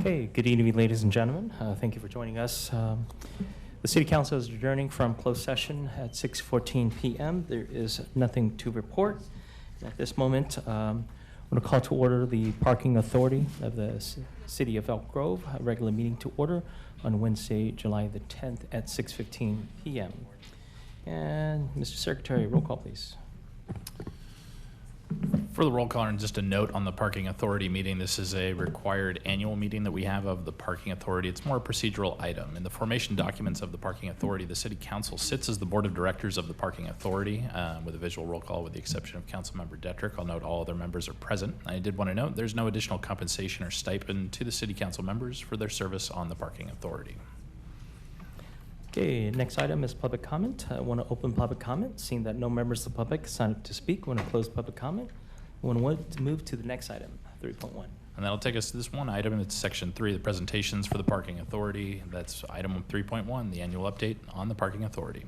Okay, good evening, ladies and gentlemen. Thank you for joining us. The City Council is adjourning from closed session at 6:14 p.m. There is nothing to report. At this moment, I'm going to call to order the Parking Authority of the City of Elk Grove, a regular meeting to order on Wednesday, July the 10th at 6:15 p.m. And Mr. Secretary, roll call, please. For the roll call, and just a note on the Parking Authority meeting, this is a required annual meeting that we have of the Parking Authority. It's more a procedural item. In the formation documents of the Parking Authority, the City Council sits as the Board of Directors of the Parking Authority with a visual roll call with the exception of Councilmember Detrick. I'll note all other members are present. I did want to note there's no additional compensation or stipend to the City Council members for their service on the Parking Authority. Okay, next item is public comment. I want to open public comment. Seeing that no members of the public signed up to speak, I want to close public comment. I want to move to the next item, 3.1. And that'll take us to this one item. It's Section 3, the presentations for the Parking Authority. That's item 3.1, the annual update on the Parking Authority.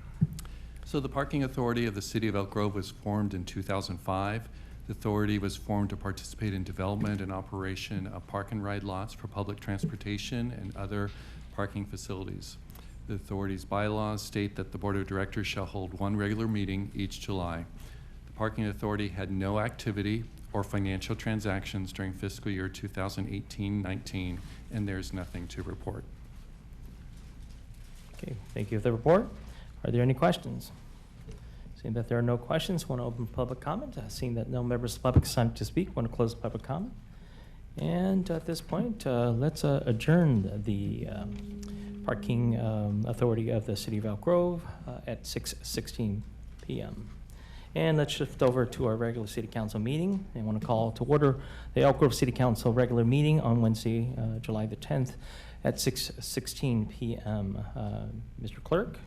So the Parking Authority of the City of Elk Grove was formed in 2005. The authority was formed to participate in development and operation of park and ride lots for public transportation and other parking facilities. The authority's bylaws state that the Board of Directors shall hold one regular meeting each July. The Parking Authority had no activity or financial transactions during fiscal year 2018-19, and there's nothing to report. Okay, thank you for the report. Are there any questions? Seeing that there are no questions, I want to open public comment. Seeing that no members of the public signed up to speak, I want to close public comment. And at this point, let's adjourn the Parking Authority of the City of Elk Grove at 6:16 p.m. And let's shift over to our regular City Council meeting. I want to call to order the Elk Grove City Council regular meeting on Wednesday, July the 10th at 6:16 p.m. Mr. Clerk.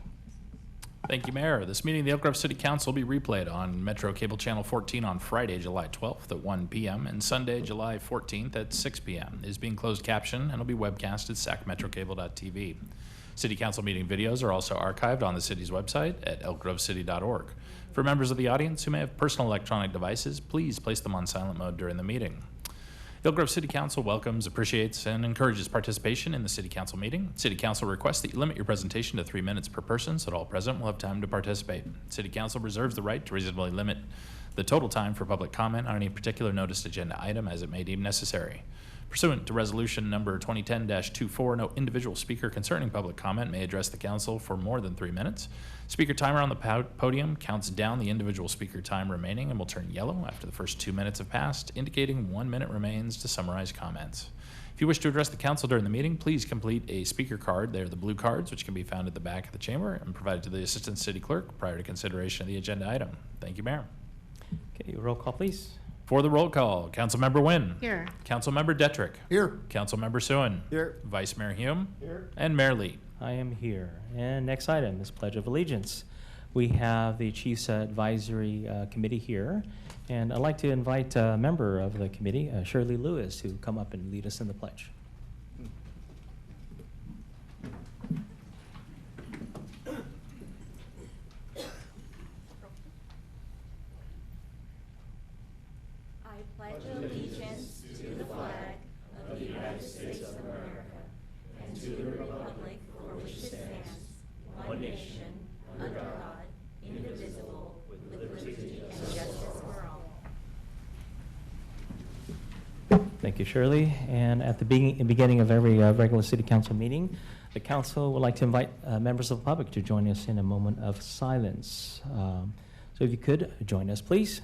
Thank you, Mayor. This meeting of the Elk Grove City Council will be replayed on Metro Cable Channel 14 on Friday, July 12th at 1 p.m. and Sunday, July 14th at 6 p.m. It is being closed captioned and will be webcast at sacmetrocable.tv. City Council meeting videos are also archived on the city's website at elkgrovecity.org. For members of the audience who may have personal electronic devices, please place them on silent mode during the meeting. The Elk Grove City Council welcomes, appreciates, and encourages participation in the City Council meeting. City Council requests that you limit your presentation to 3 minutes per person so that all present will have time to participate. City Council reserves the right to reasonably limit the total time for public comment on any particular noticed agenda item as it may deem necessary. Pursuant to Resolution Number 2010-24, no individual speaker concerning public comment may address the Council for more than 3 minutes. Speaker timer on the podium counts down the individual speaker time remaining and will turn yellow after the first 2 minutes have passed, indicating 1 minute remains to summarize comments. If you wish to address the Council during the meeting, please complete a speaker card. They are the blue cards, which can be found at the back of the chamber and provided to the Assistant City Clerk prior to consideration of the agenda item. Thank you, Mayor. Okay, roll call, please. For the roll call, Councilmember Nguyen. Here. Councilmember Detrick. Here. Councilmember Suen. Here. Vice Mayor Hume. Here. And Mayor Lee. I am here. And next item is Pledge of Allegiance. We have the Chiefs Advisory Committee here, and I'd like to invite a member of the committee, Shirley Lewis, to come up and lead us in the pledge. I pledge allegiance to the flag of the United States of America and to the republic for which it stands, one nation, under God, indivisible, with liberty and justice for all. Thank you, Shirley. And at the beginning of every regular City Council meeting, the Council would like to invite members of the public to join us in a moment of silence. So if you could, join us, please.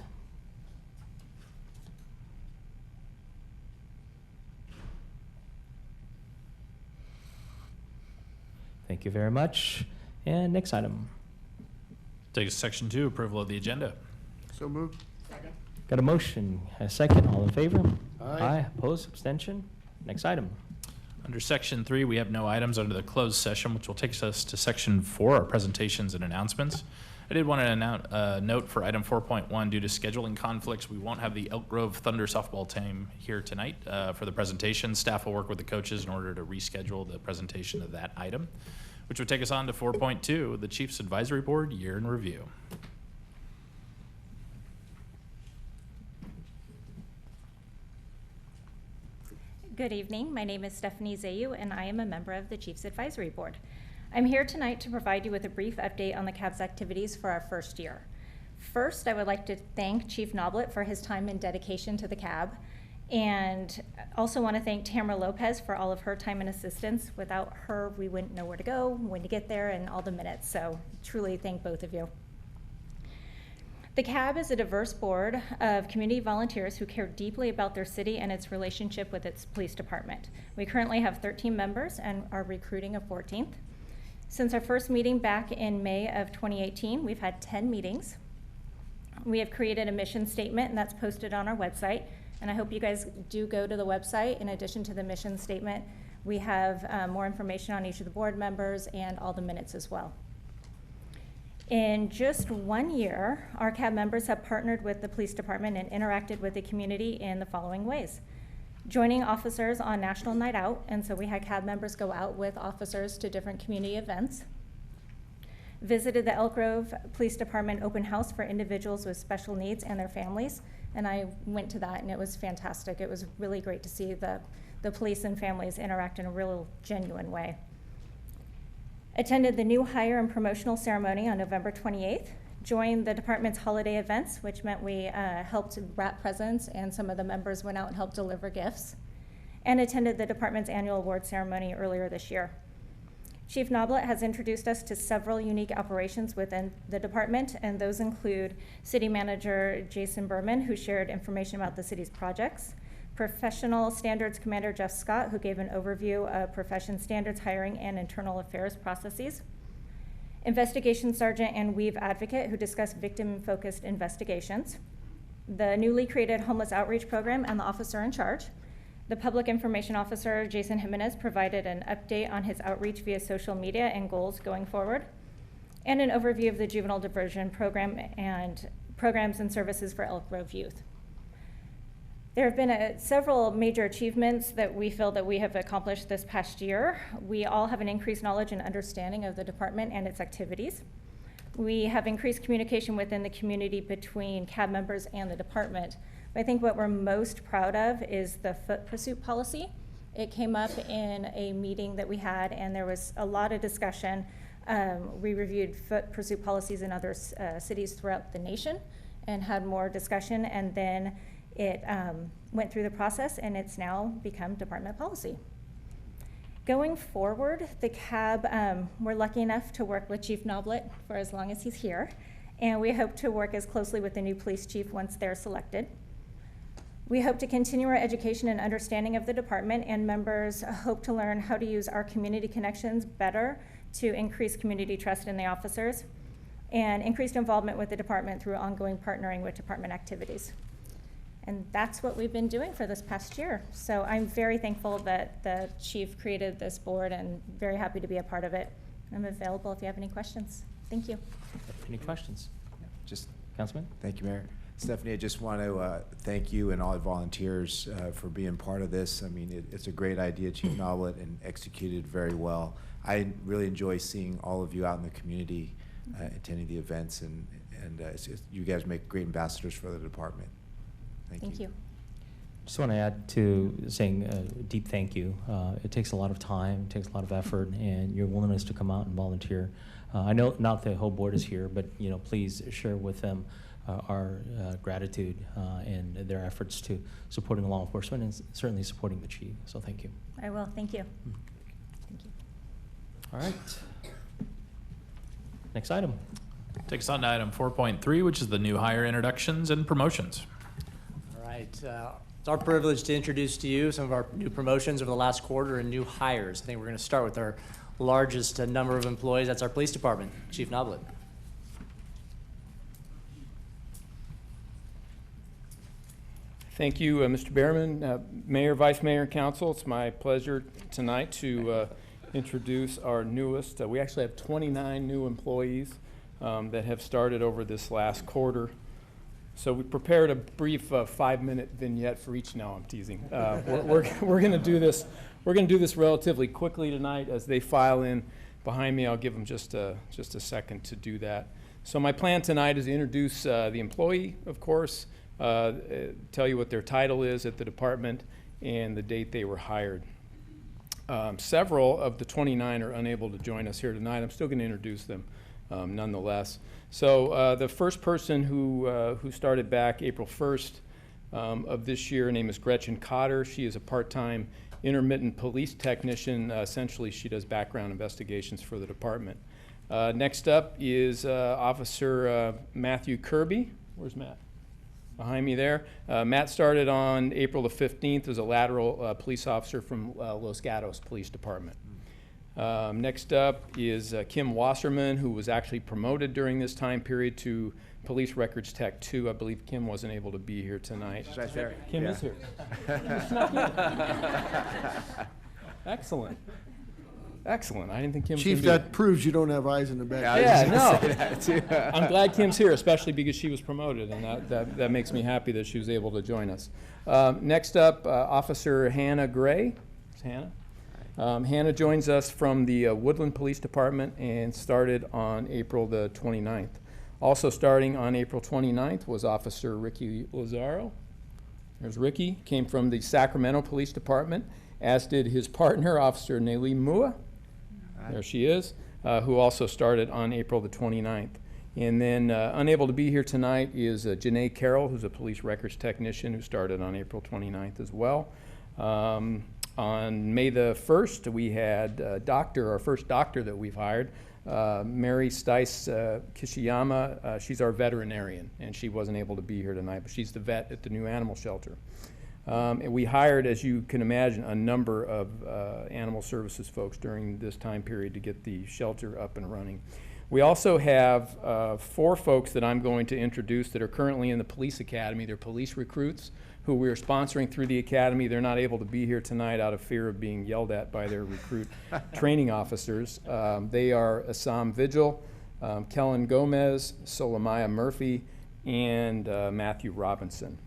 Thank you very much. And next item. Take us to Section 2, approval of the agenda. So moved. Second. Got a motion, a second, all in favor? Aye. Opposed, abstention? Next item. Under Section 3, we have no items under the closed session, which will take us to Section 4, our presentations and announcements. I did want to note for item 4.1, due to scheduling conflicts, we won't have the Elk Grove Thunder softball team here tonight for the presentation. Staff will work with the coaches in order to reschedule the presentation of that item, which would take us on to 4.2, the Chiefs Advisory Board Year in Review. Good evening. My name is Stephanie Zayu, and I am a member of the Chiefs Advisory Board. I'm here tonight to provide you with a brief update on the CAB's activities for our first year. First, I would like to thank Chief Noblet for his time and dedication to the CAB, and also want to thank Tamara Lopez for all of her time and assistance. Without her, we wouldn't know where to go, when to get there, and all the minutes. So truly thank both of you. The CAB is a diverse board of community volunteers who care deeply about their city and its relationship with its police department. We currently have 13 members and are recruiting a 14th. Since our first meeting back in May of 2018, we've had 10 meetings. We have created a mission statement, and that's posted on our website. And I hope you guys do go to the website. In addition to the mission statement, we have more information on each of the board members and all the minutes as well. In just 1 year, our CAB members have partnered with the police department and interacted with the community in the following ways. Joining officers on National Night Out, and so we had CAB members go out with officers to different community events. Visited the Elk Grove Police Department open house for individuals with special needs and their families, and I went to that and it was fantastic. It was really great to see the police and families interact in a real genuine way. Attended the new hire and promotional ceremony on November 28th, joined the department's holiday events, which meant we helped wrap presents, and some of the members went out and helped deliver gifts, and attended the department's annual award ceremony earlier this year. Chief Noblet has introduced us to several unique operations within the department, and those include City Manager Jason Berman, who shared information about the city's projects, Professional Standards Commander Jeff Scott, who gave an overview of profession standards, hiring, and internal affairs processes, Investigation Sergeant and Weave Advocate, who discussed victim-focused investigations, the newly created Homeless Outreach Program, and the officer in charge. The Public Information Officer, Jason Jimenez, provided an update on his outreach via social media and goals going forward, and an overview of the Juvenile Diversion Program and programs and services for Elk Grove youth. There have been several major achievements that we feel that we have accomplished this past year. We all have an increased knowledge and understanding of the department and its activities. We have increased communication within the community between CAB members and the department. But I think what we're most proud of is the foot pursuit policy. It came up in a meeting that we had, and there was a lot of discussion. We reviewed foot pursuit policies in other cities throughout the nation and had more discussion, and then it went through the process, and it's now become department policy. Going forward, the CAB, we're lucky enough to work with Chief Noblet for as long as he's here, and we hope to work as closely with the new police chief once they're selected. We hope to continue our education and understanding of the department, and members hope to learn how to use our community connections better to increase community trust in the officers and increased involvement with the department through ongoing partnering with department activities. And that's what we've been doing for this past year. So I'm very thankful that the chief created this board and very happy to be a part of it. I'm available if you have any questions. Thank you. Any questions? Just Councilman? thank you, Mayor. Stephanie, I just want to thank you and all the volunteers for being part of this. I mean, it's a great idea, Chief Noblet, and executed very well. I really enjoy seeing all of you out in the community attending the events, and you guys make great ambassadors for the department. Thank you. Just want to add to saying a deep thank you. It takes a lot of time, it takes a lot of effort, and your willingness to come out and volunteer. I know not the whole board is here, but please share with them our gratitude and their efforts to supporting law enforcement and certainly supporting the chief. So thank you. I will. Thank you. Thank you. All right. Next item. Take us on to item 4.3, which is the new hire introductions and promotions. All right. It's our privilege to introduce to you some of our new promotions over the last quarter and new hires. I think we're going to start with our largest number of employees. That's our police department. Chief Noblet. Thank you, Mr. Behrman, Mayor, Vice Mayor, and Council. It's my pleasure tonight to introduce our newest. We actually have 29 new employees that have started over this last quarter. So we prepared a brief 5-minute vignette for each. No, I'm teasing. We're going to do this. We're going to do this relatively quickly tonight as they file in behind me. I'll give them just a second to do that. So my plan tonight is to introduce the employee, of course, tell you what their title is at the department, and the date they were hired. Several of the 29 are unable to join us here tonight. I'm still going to introduce them nonetheless. So the first person who started back April 1st of this year, her name is Gretchen Cotter. She is a part-time intermittent police technician. Essentially, she does background investigations for the department. Next up is Officer Matthew Kirby. Where's Matt? Behind me there. Matt started on April the 15th as a lateral police officer from Los Gatos Police Department. Next up is Kim Wasserman, who was actually promoted during this time period to Police Records Tech 2. I believe Kim wasn't able to be here tonight. She's right there. Kim Yeah. is here. Excellent. Excellent. I didn't think Kim was Chief, gonna be that proves you don't have eyes in the back. Yeah, no. That too. I'm glad Kim's here, especially because she was promoted, and that makes me happy that she was able to join us. Next up, Officer Hannah Gray. There's Hannah. Hannah joins us from the Woodland Police Department and started on April the 29th. Also starting on April 29th was Officer Ricky Lazaro. There's Ricky, came from the Sacramento Police Department, as did his partner, Officer Nelly Mua. There she is, who also started on April the 29th. And then unable to be here tonight is Janae Carroll, who's a police records technician who started on April 29th as well. On May the 1st, we had our first doctor that we've hired, Mary Stice Kishiyama. She's our veterinarian, and she wasn't able to be here tonight, but she's the vet at the new animal shelter. And we hired, as you can imagine, a number of animal services folks during this time period to get the shelter up and running. We also have 4 folks that I'm going to introduce that are currently in the police academy. They're police recruits who we are sponsoring through the academy. They're not able to be here tonight out of fear of being yelled at by their recruit training officers. They are Assam Vigil, Kellen Gomez, Solomaya Murphy, and Matthew Robinson.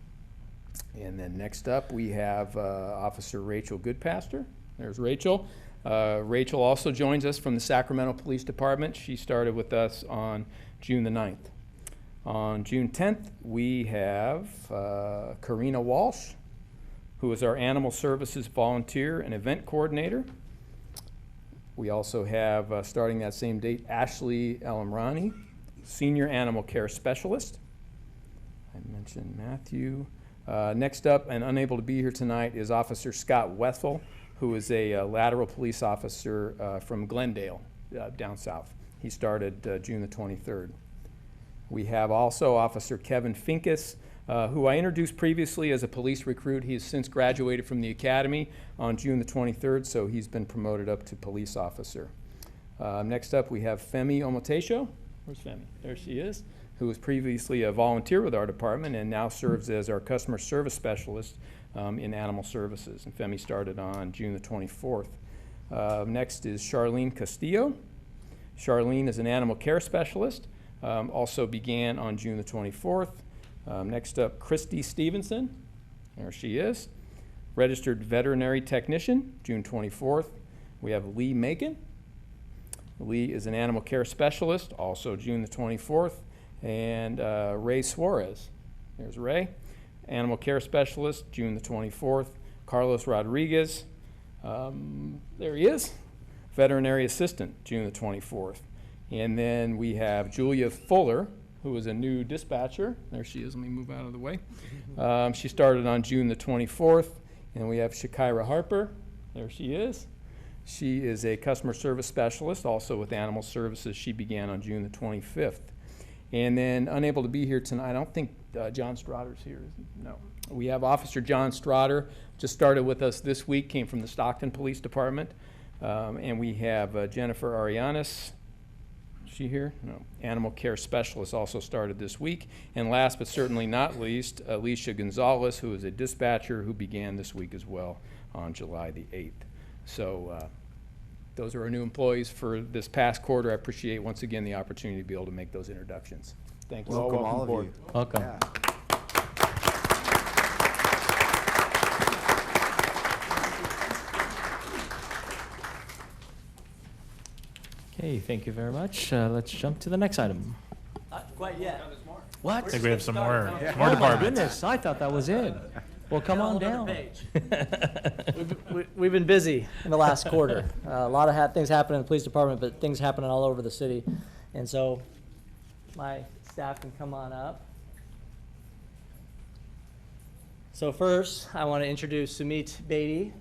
And then next up, we have Officer Rachel Goodpaster. There's Rachel. Rachel also joins us from the Sacramento Police Department. She started with us on June the 9th. On June 10th, we have Karina Walsh, who is our Animal Services Volunteer and Event Coordinator. We also have, starting that same date, Ashley Elamrani, Senior Animal Care Specialist. I mentioned Matthew. Next up, and unable to be here tonight, is Officer Scott Wethel, who is a lateral police officer from Glendale, down south. He started June the 23rd. We have also Officer Kevin Finkus, who I introduced previously as a police recruit. He has since graduated from the academy on June the 23rd, so he's been promoted up to police officer. Next up, we have Femi Omotesho. Where's Femi? There she is, who was previously a volunteer with our department and now serves as our customer service specialist in animal services. And Femi started on June the 24th. Next is Charlene Castillo. Charlene is an animal care specialist, also began on June the 24th. Next up, Christy Stevenson. There she is. Registered veterinary technician, June 24th. We have Lee Macon. Lee is an animal care specialist, also June the 24th. And Ray Suarez. There's Ray. Animal care specialist, June the 24th. Carlos Rodriguez. There he is. Veterinary assistant, June the 24th. And then we have Julia Fuller, who is a new dispatcher. There she is. Let me move out of the way. She started on June the 24th. And we have Shakira Harper. There she is. She is a customer service specialist, also with Animal Services. She began on June the 25th. And then unable to be here tonight, I don't think John Strotter's here. No. We have Officer John Strotter, just started with us this week, came from the Stockton Police Department. And we have Jennifer Arianis. Is she here? No. Animal care specialist also started this week. And last but certainly not least, Alicia Gonzalez, who is a dispatcher who began this week as well on July the 8th. So those are our new employees for this past quarter. I appreciate once again the opportunity to be able to make those introductions. Thank you. Welcome all of aboard. you. Welcome. Yeah. Okay, thank you very much. Let's jump to the next item. Not quite yet. What? I think we have some more Oh my departments. goodness, I thought that was it. Well, come on Another down. page. We've been busy in the last quarter. A lot of things happen in the police department, but things happening all over the city. And so my staff can come on up. So first, I want to introduce Sumit Beatty.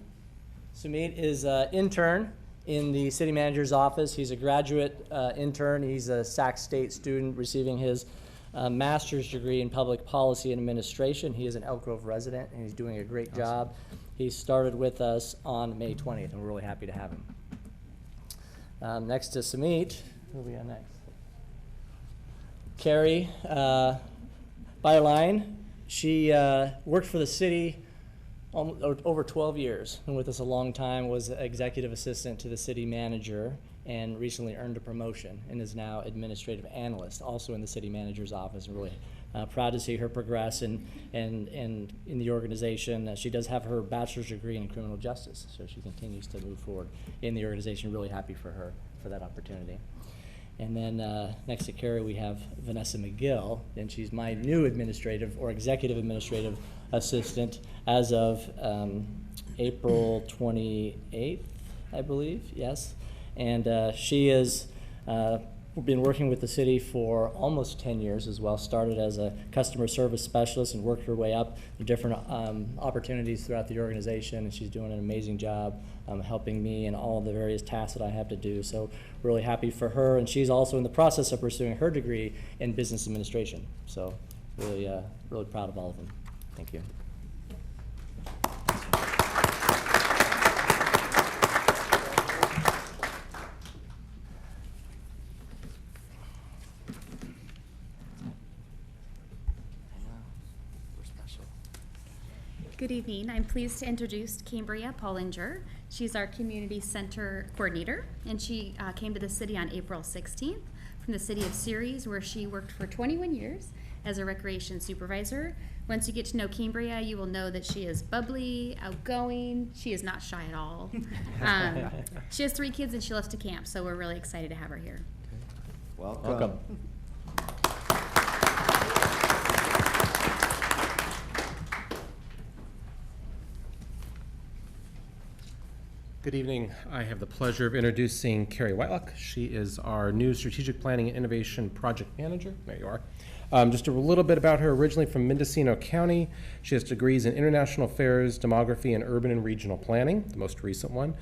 Sumit is an intern in the city manager's office. He's a graduate intern. He's a Sac State student receiving his master's degree in public policy and administration. He is an Elk Grove resident, and he's doing a great job. He started with us on May 20th, and we're really happy to have him. Next to Sumit, who we got next? Carrie Byerline. She worked for the city over 12 years, and with us a long time, was executive assistant to the city manager, and recently earned a promotion and is now administrative analyst, also in the city manager's office. I'm really proud to see her progress in the organization. She does have her bachelor's degree in criminal justice, so she continues to move forward in the organization. Really happy for her for that opportunity. And then next to Carrie, we have Vanessa McGill, and she's my new administrative or executive administrative assistant as of April 28th, I believe, yes. And she has been working with the city for almost 10 years as well. Started as a customer service specialist and worked her way up to different opportunities throughout the organization. And she's doing an amazing job helping me in all the various tasks that I have to do. So really happy for her. And she's also in the process of pursuing her degree in business administration. So really, really proud of all of them. Thank you. Good evening. I'm pleased to introduce Cambria Pollinger. She's our community center coordinator, and she came to the city on April 16th from the city of Ceres, where she worked for 21 years as a recreation supervisor. Once you get to know Cambria, you will know that she is bubbly, outgoing. She is not shy at all. She has 3 kids, and she loves to camp, so we're really excited to have her here. Welcome. Good evening. I have the pleasure of introducing Carrie Whitelock. She is our new Strategic Planning and Innovation Project Manager. There you are. Just a little bit about her. Originally from Mendocino County, she has degrees in International Affairs, Demography, and Urban and Regional Planning, the most recent one.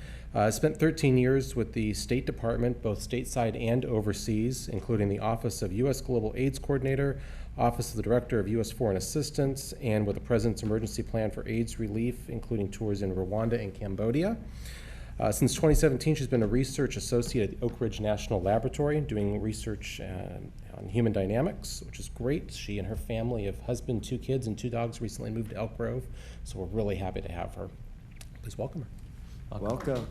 Spent 13 years with the State Department, both stateside and overseas, including the Office of U.S. Global AIDS Coordinator, Office of the Director of U.S. Foreign Assistance, and with the President's Emergency Plan for AIDS Relief, including tours in Rwanda and Cambodia. Since 2017, she's been a research associate at the Oak Ridge National Laboratory, doing research on human dynamics, which is great. She and her family of husband, 2 kids, and 2 dogs recently moved to Elk Grove, so we're really happy to have her. Please welcome her. Welcome.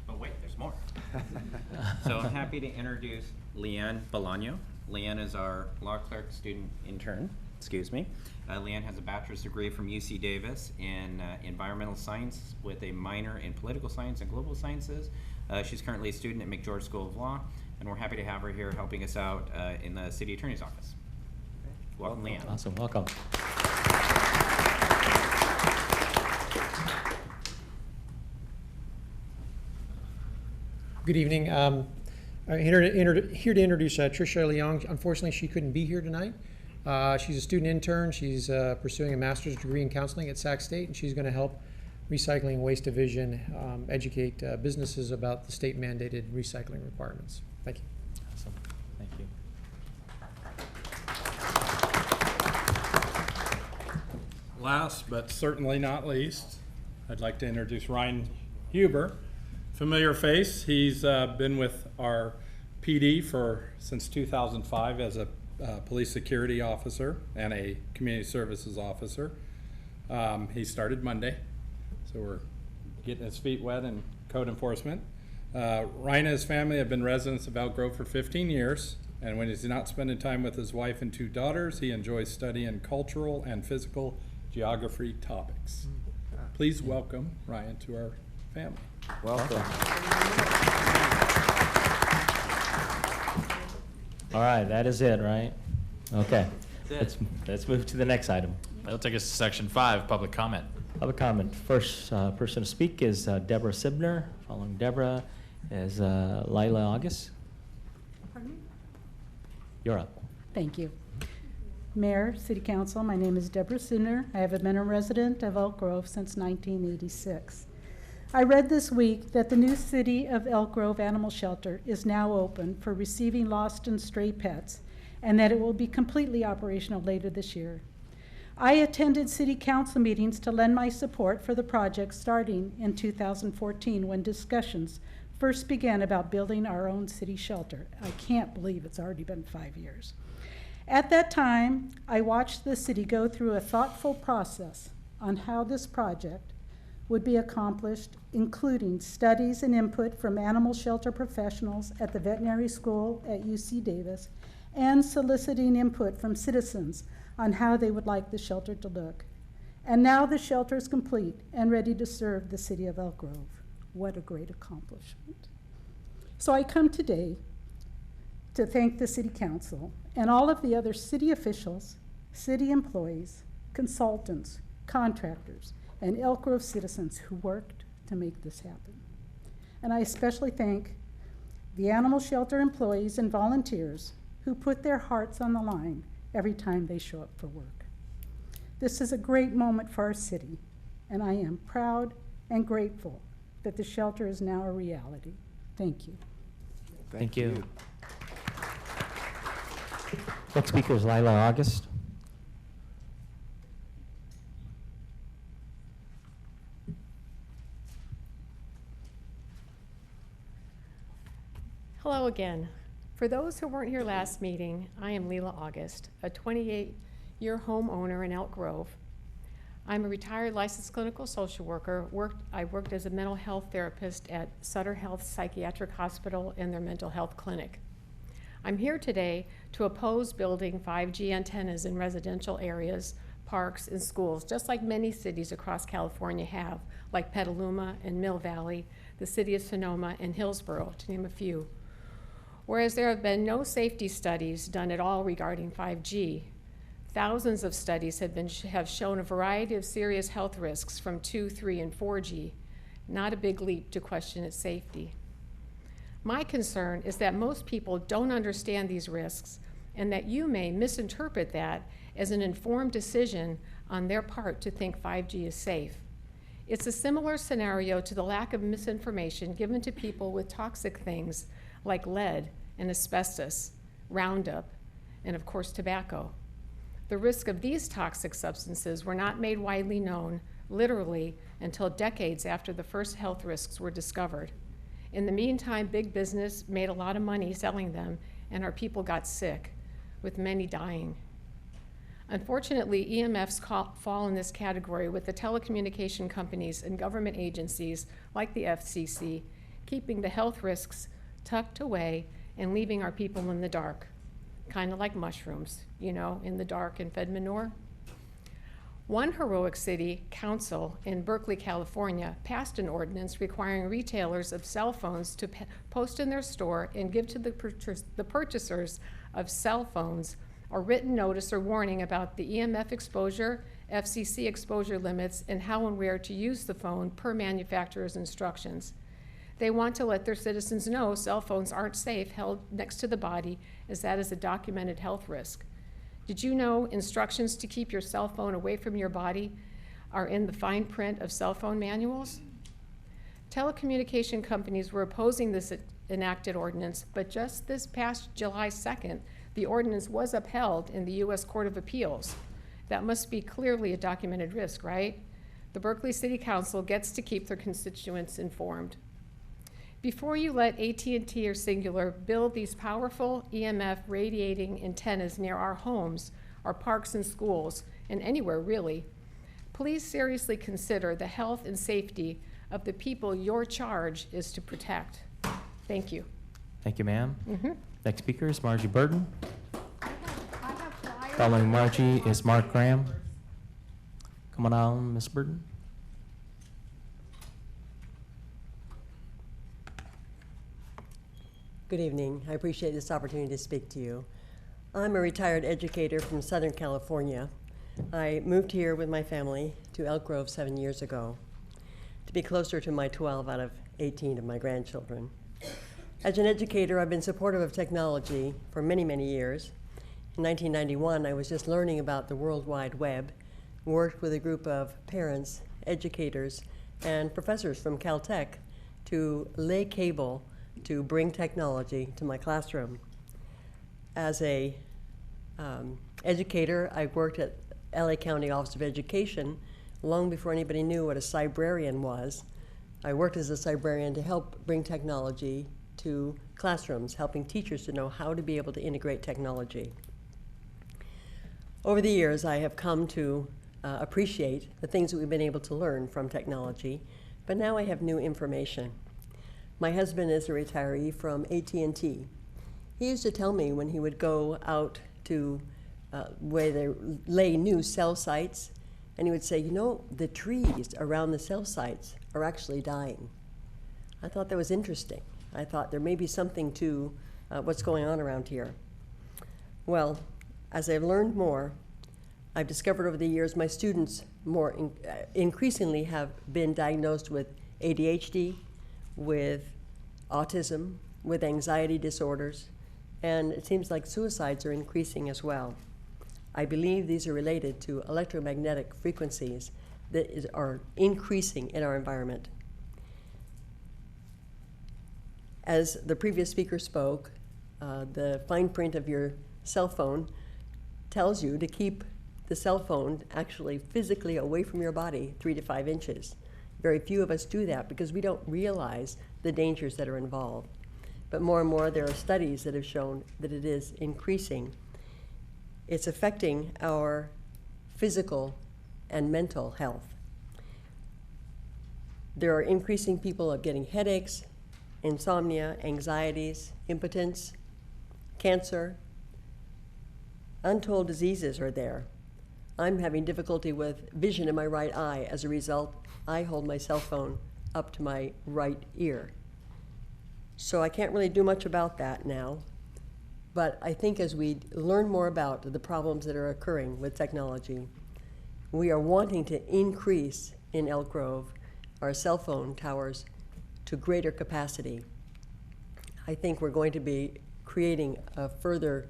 Oh wait, there's more. So I'm happy to introduce Leanne Bolaño. Leanne is our law clerk student intern. Excuse me. Leanne has a bachelor's degree from UC Davis in environmental science with a minor in political science and global sciences. She's currently a student at McGeorge School of Law, and we're happy to have her here helping us out in the city attorney's office. Welcome, Leanne. Awesome. Welcome. Good evening. I'm here to introduce Tricia Leong. Unfortunately, she couldn't be here tonight. She's a student intern. She's pursuing a master's degree in counseling at Sac State, and she's going to help Recycling and Waste Division educate businesses about the state mandated recycling requirements. Thank you. Awesome. Thank you. Last but certainly not least, I'd like to introduce Ryan Huber. Familiar face. He's been with our PD since 2005 as a police security officer and a community services officer. He started Monday, so we're getting his feet wet in code enforcement. Ryan and his family have been residents of Elk Grove for 15 years, and when he's not spending time with his wife and 2 daughters, he enjoys studying cultural and physical geography topics. Please welcome Ryan to our family. Welcome. All right, that is it, right? Okay, let's move to the next item. That'll take us to section 5, public comment. Public comment. First person to speak is Deborah Sibner. Following Deborah is Lila August. Pardon me? You're up. Thank you. Mayor, City Council, my name is Deborah Sibner. I have been a resident of Elk Grove since 1986. I read this week that the new City of Elk Grove Animal Shelter is now open for receiving lost and stray pets, and that it will be completely operational later this year. I attended City Council meetings to lend my support for the project starting in 2014 when discussions first began about building our own city shelter. I can't believe it's already been 5 years. At that time, I watched the city go through a thoughtful process on how this project would be accomplished, including studies and input from animal shelter professionals at the veterinary school at UC Davis, and soliciting input from citizens on how they would like the shelter to look. And now the shelter is complete and ready to serve the city of Elk Grove. What a great accomplishment. So I come today to thank the City Council and all of the other city officials, city employees, consultants, contractors, and Elk Grove citizens who worked to make this happen. And I especially thank the animal shelter employees and volunteers who put their hearts on the line every time they show up for work. This is a great moment for our city, and I am proud and grateful that the shelter is now a reality. Thank you. Thank you. Next speaker is Lila August. Hello again. For those who weren't here last meeting, I am Leila August, a 28-year homeowner in Elk Grove. I'm a retired licensed clinical social worker. I worked as a mental health therapist at Sutter Health Psychiatric Hospital and their mental health clinic. I'm here today to oppose building 5G antennas in residential areas, parks, and schools, just like many cities across California have, like Petaluma and Mill Valley, the city of Sonoma, and Hillsborough, to name a few. Whereas there have been no safety studies done at all regarding 5G, thousands of studies have shown a variety of serious health risks from 2, 3, and 4G. Not a big leap to question its safety. My concern is that most people don't understand these risks and that you may misinterpret that as an informed decision on their part to think 5G is safe. It's a similar scenario to the lack of misinformation given to people with toxic things like lead and asbestos, Roundup, and of course tobacco. The risk of these toxic substances were not made widely known, literally, until decades after the first health risks were discovered. In the meantime, big business made a lot of money selling them, and our people got sick, with many dying. Unfortunately, EMFs fall in this category with the telecommunication companies and government agencies like the FCC keeping the health risks tucked away and leaving our people in the dark, kind of like mushrooms, you know, in the dark and fed manure. One heroic city council in Berkeley, California, passed an ordinance requiring retailers of cell phones to post in their store and give to the purchasers of cell phones a written notice or warning about the EMF exposure, FCC exposure limits, and how and where to use the phone per manufacturer's instructions. They want to let their citizens know cell phones aren't safe held next to the body, as that is a documented health risk. Did you know instructions to keep your cell phone away from your body are in the fine print of cell phone manuals? Telecommunication companies were opposing this enacted ordinance, but just this past July 2nd, the ordinance was upheld in the U.S. Court of Appeals. That must be clearly a documented risk, right? The Berkeley City Council gets to keep their constituents informed. Before you let AT&T or Singular build these powerful EMF radiating antennas near our homes, our parks and schools, and anywhere really, please seriously consider the health and safety of the people your charge is to protect. Thank you. Thank you, ma'am. Next speaker is Margie Burton. Following Margie is Mark Graham. Come on down, Ms. Burton. Good evening. I appreciate this opportunity to speak to you. I'm a retired educator from Southern California. I moved here with my family to Elk Grove 7 years ago to be closer to my 12 out of 18 of my grandchildren. As an educator, I've been supportive of technology for many, many years. In 1991, I was just learning about the World Wide Web, worked with a group of parents, educators, and professors from Caltech to lay cable to bring technology to my classroom. As a educator, I worked at LA County Office of Education long before anybody knew what a cybrarian was. I worked as a cybrarian to help bring technology to classrooms, helping teachers to know how to be able to integrate technology. Over the years, I have come to appreciate the things that we've been able to learn from technology, but now I have new information. My husband is a retiree from AT&T. He used to tell me when he would go out to where they lay new cell sites, and he would say, you know, the trees around the cell sites are actually dying. I thought that was interesting. I thought there may be something to what's going on around here. Well, as I've learned more, I've discovered over the years my students increasingly have been diagnosed with ADHD, with autism, with anxiety disorders, and it seems like suicides are increasing as well. I believe these are related to electromagnetic frequencies that are increasing in our environment. As the previous speaker spoke, the fine print of your cell phone tells you to keep the cell phone actually physically away from your body 3 to 5 inches. Very few of us do that because we don't realize the dangers that are involved. But more and more there are studies that have shown that it is increasing. It's affecting our physical and mental health. There are increasing people getting headaches, insomnia, anxieties, impotence, cancer. Untold diseases are there. I'm having difficulty with vision in my right eye. As a result, I hold my cell phone up to my right ear. So I can't really do much about that now. But I think as we learn more about the problems that are occurring with technology, we are wanting to increase in Elk Grove our cell phone towers to greater capacity. I think we're going to be creating a further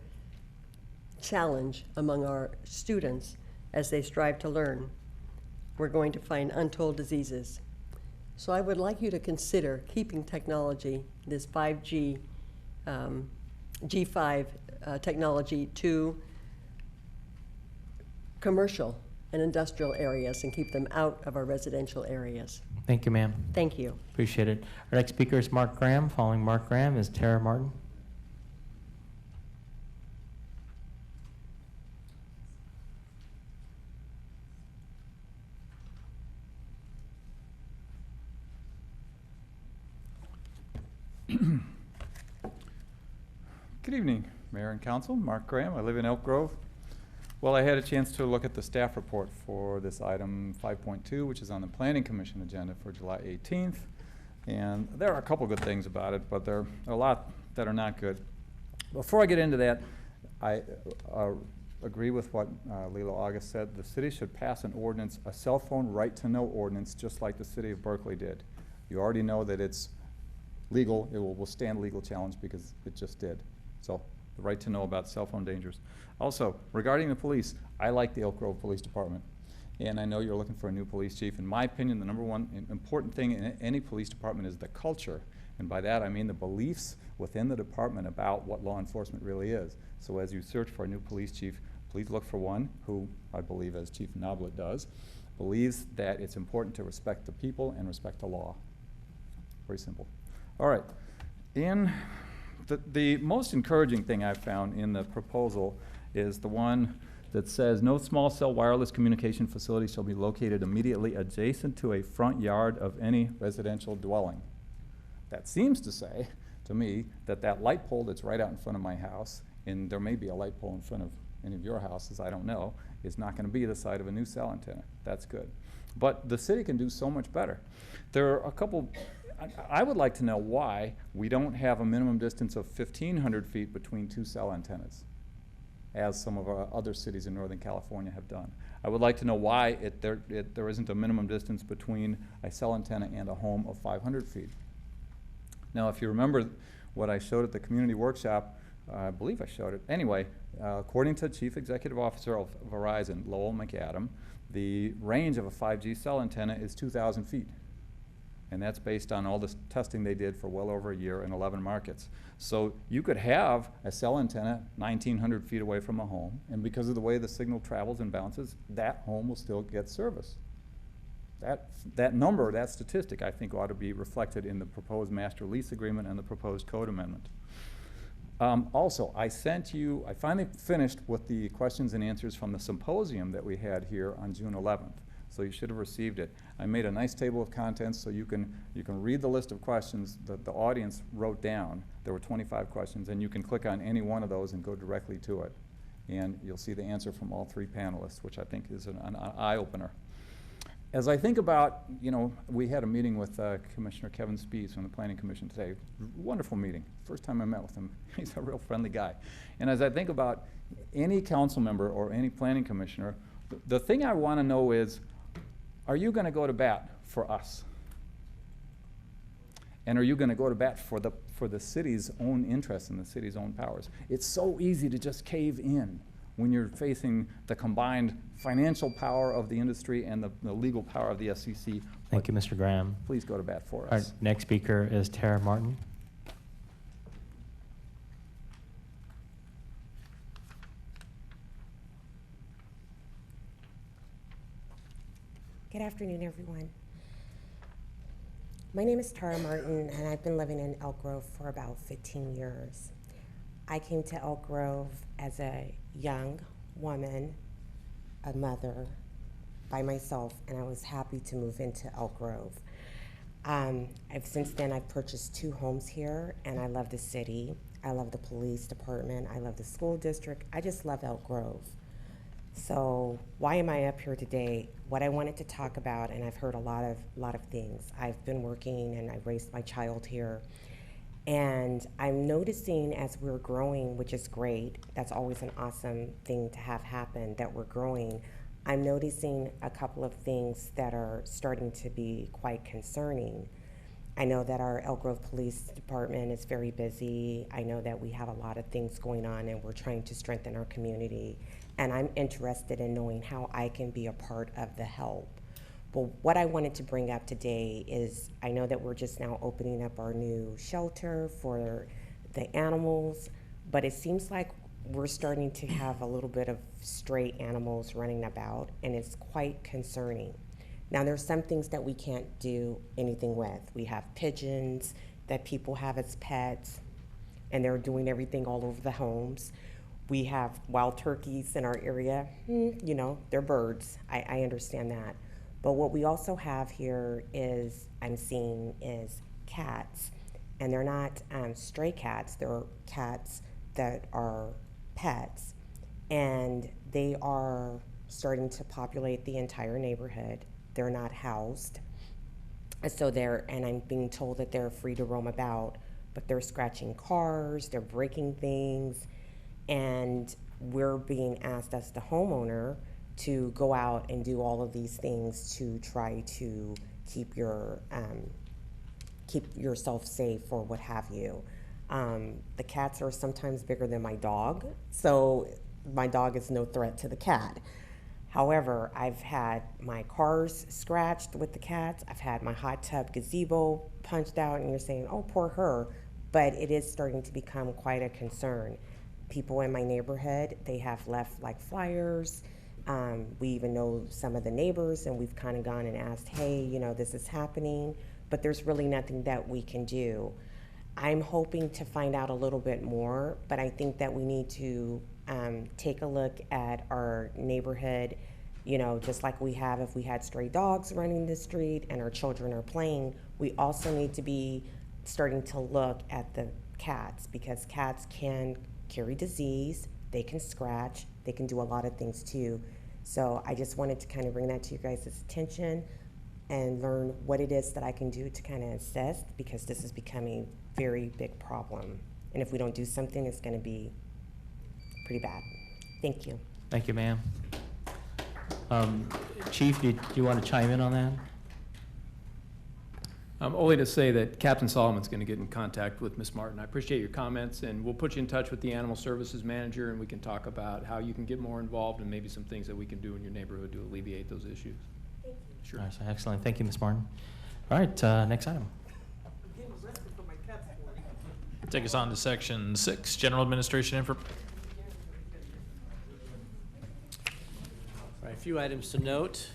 challenge among our students as they strive to learn. We're going to find untold diseases. So I would like you to consider keeping technology, this 5G, G5 technology, to commercial and industrial areas and keep them out of our residential areas. Thank you, ma'am. Thank you. Appreciate it. Our next speaker is Mark Graham. Following Mark Graham is Tara Martin. Good evening, Mayor and Council. Mark Graham. I live in Elk Grove. Well, I had a chance to look at the staff report for this item 5.2, which is on the Planning Commission agenda for July 18th. And there are a couple good things about it, but there are a lot that are not good. Before I get into that, I agree with what Leila August said. The city should pass an ordinance, a cell phone right-to-know ordinance, just like the city of Berkeley did. You already know that it's legal. It will withstand legal challenge because it just did. So the right to know about cell phone dangers. Also, regarding the police, I like the Elk Grove Police Department. And I know you're looking for a new police chief. In my opinion, the number one important thing in any police department is the culture. And by that, I mean the beliefs within the department about what law enforcement really is. So as you search for a new police chief, please look for one who, I believe, as Chief Noblet does, believes that it's important to respect the people and respect the law. Very simple. All right. In the most encouraging thing I've found in the proposal is the one that says no small cell wireless communication facility shall be located immediately adjacent to a front yard of any residential dwelling. That seems to say to me that that light pole that's right out in front of my house, and there may be a light pole in front of any of your houses, I don't know, is not going to be the side of a new cell antenna. That's good. But the city can do so much better. There are a couple. I would like to know why we don't have a minimum distance of 1,500 feet between two cell antennas. as some of our other cities in Northern California have done. I would like to know why there isn't a minimum distance between a cell antenna and a home of 500 feet. Now, if you remember what I showed at the community workshop, I believe I showed it. Anyway, according to Chief Executive Officer of Verizon, Lowell McAdam, the range of a 5G cell antenna is 2,000 feet. And that's based on all this testing they did for well over a year in 11 markets. So you could have a cell antenna 1,900 feet away from a home, and because of the way the signal travels and bounces, that home will still get service. That number, that statistic, I think ought to be reflected in the proposed master lease agreement and the proposed code amendment. Also, I finally finished with the questions and answers from the symposium that we had here on June 11th. So you should have received it. I made a nice table of contents so you can read the list of questions that the audience wrote down. There were 25 questions, and you can click on any one of those and go directly to it. And you'll see the answer from all three panelists, which I think is an eye-opener. As I think about, we had a meeting with Commissioner Kevin Spees from the Planning Commission today. Wonderful meeting. First time I met with him. He's a real friendly guy. And as I think about any council member or any planning commissioner, the thing I want to know is, are you going to go to bat for us? And are you going to go to bat for the city's own interests and the city's own powers? It's so easy to just cave in when you're facing the combined financial power of the industry and the legal power of the FCC. Thank you, Mr. Graham. Please go to bat for Our us. next speaker is Tara Martin. Good afternoon, everyone. My name is Tara Martin, and I've been living in Elk Grove for about 15 years. I came to Elk Grove as a young woman, a mother, by myself, and I was happy to move into Elk Grove. Since then, I've purchased 2 homes here, and I love the city. I love the police department. I love the school district. I just love Elk Grove. So why am I up here today? What I wanted to talk about, and I've heard a lot of things. I've been working and I raised my child here. And I'm noticing as we're growing, which is great, that's always an awesome thing to have happen, that we're growing. I'm noticing a couple of things that are starting to be quite concerning. I know that our Elk Grove Police Department is very busy. I know that we have a lot of things going on and we're trying to strengthen our community. And I'm interested in knowing how I can be a part of the help. But what I wanted to bring up today is, I know that we're just now opening up our new shelter for the animals, but it seems like we're starting to have a little bit of stray animals running about, and it's quite concerning. Now, there's some things that we can't do anything with. We have pigeons that people have as pets, and they're doing everything all over the homes. We have wild turkeys in our area. They're birds. I understand that. But what we also have here is, I'm seeing, is cats. And they're not stray cats. They're cats that are pets. And they are starting to populate the entire neighborhood. They're not housed. And I'm being told that they're free to roam about, but they're scratching cars, they're breaking things. And we're being asked as the homeowner to go out and do all of these things to try to keep yourself safe or what have you. The cats are sometimes bigger than my dog, so my dog is no threat to the cat. However, I've had my cars scratched with the cats. I've had my hot tub gazebo punched out, and you're saying, oh, poor her. But it is starting to become quite a concern. People in my neighborhood, they have left like flyers. We even know some of the neighbors, and we've kind of gone and asked, hey, this is happening, but there's really nothing that we can do. I'm hoping to find out a little bit more, but I think that we need to take a look at our neighborhood, just like we have if we had stray dogs running the street and our children are playing. We also need to be starting to look at the cats, because cats can carry disease, they can scratch, they can do a lot of things too. So I just wanted to kind of bring that to you guys' attention and learn what it is that I can do to kind of assist, because this is becoming a very big problem. And if we don't do something, it's going to be pretty bad. Thank you. Thank you, ma'am. Chief, do you want to chime in on that? Only to say that Captain Solomon's going to get in contact with Ms. Martin. I appreciate your comments, and we'll put you in touch with the Animal Services Manager, and we can talk about how you can get more involved and maybe some things that we can do in your neighborhood to alleviate those issues. Thank you. Sure. All right, so excellent. Thank you, Ms. Martin. All right, next item. Take us on to section 6, general administration info. All right, a few items to note.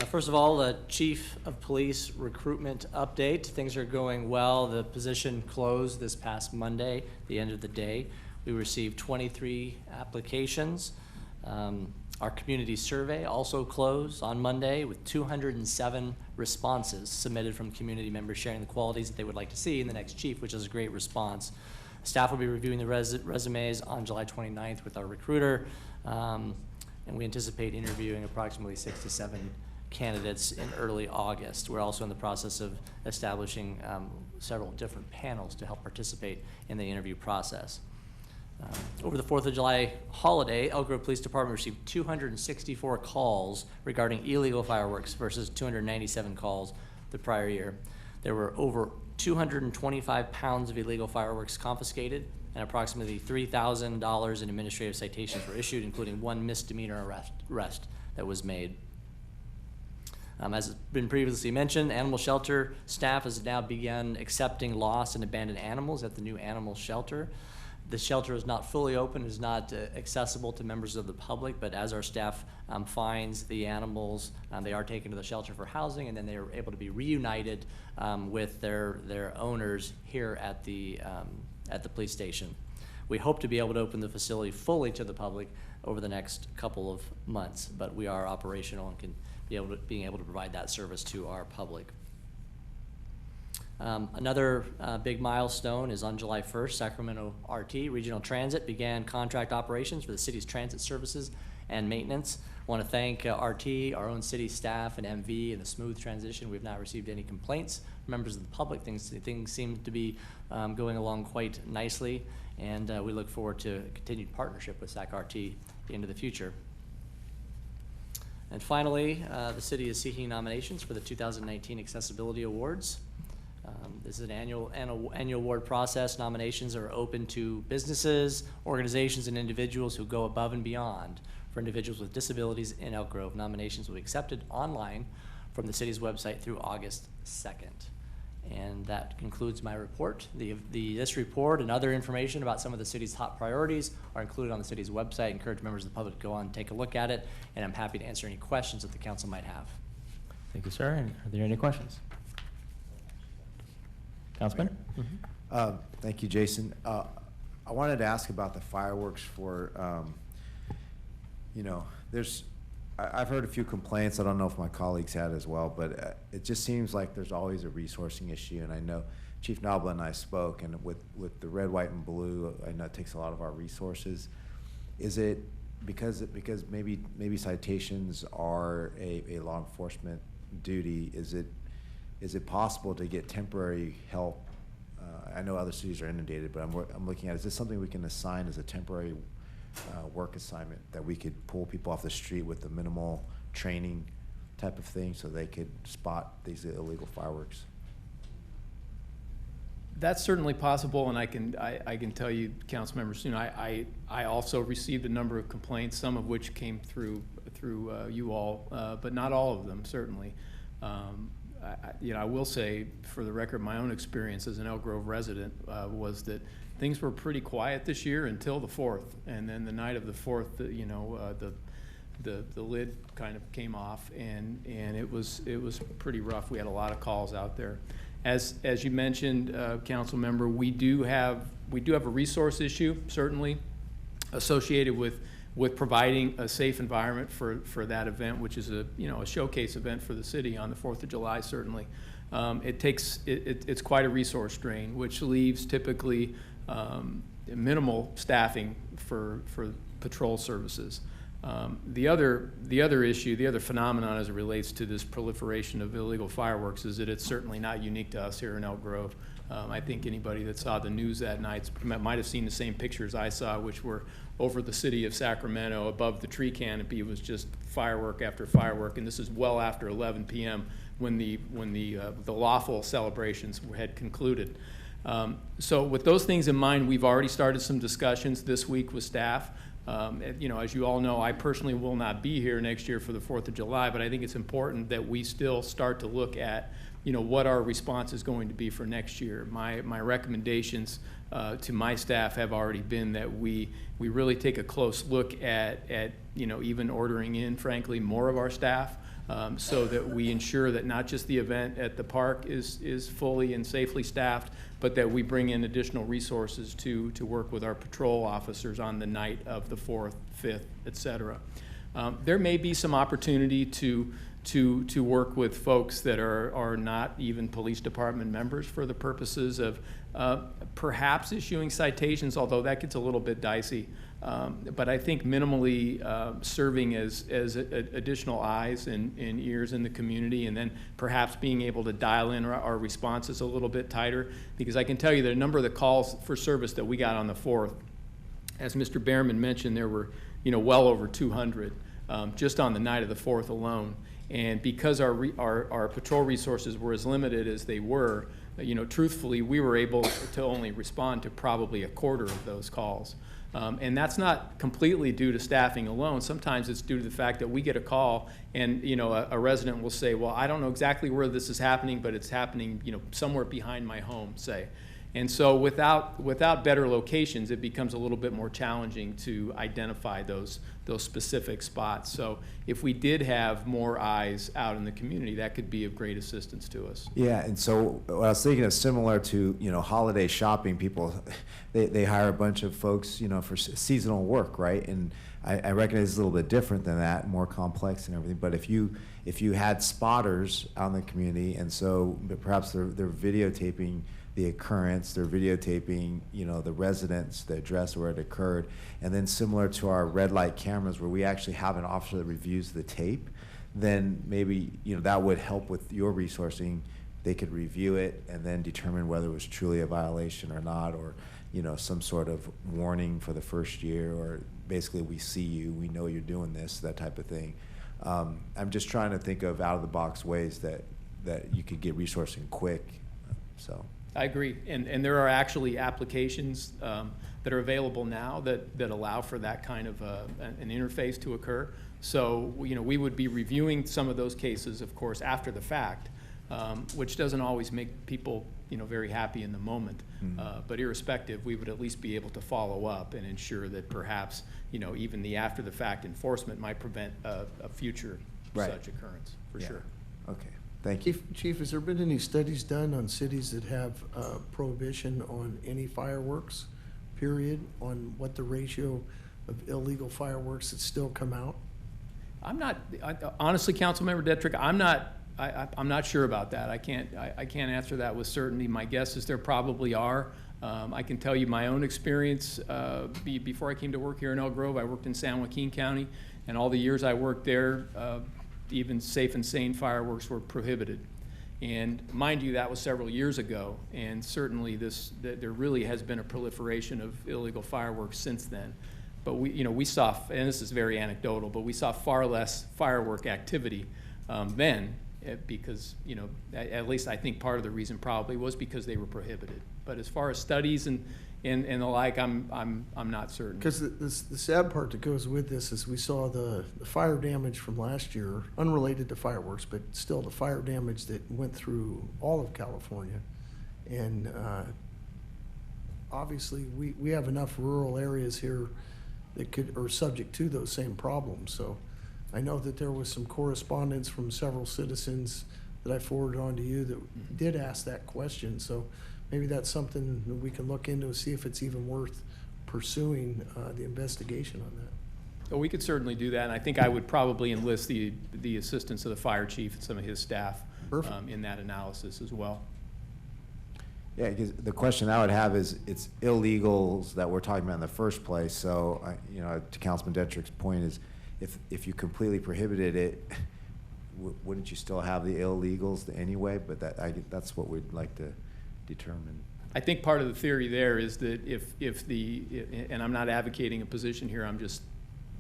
First of all, the Chief of Police recruitment update. Things are going well. The position closed this past Monday, the end of the day. We received 23 applications. Our community survey also closed on Monday with 207 responses submitted from community members sharing the qualities that they would like to see in the next chief, which is a great response. Staff will be reviewing the resumes on July 29th with our recruiter, and we anticipate interviewing approximately 6 to 7 candidates in early August. We're also in the process of establishing several different panels to help participate in the interview process. Over the 4th of July holiday, Elk Grove Police Department received 264 calls regarding illegal fireworks versus 297 calls the prior year. There were over 225 pounds of illegal fireworks confiscated, and approximately $3,000 in administrative citations were issued, including 1 misdemeanor arrest that was made. As has been previously mentioned, animal shelter staff has now begun accepting lost and abandoned animals at the new animal shelter. The shelter is not fully open, is not accessible to members of the public, but as our staff finds the animals, they are taken to the shelter for housing, and then they are able to be reunited with their owners here at the police station. We hope to be able to open the facility fully to the public over the next couple of months, but we are operational and can being able to provide that service to our public. Another big milestone is on July 1st, Sacramento RT, Regional Transit, began contract operations for the city's transit services and maintenance. I want to thank RT, our own city staff, and MV, and the smooth transition. We've not received any complaints from members of the public. Things seem to be going along quite nicely, and we look forward to a continued partnership with Sac RT into the future. And finally, the city is seeking nominations for the 2019 Accessibility Awards. This is an annual award process. Nominations are open to businesses, organizations, and individuals who go above and beyond for individuals with disabilities in Elk Grove. Nominations will be accepted online from the city's website through August 2nd. And that concludes my report. This report and other information about some of the city's top priorities are included on the city's website. I encourage members of the public to go on and take a look at it, and I'm happy to answer any questions that the council might have. Thank you, sir. And are there any questions? Councilman? Thank you, Jason. I wanted to ask about the fireworks for, I've heard a few complaints. I don't know if my colleagues had as well, but it just seems like there's always a resourcing issue. And I know Chief Noblet and I spoke, and with the red, white, and blue, I know it takes a lot of our resources. Is it because maybe citations are a law enforcement duty? Is it possible to get temporary help? I know other cities are inundated, but I'm looking at, is this something we can assign as a temporary work assignment, that we could pull people off the street with the minimal training type of thing so they could spot these illegal fireworks? That's certainly possible, and I can tell you, council members, I also received a number of complaints, some of which came through you all, but not all of them, certainly. I will say, for the record, my own experience as an Elk Grove resident was that things were pretty quiet this year until the 4th, and then the night of the 4th, the lid kind of came off, and it was pretty rough. We had a lot of calls out there. As you mentioned, council member, we do have a resource issue, certainly, associated with providing a safe environment for that event, which is a showcase event for the city on the 4th of July, certainly. It's quite a resource drain, which leaves typically minimal staffing for patrol services. The other issue, the other phenomenon as it relates to this proliferation of illegal fireworks is that it's certainly not unique to us here in Elk Grove. I think anybody that saw the news that night might have seen the same pictures I saw, which were over the city of Sacramento above the tree canopy. It was just firework after firework, and this is well after 11 p.m. when the lawful celebrations had concluded. So with those things in mind, we've already started some discussions this week with staff. You know, as you all know, I personally will not be here next year for the 4th of July, but I think it's important that we still start to look at, you know, what our response is going to be for next year. My recommendations to my staff have already been that we really take a close look at you know, even ordering in, frankly, more of our staff, so that we ensure that not just the event at the park is fully and safely staffed, but that we bring in additional resources to work with our patrol officers on the night of the 4th, 5th, et cetera. There may be some opportunity to work with folks that are not even police department members for the purposes of perhaps issuing citations, although that gets a little bit dicey. But I think minimally serving as additional eyes and ears in the community, and then perhaps being able to dial in our responses a little bit tighter, because I can tell you that a number of the calls for service that we got on the 4th, as Mr. Behrman mentioned, there were, you know, well over 200 just on the night of the 4th alone. And because our patrol resources were as limited as they were, you know, truthfully, we were able to only respond to probably a quarter of those calls. And that's not completely due to staffing alone. Sometimes it's due to the fact that we get a call and, you know, a resident will say, well, I don't know exactly where this is happening, but it's happening, you know, somewhere behind my home, say. And so without better locations, it becomes a little bit more challenging to identify those specific spots. So if we did have more eyes out in the community, that could be of great assistance to us. Yeah, and so what I was thinking is similar to, you know, holiday shopping. People, they hire a bunch of folks, you know, for seasonal work, right? And I recognize it's a little bit different than that, more complex and everything. But if you had spotters out in the community, and so perhaps they're videotaping the occurrence, they're videotaping, you know, the residence, the address where it occurred, and then similar to our red light cameras where we actually have an officer that reviews the tape, then maybe, you know, that would help with your resourcing. They could review it and then determine whether it was truly a violation or not, or, you know, some sort of warning for the first year, or basically we see you, we know you're doing this, that type of thing. I'm just trying to think of out-of-the-box ways that you could get resourcing quick, so. I agree, and there are actually applications that are available now that allow for that kind of an interface to occur. So, you know, we would be reviewing some of those cases, of course, after the fact, which doesn't always make people, you know, very happy in the moment. Mm-hmm. But irrespective, we would at least be able to follow up and ensure that perhaps, you know, even the after the fact enforcement might prevent a future such occurrence, for sure. Okay. Thank you. Chief, has there been any studies done on cities that have prohibition on any fireworks, period, on what the ratio of illegal fireworks that still come out? I'm not, honestly, Councilmember Detrick, I'm not sure about that. I can't answer that with certainty. My guess is there probably are. I can tell you my own experience. Before I came to work here in Elk Grove, I worked in San Joaquin County, and all the years I worked there, even safe and sane fireworks were prohibited. And mind you, that was several years ago, and certainly there really has been a proliferation of illegal fireworks since then. But we saw, and this is very anecdotal, but we saw far less firework activity then, because, you know, at least I think part of the reason probably was because they were prohibited. But as far as studies and the like, I'm not certain. Because the sad part that goes with this is we saw the fire damage from last year, unrelated to fireworks, but still the fire damage that went through all of California. And obviously we have enough rural areas here that are subject to those same problems. So I know that there was some correspondence from several citizens that I forwarded on to you that did ask that question. So maybe that's something that we can look into and see if it's even worth pursuing the investigation on that. Well, we could certainly do that, and I think I would probably enlist the assistance of the fire chief and some of his staff in that analysis as well. Yeah, because the question I would have is, it's illegals that we're talking about in the first place. So, you know, to Councilman Detrick's point is, if you completely prohibited it, wouldn't you still have the illegals anyway? But that's what we'd like to determine. I think part of the theory there is that and I'm not advocating a position here, I'm just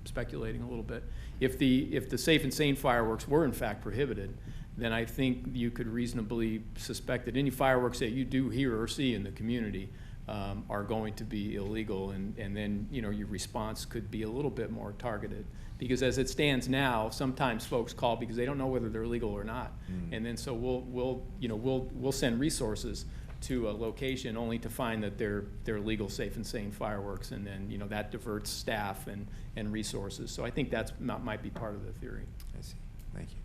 speculating a little bit. If the safe and sane fireworks were in fact prohibited, then I think you could reasonably suspect that any fireworks that you do hear or see in the community are going to be illegal, and then your response could be a little bit more targeted. Because as it stands now, sometimes folks call because they don't know whether they're legal or not, and then so we'll send resources to a location only to find that they're legal, safe, and sane fireworks, and then that diverts staff and resources. So I think might be part of the theory. I see. Thank you.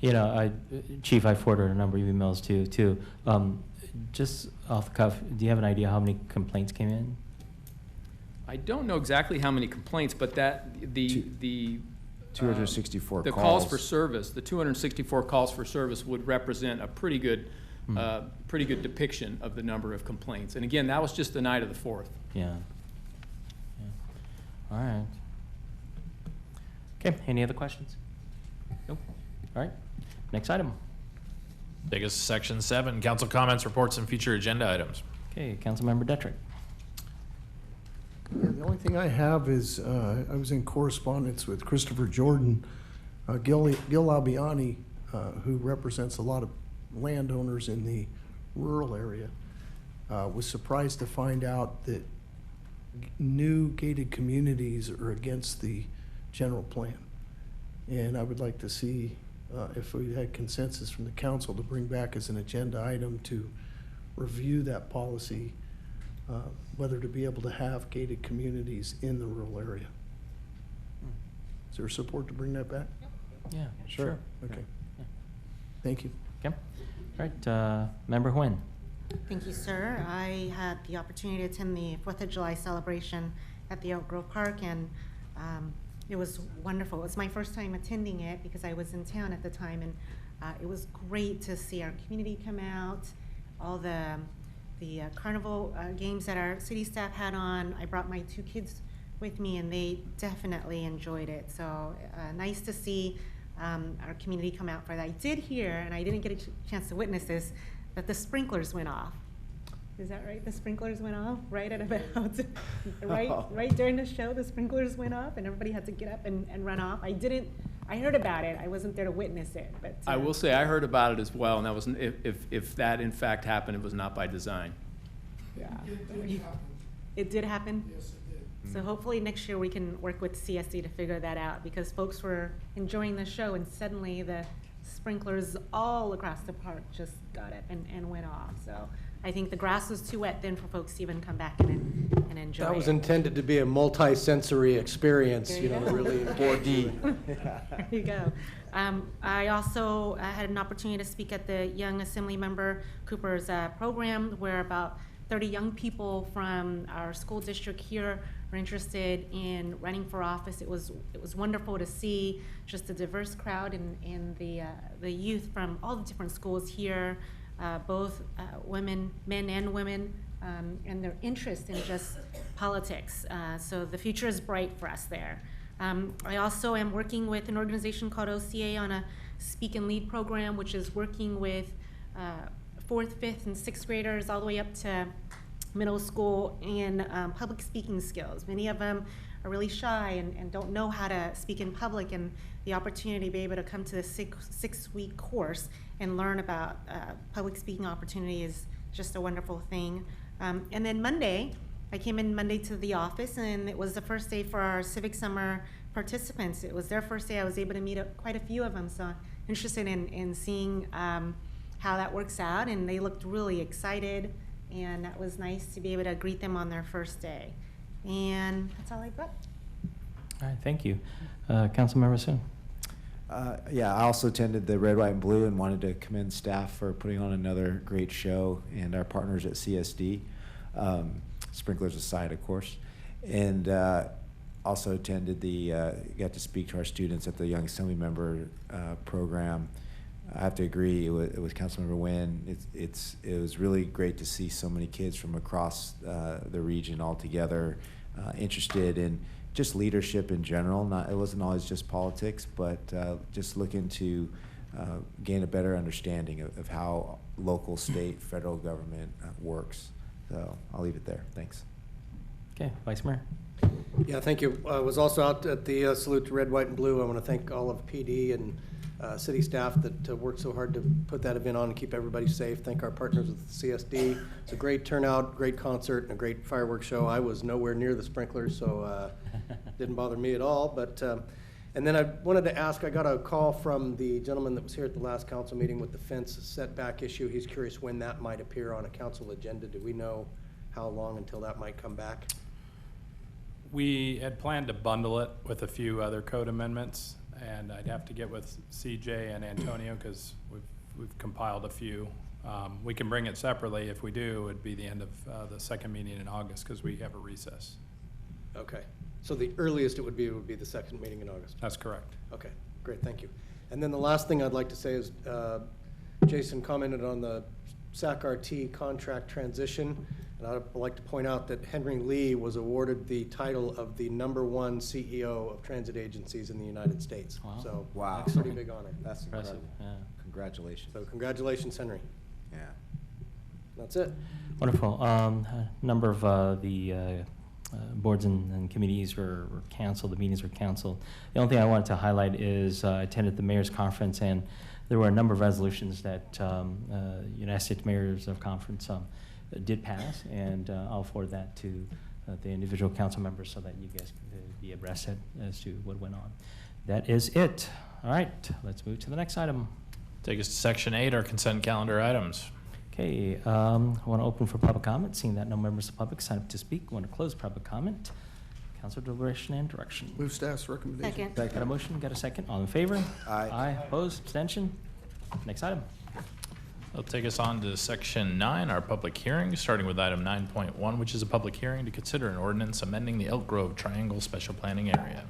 Yeah. Chief, I forwarded a number of emails to you too. Just off the cuff, do you have an idea how many complaints came in? I don't know exactly how many complaints, but the 264 the calls for service, the 264 calls for service would represent a pretty good depiction of the number of complaints. And again, that was just the night of the 4th. Yeah. All right. Okay. Any other questions? Nope. All right. Next item. Take us to section 7, council comments, reports, and future agenda items. Okay, Councilmember Detrick. Yeah, the only thing I have is I was in correspondence with Christopher Jordan, Gil Albiani, who represents a lot of landowners in the rural area. Was surprised to find out that new gated communities are against the general plan. And I would like to see if we had consensus from the council to bring back as an agenda item to review that policy, whether to be able to have gated communities in the rural area. Is there support to bring that back? Yeah, sure. Okay. Yeah. Thank you. Okay. All right, Member Nguyen. Thank you, sir. I had the opportunity to attend the 4th of July celebration at the Elk Grove Park, and it was wonderful. It was my first time attending it because I was in town at the time, and it was great to see our community come out, all the carnival games that our city staff had on. I brought my 2 kids with me, and they definitely enjoyed it. So nice to see our community come out for that. I did hear, and I didn't get a chance to witness this, that the sprinklers went off. Is that right? The sprinklers went off right at about, right during the show, the sprinklers went off and everybody had to get up and run off. I heard about it. I wasn't there to witness it, but. I will say I heard about it as well, and that was, if that in fact happened, it was not by design. Yeah. It did happen? Yes, it did. So hopefully next year we can work with CSC to figure that out, because folks were enjoying the show and suddenly the sprinklers all across the park just got it and went off. So I think the grass was too wet then for folks to even come back and enjoy it. That was intended to be a multi-sensory experience, really in 4D. There you go. I also had an opportunity to speak at the Young Assembly Member Cooper's program, where about 30 young people from our school district here are interested in running for office. It was wonderful to see just a diverse crowd and the youth from all the different schools here, both men and women, and their interest in just politics. So the future is bright for us there. I also am working with an organization called OCA on a Speak and Lead program, which is working with 4th, 5th, and 6th graders all the way up to middle school in public speaking skills. Many of them are really shy and don't know how to speak in public, and the opportunity to be able to come to the six-week course and learn about public speaking opportunity is just a wonderful thing. And then Monday, I came in Monday to the office, and it was the first day for our Civic Summer participants. It was their first day. I was able to meet quite a few of them, so I'm interested in seeing how that works out, and they looked really excited, and that was nice to be able to greet them on their first day. And that's all I've got. All right, thank you. Councilmember Soon. Yeah, I also attended the Red, White, and Blue and wanted to commend staff for putting on another great show, and our partners at CSD, sprinklers aside, of course. And also attended got to speak to our students at the Young Assembly Member program. I have to agree with Councilmember Nguyen. It was really great to see so many kids from across the region all together, interested in just leadership in general. It wasn't always just politics, but just looking to gain a better understanding of how local, state, federal government works. So I'll leave it there. Thanks. Okay, Vice Mayor. Yeah, thank you. I was also out at the Salute to Red, White, and Blue. I want to thank all of PD and city staff that worked so hard to put that event on and keep everybody safe. Thank our partners with the CSD. It's a great turnout, great concert, and a great fireworks show. I was nowhere near the sprinklers, so didn't bother me at all. But and then I wanted to ask, I got a call from the gentleman that was here at the last council meeting with the fence setback issue. He's curious when that might appear on a council agenda. Do we know how long until that might come back? We had planned to bundle it with a few other code amendments, and I'd have to get with CJ and Antonio because we've compiled a few. We can bring it separately. If we do, it'd be the end of the second meeting in August because we have a recess. Okay. So the earliest it would be the second meeting in August? That's correct. Okay, great, thank you. And then the last thing I'd like to say is Jason commented on the SAC-RT contract transition. And I'd like to point out that Henry Lee was awarded the title of the #1 CEO of transit agencies in the United States. Wow. So Wow. that's a pretty big honor. That's Impressive. incredible. Yeah. Congratulations. So congratulations, Henry. Yeah. That's it. Wonderful. A number of the boards and committees were canceled. The meetings were canceled. The only thing I wanted to highlight is I attended the mayor's conference, and there were a number of resolutions that United States Mayors of Conference did pass, and I'll forward that to the individual council members so that you guys can be abreast as to what went on. That is it. All right, let's move to the next item. Take us to Section 8, our consent calendar items. Okay, I want to open for public comment. Seeing that no members of the public sign up to speak, want to close public comment. Council deliberation and direction. Move staff's recommendation. Second. Got a motion? Got a second? All in favor? Aye. Aye. Opposed? Abstention? Next item. That'll take us on to Section 9, our public hearing, starting with item 9.1, which is a public hearing to consider an ordinance amending the Elk Grove Triangle Special Planning Area.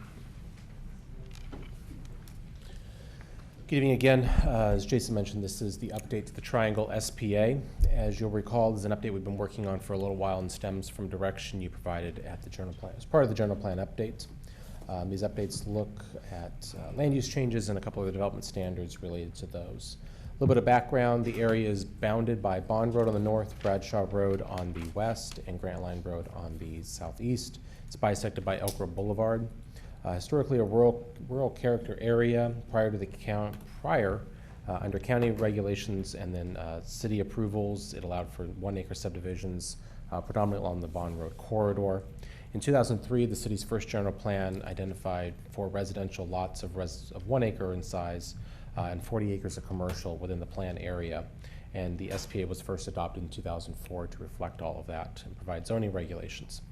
Good evening again. As Jason mentioned, this is the update to the Triangle SPA. As you'll recall, this is an update we've been working on for a little while and stems from direction you provided at the general plan, as part of the general plan update. These updates look at land use changes and a couple of the development standards related to those. A little bit of background: the area is bounded by Bond Road on the north, Bradshaw Road on the west, and Grant Line Road on the southeast. It's bisected by Elk Grove Boulevard. Historically a rural character area prior to the under county regulations and then city approvals. It allowed for 1-acre subdivisions, predominantly along the Bond Road corridor. In 2003, the city's first general plan identified 4 residential lots of 1 acre in size and 40 acres of commercial within the plan area. And the SPA was first adopted in 2004 to reflect all of that and provide zoning regulations.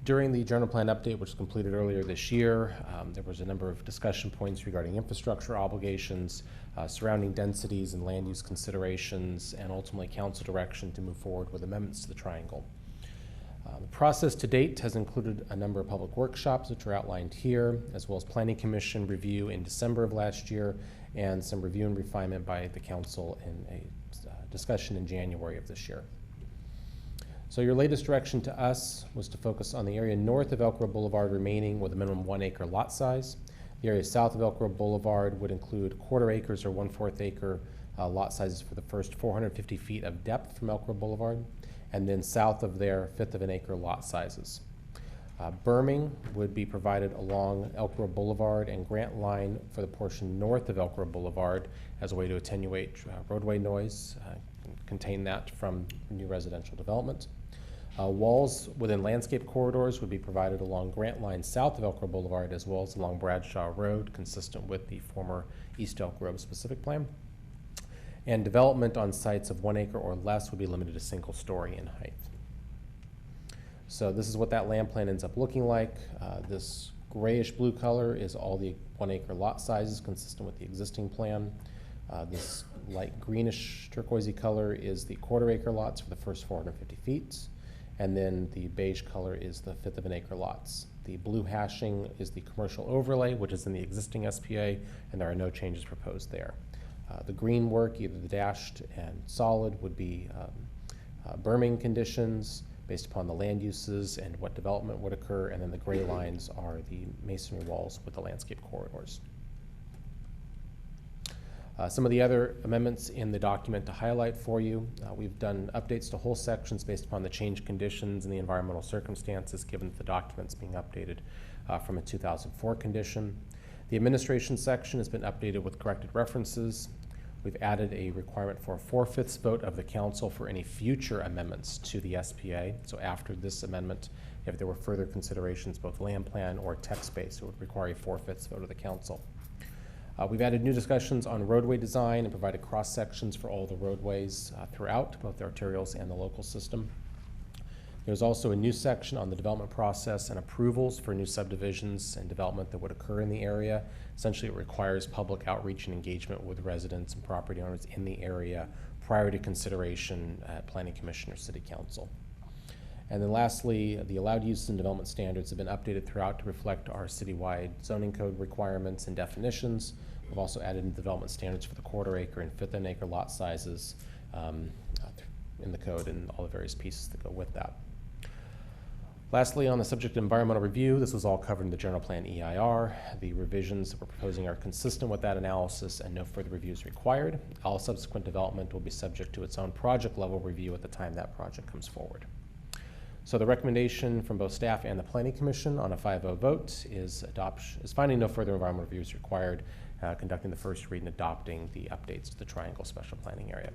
During the general plan update, which was completed earlier this year, there was a number of discussion points regarding infrastructure obligations, surrounding densities and land use considerations, and ultimately council direction to move forward with amendments to the triangle. The process to date has included a number of public workshops, which are outlined here, as well as Planning Commission review in December of last year, and some review and refinement by the council in a discussion in January of this year. So your latest direction to us was to focus on the area north of Elk Grove Boulevard remaining with a minimum 1-acre lot size. The area south of Elk Grove Boulevard would include 1/4 acres or 1/4 acre lot sizes for the first 450 feet of depth from Elk Grove Boulevard, and then south of there, 1/5 of an acre lot sizes. Berming would be provided along Elk Grove Boulevard and Grant Line for the portion north of Elk Grove Boulevard as a way to attenuate roadway noise, contain that from new residential development. Walls within landscape corridors would be provided along Grant Line south of Elk Grove Boulevard as well as along Bradshaw Road, consistent with the former East Elk Grove specific plan. And development on sites of 1 acre or less would be limited to single story in height. So this is what that land plan ends up looking like. This grayish blue color is all the 1 acre lot sizes consistent with the existing plan. This light greenish turquoisey color is the 1/4 acre lots for the first 450 feet. And then the beige color is the 1/5 of an acre lots. The blue hashing is the commercial overlay, which is in the existing SPA, and there are no changes proposed there. The green work, either the dashed and solid, would be berming conditions. based upon the land uses and what development would occur, and then the gray lines are the masonry walls with the landscape corridors. Some of the other amendments in the document to highlight for you, we've done updates to whole sections based upon the changed conditions and the environmental circumstances, given that the document's being updated from a 2004 condition. The administration section has been updated with corrected references. We've added a requirement for a 4/5 vote of the council for any future amendments to the SPA. So after this amendment, if there were further considerations, both land plan or text-based, it would require a 4/5 vote of the council. We've added new discussions on roadway design and provided cross-sections for all the roadways throughout, both the arterials and the local system. There's also a new section on the development process and approvals for new subdivisions and development that would occur in the area. Essentially, it requires public outreach and engagement with residents and property owners in the area prior to consideration at Planning Commission or City Council. And then lastly, the allowed use and development standards have been updated throughout to reflect our citywide zoning code requirements and definitions. We've also added in development standards for the 1/4 acre and 1/5 acre lot sizes in the code and all the various pieces that go with that. Lastly, on the subject of environmental review, this was all covered in the general plan EIR. The revisions that we're proposing are consistent with that analysis and no further review is required. All subsequent development will be subject to its own project level review at the time that project comes forward. So the recommendation from both staff and the Planning Commission on a 5-0 vote is finding no further environmental review is required, conducting the first read and adopting the updates to the Triangle Special Planning Area.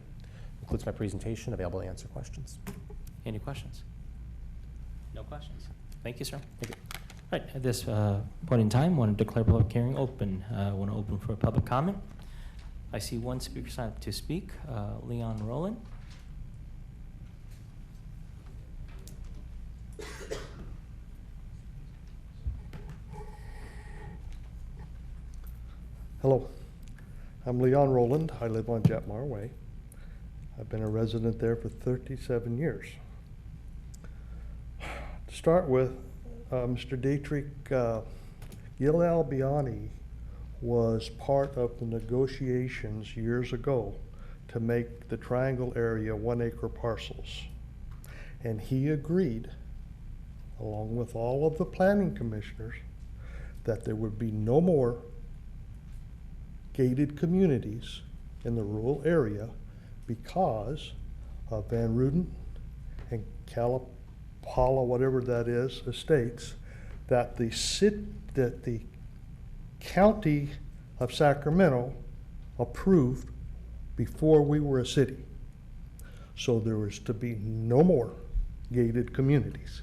Concludes my presentation, available to answer questions. Any questions? No questions. Thank you, sir. Thank you. All right, at this point in time, I want to declare public hearing open. I want to open for public comment. I see one speaker signed up to speak, Leon Rowland. Hello, I'm Leon Rowland. I live on Jetmar Way. I've been a resident there for 37 years. To start with, Mr. Dietrich, Gil Albiani was part of the negotiations years ago to make the Triangle area 1 acre parcels. And he agreed, along with all of the planning commissioners, that there would be no more gated communities in the rural area because of Van Ruden and Kalapala, whatever that is, estates, that the county of Sacramento approved before we were a city. So there was to be no more gated communities.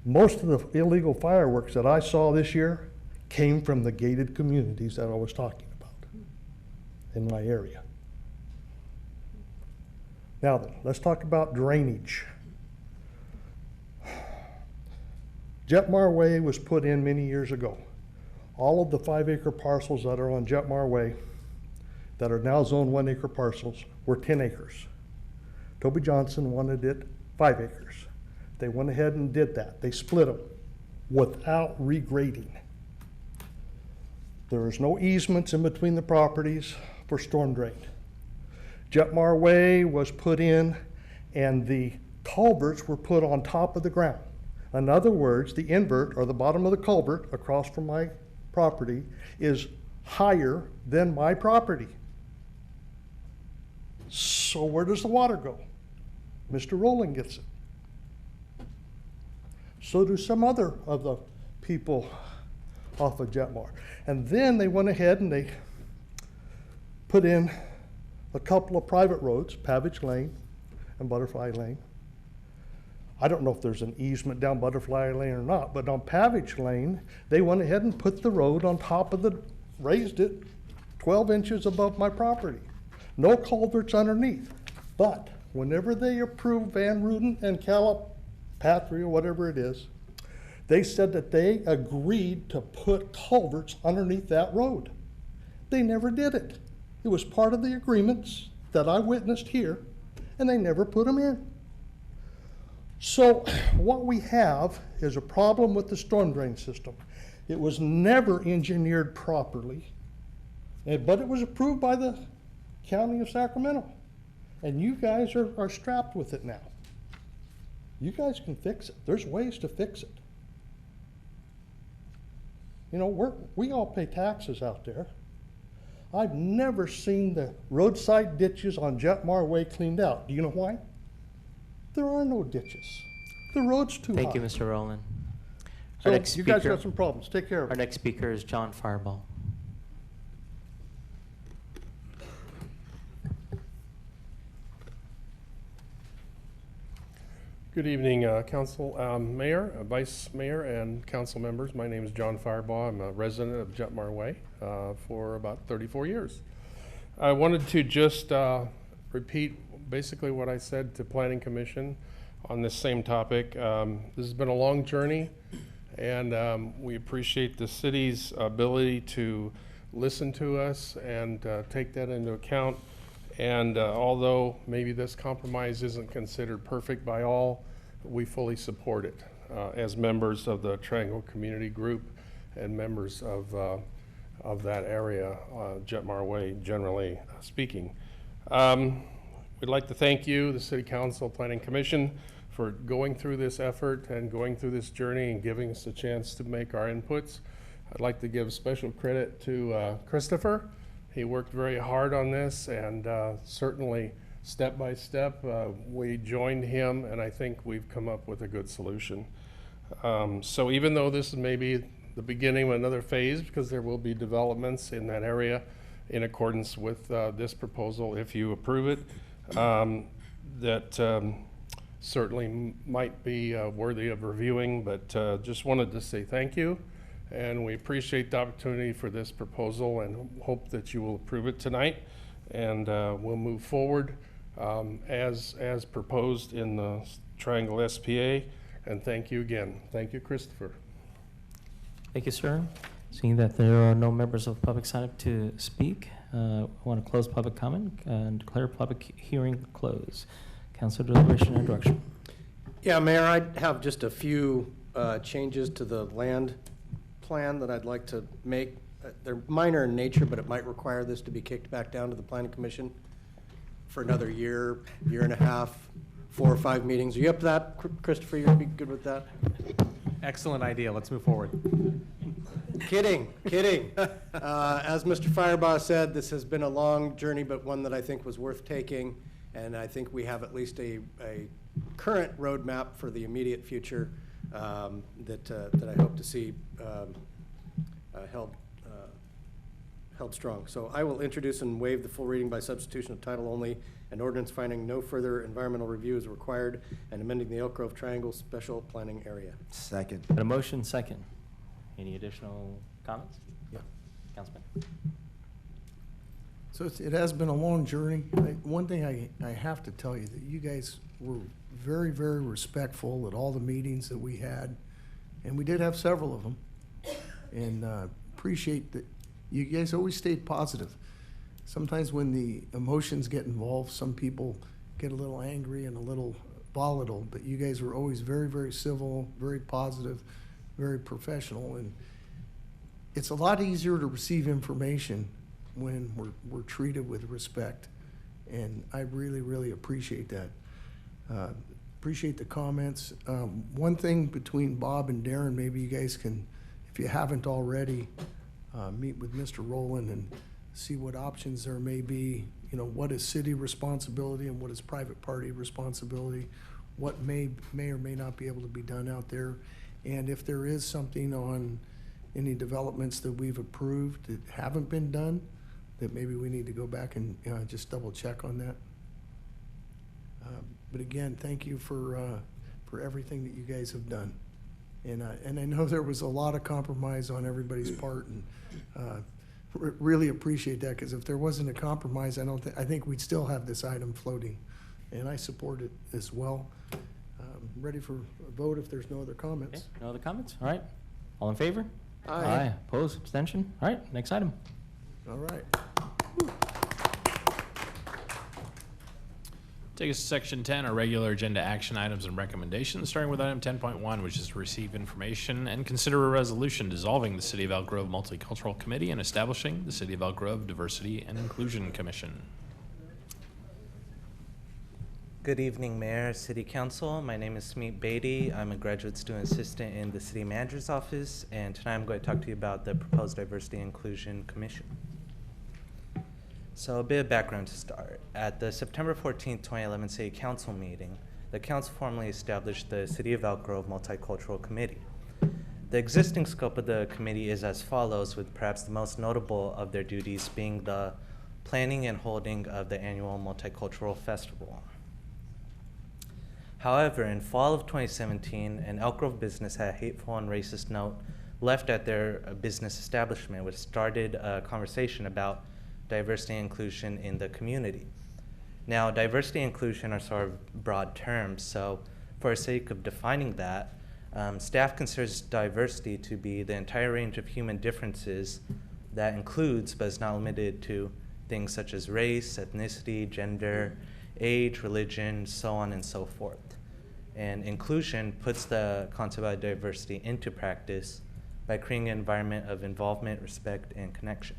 Most of the illegal fireworks that I saw this year came from the gated communities that I was talking about in my area. Now then, let's talk about drainage. Jetmar Way was put in many years ago. All of the 5 acre parcels that are on Jetmar Way that are now zoned 1 acre parcels were 10 acres. Toby Johnson wanted it 5 acres. They went ahead and did that. They split them without regrading. There is no easements in between the properties for storm drain. Jetmar Way was put in and the culverts were put on top of the ground. In other words, the invert or the bottom of the culvert across from my property is higher than my property. So where does the water go? Mr. Rowland gets it. So do some other of the people off of Jetmar. And then they went ahead and they put in a couple of private roads, Pavage Lane and Butterfly Lane. I don't know if there's an easement down Butterfly Lane or not, but on Pavage Lane, they went ahead and put the road on top of raised it 12 inches above my property. No culverts underneath. But whenever they approved Van Ruden and Calipatria, whatever it is, they said that they agreed to put culverts underneath that road. They never did it. It was part of the agreements that I witnessed here, and they never put them in. So what we have is a problem with the storm drain system. It was never engineered properly, but it was approved by the County of Sacramento. And you guys are strapped with it now. You guys can fix it. There's ways to fix it. You know, we all pay taxes out there. I've never seen the roadside ditches on Jetmar Way cleaned out. Do you know why? There are no ditches. The road's too high. Thank you, Mr. Rowland. So you guys got some problems. Take care of it. Our next speaker is John Fireball. Good evening, Council, Mayor, Vice Mayor, and Council members. My name is John Fireball. I'm a resident of Jetmar Way for about 34 years. I wanted to just repeat basically what I said to Planning Commission on this same topic. This has been a long journey, and we appreciate the city's ability to listen to us and take that into account. And although maybe this compromise isn't considered perfect by all, we fully support it as members of the Triangle Community Group and members of that area, Jetmar Way, generally speaking. We'd like to thank you, the City Council Planning Commission, for going through this effort and going through this journey and giving us a chance to make our inputs. I'd like to give special credit to Christopher. He worked very hard on this, and certainly step by step we joined him, and I think we've come up with a good solution. So even though this is maybe the beginning of another phase, because there will be developments in that area in accordance with this proposal, if you approve it, that certainly might be worthy of reviewing, but just wanted to say thank you. And we appreciate the opportunity for this proposal and hope that you will approve it tonight. And we'll move forward as proposed in the Triangle SPA. And thank you again. Thank you, Christopher. Thank you, sir. Seeing that there are no members of the public signed up to speak, I want to close public comment and declare public hearing closed. Council deliberation and direction. Yeah, Mayor, I have just a few changes to the land plan that I'd like to make. They're minor in nature, but it might require this to be kicked back down to the Planning Commission for another year, year and a half, 4 or 5 meetings. Are you up to that, Christopher? You'd be good with that? Excellent idea. Let's move forward. Kidding. As Mr. Firebaugh said, this has been a long journey, but one that I think was worth taking. And I think we have at least a current roadmap for the immediate future that I hope to see held strong. So I will introduce and waive the full reading by substitution of title only, an ordinance finding no further environmental review is required and amending the Elk Grove Triangle Special Planning Area. Second. Got a motion, second. Any additional comments? Yeah. Councilman. So it has been a long journey. One thing I have to tell you, that you guys were very, very respectful at all the meetings that we had, and we did have several of them, and appreciate that you guys always stayed positive. Sometimes when the emotions get involved, some people get a little angry and a little volatile, but you guys were always very, very civil, very positive, very professional, and it's a lot easier to receive information when we're treated with respect, and I really, really appreciate that. Appreciate the comments. One thing between Bob and Darren, maybe you guys can, if you haven't already, meet with Mr. Rowland and see what options there may be. You know, what is city responsibility and what is private party responsibility? What may or may not be able to be done out there? And if there is something on any developments that we've approved that haven't been done, that maybe we need to go back and just double check on that. But again, thank you for everything that you guys have done. And I know there was a lot of compromise on everybody's part, and really appreciate that, because if there wasn't a compromise, I think we'd still have this item floating, and I support it as well. Ready for a vote if there's no other comments. Okay, no other comments? All right. All in favor? Aye. Opposed? Abstention? All right, next item. All right. Take us to section 10, our regular agenda action items and recommendations, starting with item 10.1, which is to receive information and consider a resolution dissolving the City of Elk Grove Multicultural Committee and establishing the City of Elk Grove Diversity and Inclusion Commission. Good evening, Mayor, City Council. My name is Smeet Beatty. I'm a graduate student assistant in the City Manager's Office, and tonight I'm going to talk to you about the proposed Diversity and Inclusion Commission. So a bit of background to start. At the September 14th, 2011 City Council meeting, the Council formally established the City of Elk Grove Multicultural Committee. The existing scope of the committee is as follows, with perhaps the most notable of their duties being the planning and holding of the annual Multicultural Festival. However, in fall of 2017, an Elk Grove business had a hateful and racist note left at their business establishment, which started a conversation about diversity and inclusion in the community. Now, diversity and inclusion are sort of broad terms, so for the sake of defining that, staff considers diversity to be the entire range of human differences that includes, but is not limited to, things such as race, ethnicity, gender, age, religion, so on and so forth. And inclusion puts the concept of diversity into practice by creating an environment of involvement, respect, and connection.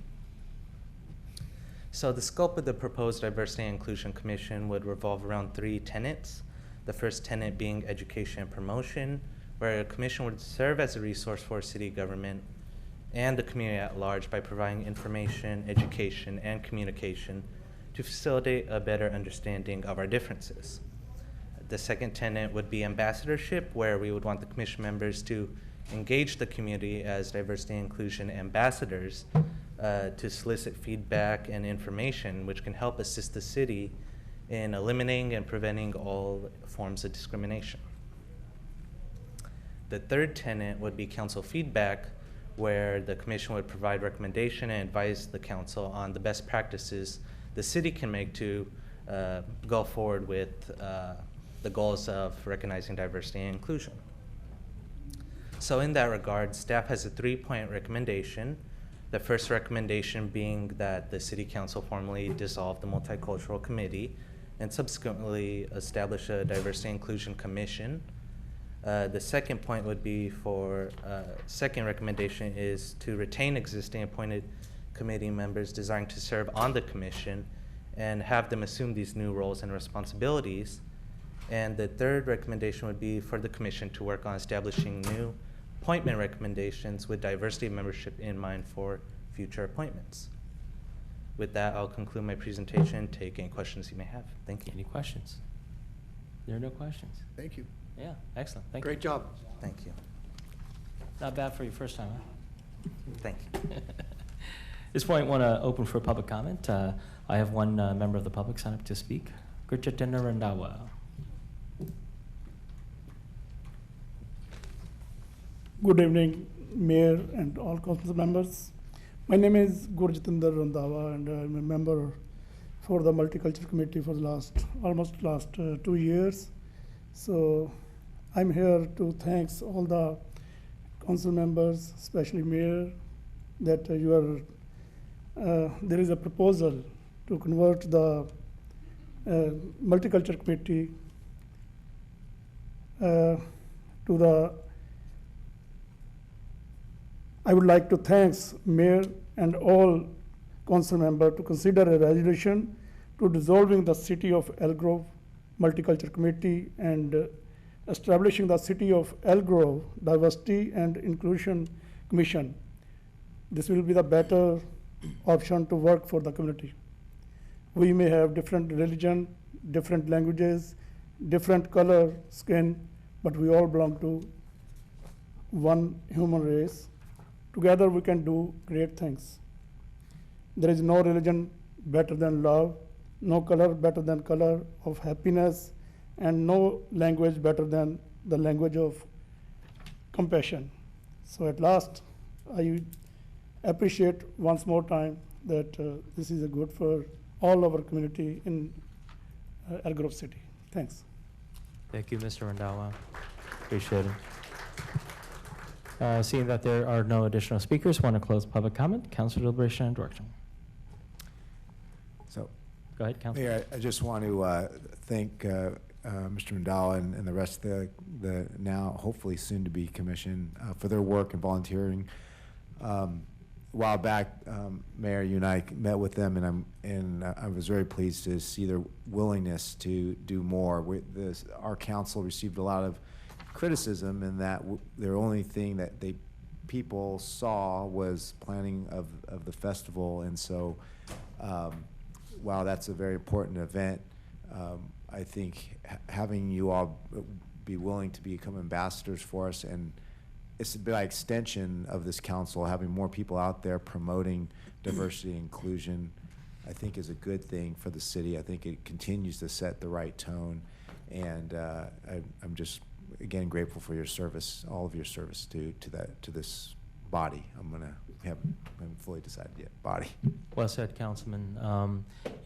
So the scope of the proposed Diversity and Inclusion Commission would revolve around 3 tenets. The first tenet being education and promotion, where a commission would serve as a resource for city government and the community at large by providing information, education, and communication to facilitate a better understanding of our differences. The second tenet would be ambassadorship, where we would want the commission members to engage the community as diversity and inclusion ambassadors to solicit feedback and information which can help assist the city in eliminating and preventing all forms of discrimination. The third tenet would be council feedback, where the commission would provide recommendation and advise the council on the best practices the city can make to go forward with the goals of recognizing diversity and inclusion. So in that regard, staff has a 3-point recommendation. The first recommendation being that the City Council formally dissolve the Multicultural Committee and subsequently establish a Diversity and Inclusion Commission. The second point would be for, second recommendation is to retain existing appointed committee members desiring to serve on the commission and have them assume these new roles and responsibilities. And the third recommendation would be for the commission to work on establishing new appointment recommendations with diversity membership in mind for future appointments. With that, I'll conclude my presentation, take any questions you may have. Thank you. Any questions? There are no questions. Thank you. Yeah, excellent. Thank you. Great job. Thank you. Not bad for your first time, huh? Thank you. At this point, I want to open for public comment. I have one member of the public sign up to speak. Gurjitendra Randhawa. Good evening, Mayor and all council members. My name is Gurjitendra Randhawa, and I'm a member for the Multicultural Committee for the almost 2 years. So I'm here to thank all the council members, especially Mayor, that you are, there is a proposal to convert the Multicultural Committee to the, I would like to thank Mayor and all council members to consider a resolution to dissolving the City of Elk Grove Multicultural Committee and establishing the City of Elk Grove Diversity and Inclusion Commission. This will be the better option to work for the community. We may have different religion, different languages, different color, skin, but we all belong to one human race. Together we can do great things. There is no religion better than love, no color better than color of happiness, and no language better than the language of compassion. So at last, I appreciate once more time that this is a good for all our community in Elk Grove City. Thanks. Thank you, Mr. Randhawa. Appreciate it. Seeing that there are no additional speakers, want to close public comment. Council deliberation and direction. So, go ahead, Councilor. Mayor, I just want to thank Mr. Randhawa and the rest of the now hopefully soon to be commission for their work and volunteering. a while back, Mayor, you and I met with them, and I was very pleased to see their willingness to do more. Our council received a lot of criticism in that their only thing that people saw was planning of the festival, and so while that's a very important event, I think having you all be willing to become ambassadors for us, and it's by extension of this council, having more people out there promoting diversity and inclusion, I think is a good thing for the city. I think it continues to set the right tone, and I'm just, again, grateful for your service, all of your service to this body. I haven't fully decided yet, body. Well said, Councilman.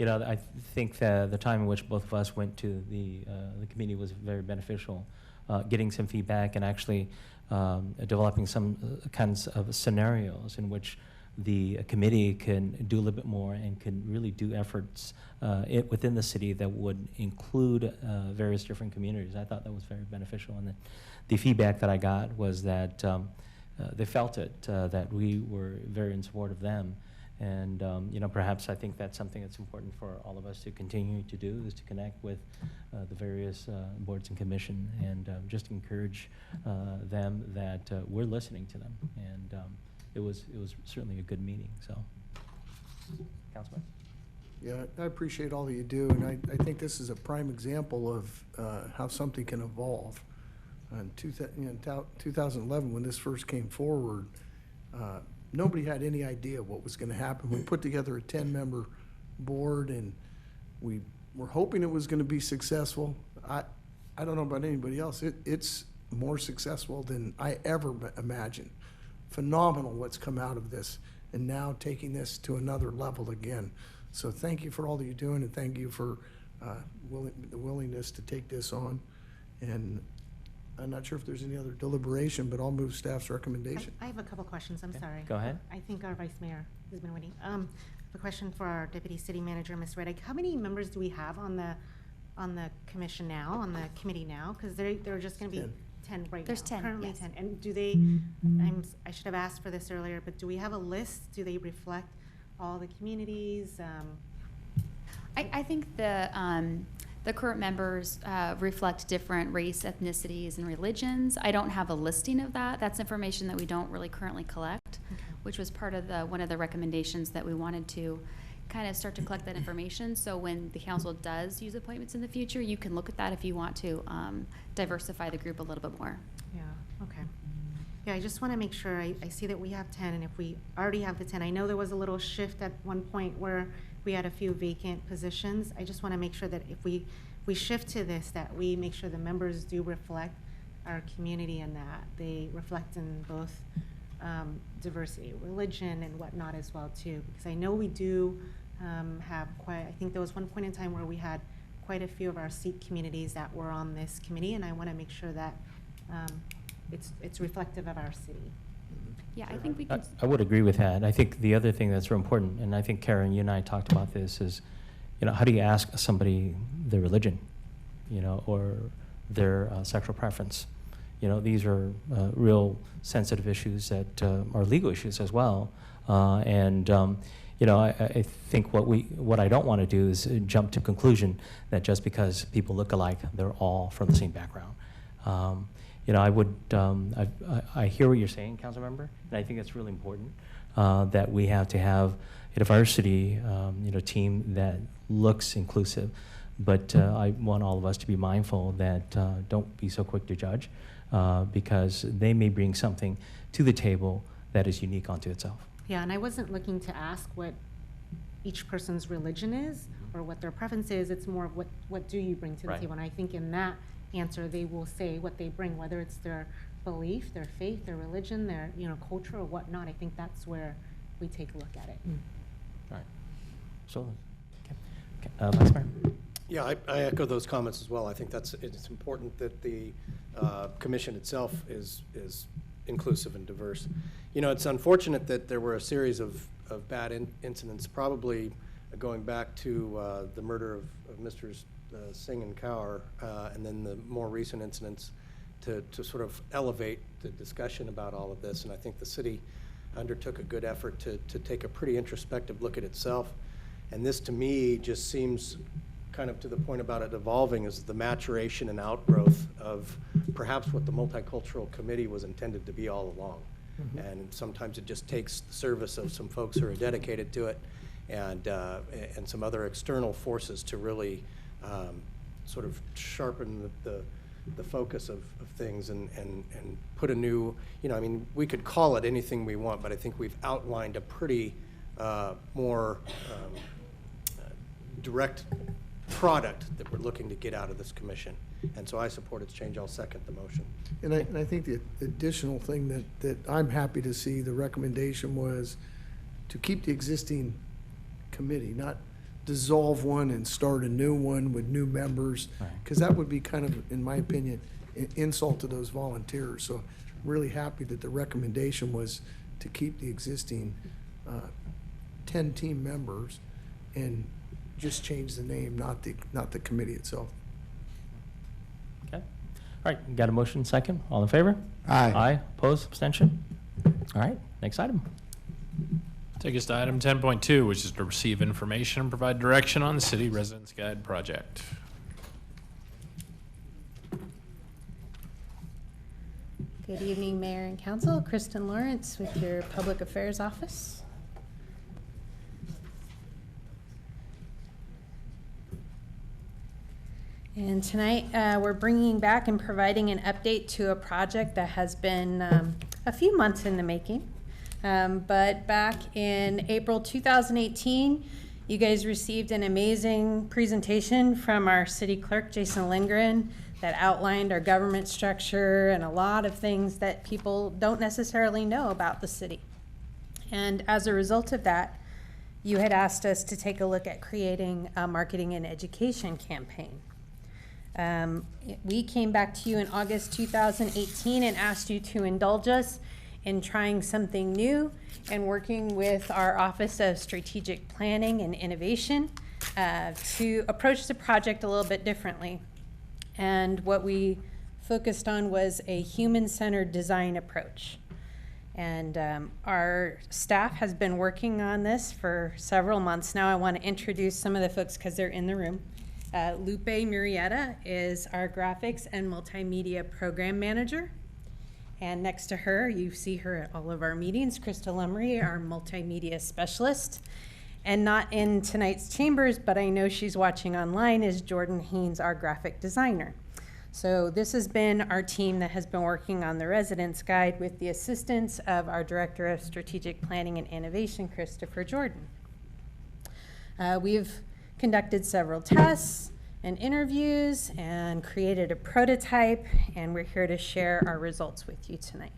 I think that the time in which both of us went to the committee was very beneficial, getting some feedback and actually developing some kinds of scenarios in which the committee can do a little bit more and can really do efforts within the city that would include various different communities. I thought that was very beneficial, and the feedback that I got was that they felt it, that we were very in support of them. And perhaps I think that's something that's important for all of us to continue to do, is to connect with the various boards and commission, and just encourage them that we're listening to them. And it was certainly a good meeting. So, Councilman. Yeah, I appreciate all that you do, and I think this is a prime example of how something can evolve. In 2011, when this first came forward, nobody had any idea what was going to happen. We put together a 10-member board, and we were hoping it was going to be successful. I don't know about anybody else. It's more successful than I ever imagined. Phenomenal what's come out of this, and now taking this to another level again. So thank you for all that you're doing, and thank you for the willingness to take this on. And I'm not sure if there's any other deliberation, but I'll move staff's recommendation. I have a couple questions. I'm sorry. Go ahead. I think our vice mayor has been waiting. A question for our deputy city manager, Ms. Reddick. How many members do we have on the commission now, on the committee now? Because there are just going to be 10 right There's now. 10, Currently yes. 10. And do they? I should have asked for this earlier, but do we have a list? Do they reflect all the communities? I think the current members reflect different race, ethnicities, and religions. I don't have a listing of that. That's information that we don't really currently collect, which was part of one of the recommendations that we wanted to kind of start to collect that information. So when the council does use appointments in the future, you can look at that if you want to diversify the group a little bit more. Yeah, okay. Yeah, I just want to make sure, I see that we have 10, and if we already have the 10, I know there was a little shift at one point where we had a few vacant positions. I just want to make sure that if we shift to this, that we make sure the members do reflect our community, and that they reflect in both diversity, religion, and whatnot as well too. Because I know we do have I think there was one point in time where we had quite a few of our Sikh communities that were on this committee, and I want to make sure that it's reflective of our city. Yeah, I think we can. I would agree with that. I think the other thing that's real important, and I think Karen, you and I talked about this, is, how do you ask somebody their religion, or their sexual preference? These are real sensitive issues that are legal issues as well. I think what I don't want to do is jump to conclusion that just because people look alike, they're all from the same background. I hear what you're saying, council member, and I think it's really important that we have to have a diversity, team that looks inclusive. But I want all of us to be mindful that don't be so quick to judge, because they may bring something to the table that is unique unto itself. Yeah, and I wasn't looking to ask what each person's religion is or what their preference is. It's more of what do you bring to the table. And I think in that answer, they will say what they bring, whether it's their belief, their faith, their religion, their culture or whatnot. I think that's where we take a look at it. All right. So, Vice Mayor. Yeah, I echo those comments as well. I think it's important that the commission itself is inclusive and diverse. It's unfortunate that there were a series of bad incidents, probably going back to the murder of Mr. Singh and Kaur, and then the more recent incidents to sort of elevate the discussion about all of this. And I think the city undertook a good effort to take a pretty introspective look at itself. And this, to me, just seems kind of to the point about it evolving as the maturation and outgrowth of perhaps what the Multicultural Committee was intended to be all along. And sometimes it just takes the service of some folks who are dedicated to it and some other external forces to really sort of sharpen the focus of things and put a new, I mean, we could call it anything we want, but I think we've outlined a pretty more direct product that we're looking to get out of this commission. And so I support its change. I'll second the motion. And I think the additional thing that I'm happy to see, the recommendation was to keep the existing committee, not dissolve one and start a new one with new members, because that would be kind of, in my opinion, an insult to those volunteers. So really happy that the recommendation was to keep the existing 10 team members and just change the name, not the committee itself. Okay. All right, got a motion second. All in favor? Aye. Aye. Opposed? Abstention? All right, next item. Take us to item 10.2, which is to receive information and provide direction on the City Residence Guide project. Good evening, Mayor and Council. Kristen Lawrence with your Public Affairs Office. And tonight we're bringing back and providing an update to a project that has been a few months in the making. But back in April 2018, you guys received an amazing presentation from our city clerk, Jason Lindgren, that outlined our government structure and a lot of things that people don't necessarily know about the city. And as a result of that, you had asked us to take a look at creating a marketing and education campaign. We came back to you in August 2018 and asked you to indulge us in trying something new and working with our Office of Strategic Planning and Innovation to approach the project a little bit differently. And what we focused on was a human-centered design approach. And our staff has been working on this for several months now. I want to introduce some of the folks because they're in the room. Lupe Murrieta is our graphics and multimedia program manager. And next to her, you see her at all of our meetings, Krista Lumry, our multimedia specialist. And not in tonight's chambers, but I know she's watching online, is Jordan Haynes, our graphic designer. So this has been our team that has been working on the Residence Guide with the assistance of our Director of Strategic Planning and Innovation, Christopher Jordan. We've conducted several tests and interviews and created a prototype, and we're here to share our results with you tonight.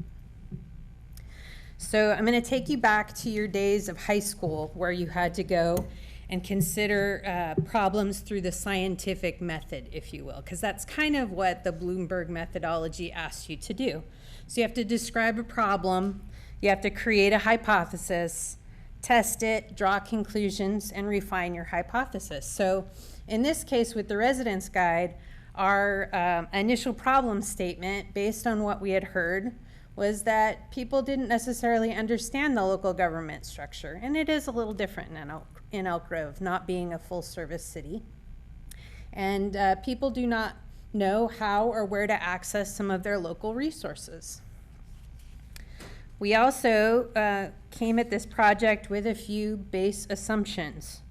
So I'm going to take you back to your days of high school where you had to go and consider problems through the scientific method, if you will, because that's kind of what the Bloomberg methodology asks you to do. So you have to describe a problem, you have to create a hypothesis, test it, draw conclusions, and refine your hypothesis. So in this case with the Residence Guide, our initial problem statement based on what we had heard was that people didn't necessarily understand the local government structure, and it is a little different in Elk Grove, not being a full-service city. And people do not know how or where to access some of their local resources. We also came at this project with a few base assumptions,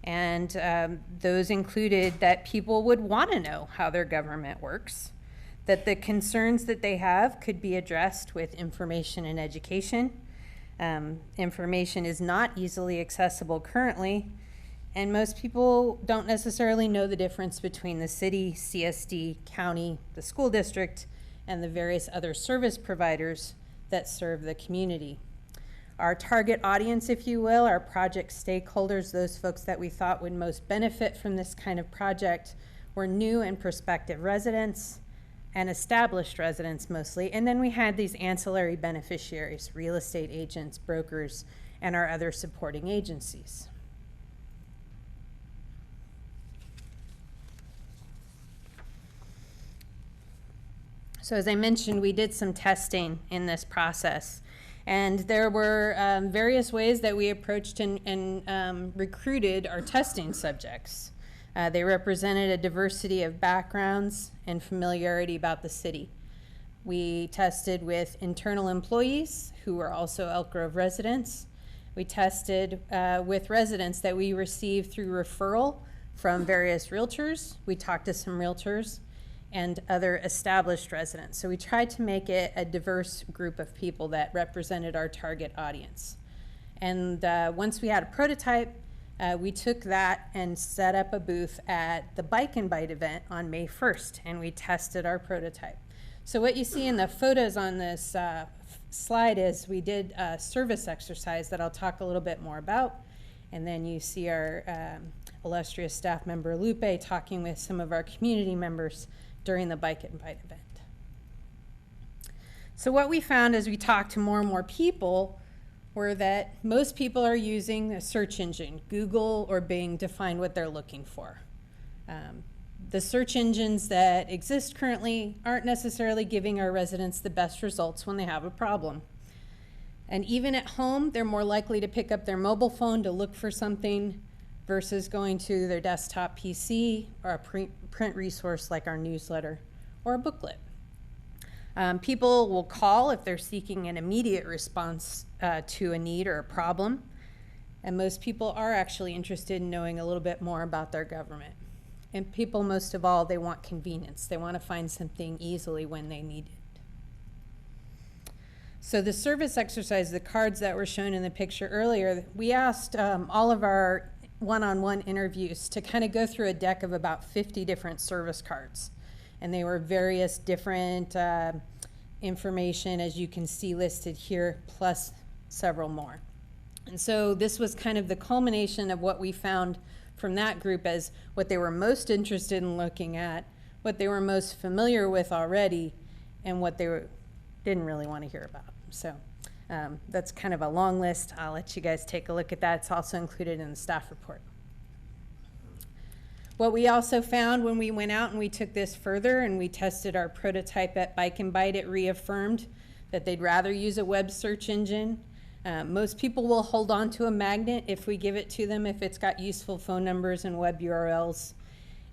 and those included that people would want to know how their government works, that the concerns that they have could be addressed with information and education. Information is not easily accessible currently, and most people don't necessarily know the difference between the city, CSD, county, the school district, and the various other service providers that serve the community. Our target audience, if you will, our project stakeholders, those folks that we thought would most benefit from this kind of project, were new and prospective residents and established residents mostly. And then we had these ancillary beneficiaries, real estate agents, brokers, and our other supporting agencies. So as I mentioned, we did some testing in this process. And there were various ways that we approached and recruited our testing subjects. They represented a diversity of backgrounds and familiarity about the city. We tested with internal employees who were also Elk Grove residents. We tested with residents that we received through referral from various realtors. We talked to some realtors and other established residents. So we tried to make it a diverse group of people that represented our target audience. And once we had a prototype, we took that and set up a booth at the Bike and Bite event on May 1st, and we tested our prototype. So what you see in the photos on this slide is we did a service exercise that I'll talk a little bit more about. And then you see our illustrious staff member Lupe talking with some of our community members during the Bike and Bite event. So what we found as we talked to more and more people were that most people are using a search engine, Google or Bing, to find what they're looking for. The search engines that exist currently aren't necessarily giving our residents the best results when they have a problem. And even at home, they're more likely to pick up their mobile phone to look for something versus going to their desktop PC or a print resource like our newsletter or a booklet. People will call if they're seeking an immediate response to a need or a problem. And most people are actually interested in knowing a little bit more about their government. And people, most of all, they want convenience. They want to find something easily when they need it. So the service exercise, the cards that were shown in the picture earlier, we asked all of our one-on-one interviews to kind of go through a deck of about 50 different service cards. And they were various different information, as you can see listed here, plus several more. And so this was kind of the culmination of what we found from that group as what they were most interested in looking at, what they were most familiar with already, and what they didn't really want to hear about. So that's kind of a long list. I'll let you guys take a look at that. It's also included in the staff report. What we also found when we went out and we took this further and we tested our prototype at Bike and Bite, it reaffirmed that they'd rather use a web search engine. Most people will hold on to a magnet if we give it to them, if it's got useful phone numbers and web URLs.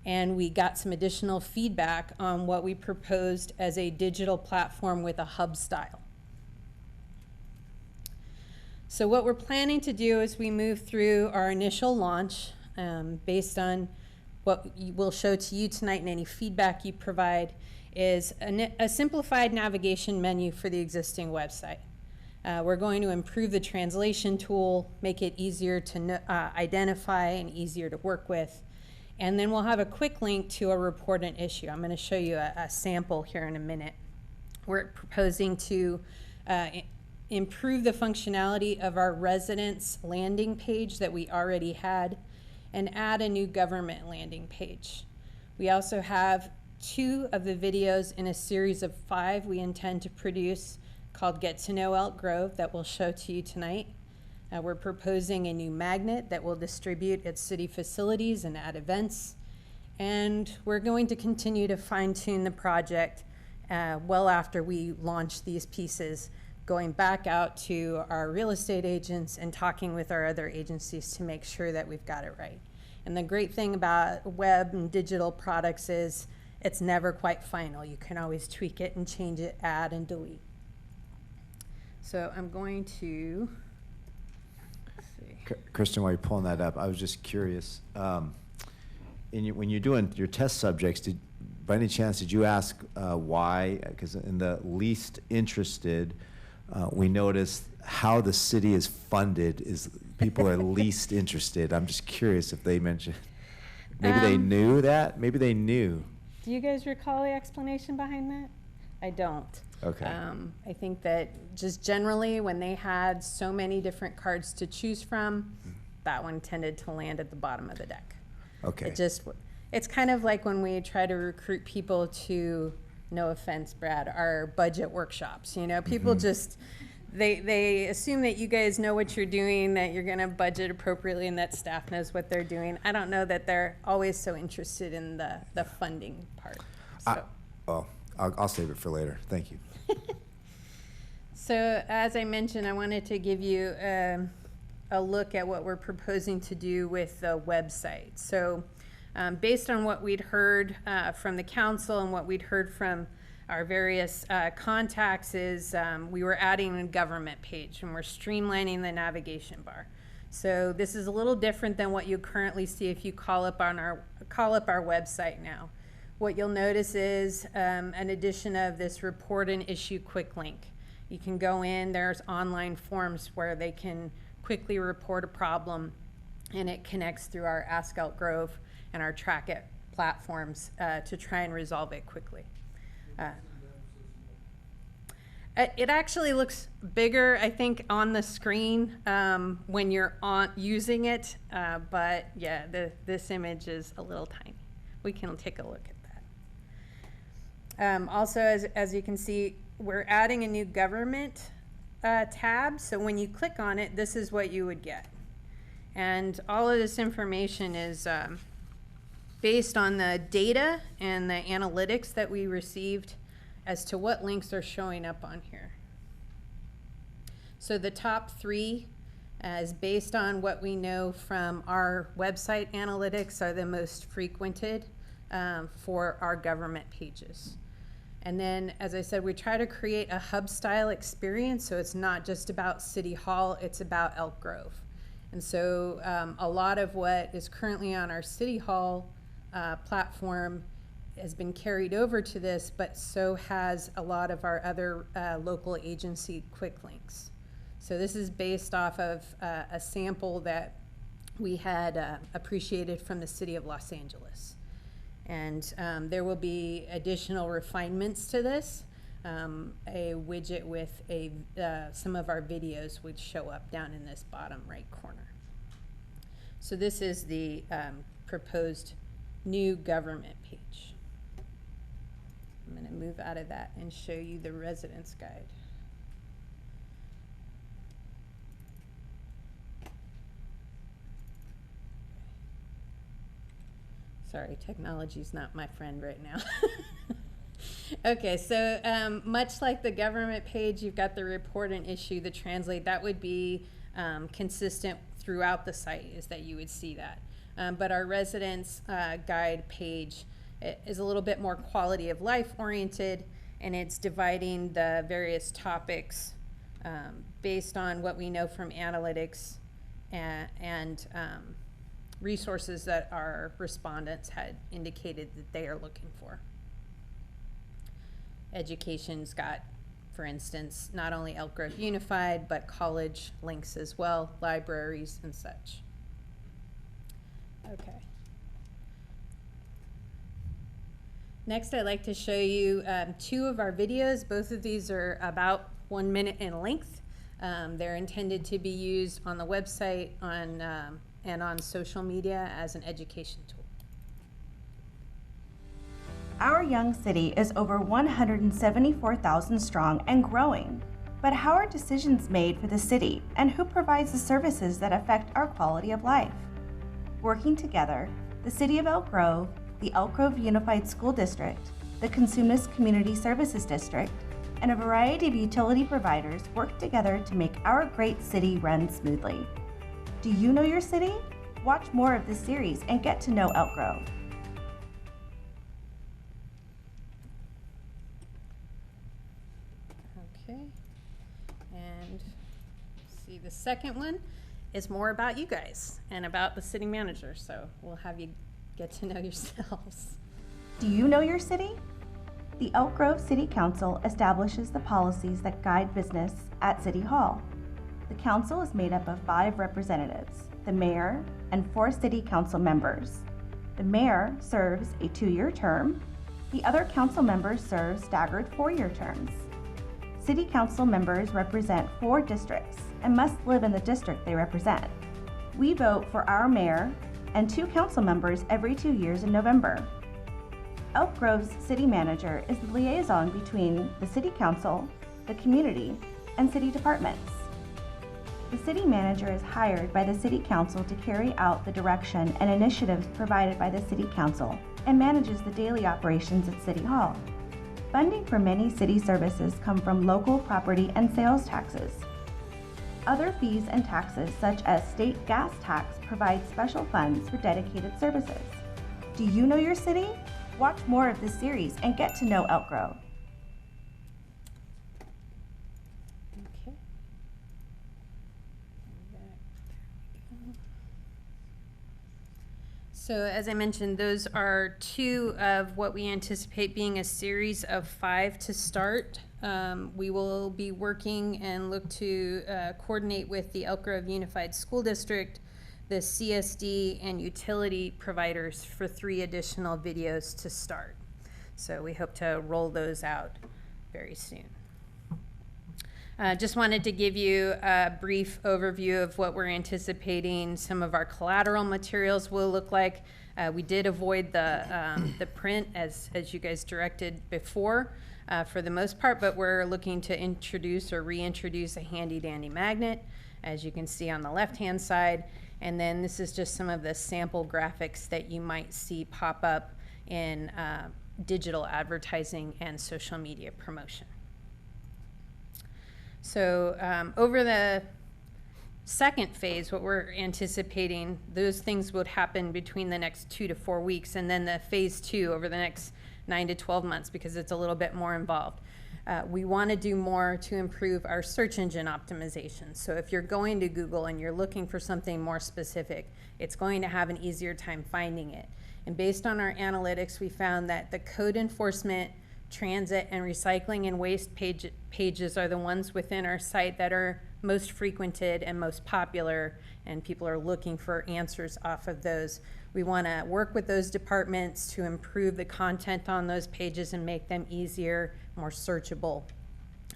And we got some additional feedback on what we proposed as a digital platform with a hub style. So what we're planning to do as we move through our initial launch, based on what we'll show to you tonight and any feedback you provide, is a simplified navigation menu for the existing website. We're going to improve the translation tool, make it easier to identify and easier to work with. And then we'll have a quick link to a report and issue. I'm going to show you a sample here in a minute. We're proposing to improve the functionality of our residents landing page that we already had and add a new government landing page. We also have 2 of the videos in a series of 5 we intend to produce called Get to Know Elk Grove that we'll show to you tonight. We're proposing a new magnet that will distribute at city facilities and at events. And we're going to continue to fine-tune the project well after we launch these pieces, going back out to our real estate agents and talking with our other agencies to make sure that we've got it right. And the great thing about web and digital products is it's never quite final. You can always tweak it and change it, add and delete. So I'm going to, let's see. Kristen, while you're pulling that up, I was just curious. When you're doing your test subjects, by any chance, did you ask why? Because in the least interested, we noticed how the city is funded is people are least interested. I'm just curious if they mentioned, maybe they knew that? Maybe they knew. Do you guys recall the explanation behind that? I don't. Okay. I think that just generally when they had so many different cards to choose from, that one tended to land at the bottom of the deck. Okay. It's kind of like when we try to recruit people to, no offense, Brad, our budget workshops. You know, people just, they assume that you guys know what you're doing, that you're going to budget appropriately, and that staff knows what they're doing. I don't know that they're always so interested in the funding part. So. I'll save it for later. Thank you. So as I mentioned, I wanted to give you a look at what we're proposing to do with the website. So based on what we'd heard from the council and what we'd heard from our various contacts is we were adding a government page and we're streamlining the navigation bar. So this is a little different than what you currently see if you call up our website now. What you'll notice is an addition of this report and issue quick link. You can go in, there's online forms where they can quickly report a problem, and it connects through our Ask Elk Grove and our Track It platforms to try and resolve it quickly. It actually looks bigger, I think, on the screen when you're using it, but yeah, this image is a little tiny. We can take a look at that. Also, as you can see, we're adding a new government tab, so when you click on it, this is what you would get. And all of this information is based on the data and the analytics that we received as to what links are showing up on here. So the top 3 is based on what we know from our website analytics are the most frequented for our government pages. And then, as I said, we try to create a hub style experience, so it's not just about City Hall, it's about Elk Grove. And so a lot of what is currently on our City Hall platform has been carried over to this, but so has a lot of our other local agency quick links. So this is based off of a sample that we had appreciated from the City of Los Angeles. And there will be additional refinements to this. A widget with some of our videos would show up down in this bottom right corner. So this is the proposed new government page. I'm going to move out of that and show you the residence guide. Sorry, technology's not my friend right now. Okay, so much like the government page, you've got the report and issue, the translate. That would be consistent throughout the site, is that you would see that. But our residence guide page is a little bit more quality of life oriented, and it's dividing the various topics based on what we know from analytics and resources that our respondents had indicated that they are looking for. Education's got, for instance, not only Elk Grove Unified, but college links as well, libraries and such. Okay. Next, I'd like to show you 2 of our videos. Both of these are about 1 minute in length. They're intended to be used on the website and on social media as an education tool. Our young city is over 174,000 strong and growing. But how are decisions made for the city, and who provides the services that affect our quality of life? Working together, the City of Elk Grove, the Elk Grove Unified School District, the Cosumnes Community Services District, and a variety of utility providers work together to make our great city run smoothly. Do you know your city? Watch more of this series and get to know Elk Grove. Okay, and see, the second one is more about you guys and about the city manager, so we'll have you get to know yourselves. Do you know your city? The Elk Grove City Council establishes the policies that guide business at City Hall. The council is made up of 5 representatives, the mayor and 4 city council members. The mayor serves a 2-year term. The other council members serve staggered 4-year terms. City council members represent 4 districts and must live in the district they represent. We vote for our mayor and 2 council members every 2 years in November. Elk Grove's city manager is the liaison between the city council, the community, and city departments. The city manager is hired by the city council to carry out the direction and initiatives provided by the city council and manages the daily operations at City Hall. Funding for many city services come from local property and sales taxes. Other fees and taxes, such as state gas tax, provide special funds for dedicated services. Do you know your city? Watch more of this series and get to know Elk Grove. Okay. So as I mentioned, those are two of what we anticipate being a series of 5 to start. We will be working and look to coordinate with the Elk Grove Unified School District, the CSD, and utility providers for 3 additional videos to start. So we hope to roll those out very soon. Just wanted to give you a brief overview of what we're anticipating some of our collateral materials will look like. We did avoid the print as you guys directed before for the most part, but we're looking to introduce or reintroduce a handy dandy magnet, as you can see on the left-hand side. And then this is just some of the sample graphics that you might see pop up in digital advertising and social media promotion. So over the second phase, what we're anticipating, those things would happen between the next 2 to 4 weeks, and then the phase 2 over the next 9 to 12 months, because it's a little bit more involved. We want to do more to improve our search engine optimization. So if you're going to Google and you're looking for something more specific, it's going to have an easier time finding it. And based on our analytics, we found that the code enforcement, transit, and recycling and waste pages are the ones within our site that are most frequented and most popular, and people are looking for answers off of those. We want to work with those departments to improve the content on those pages and make them easier, more searchable.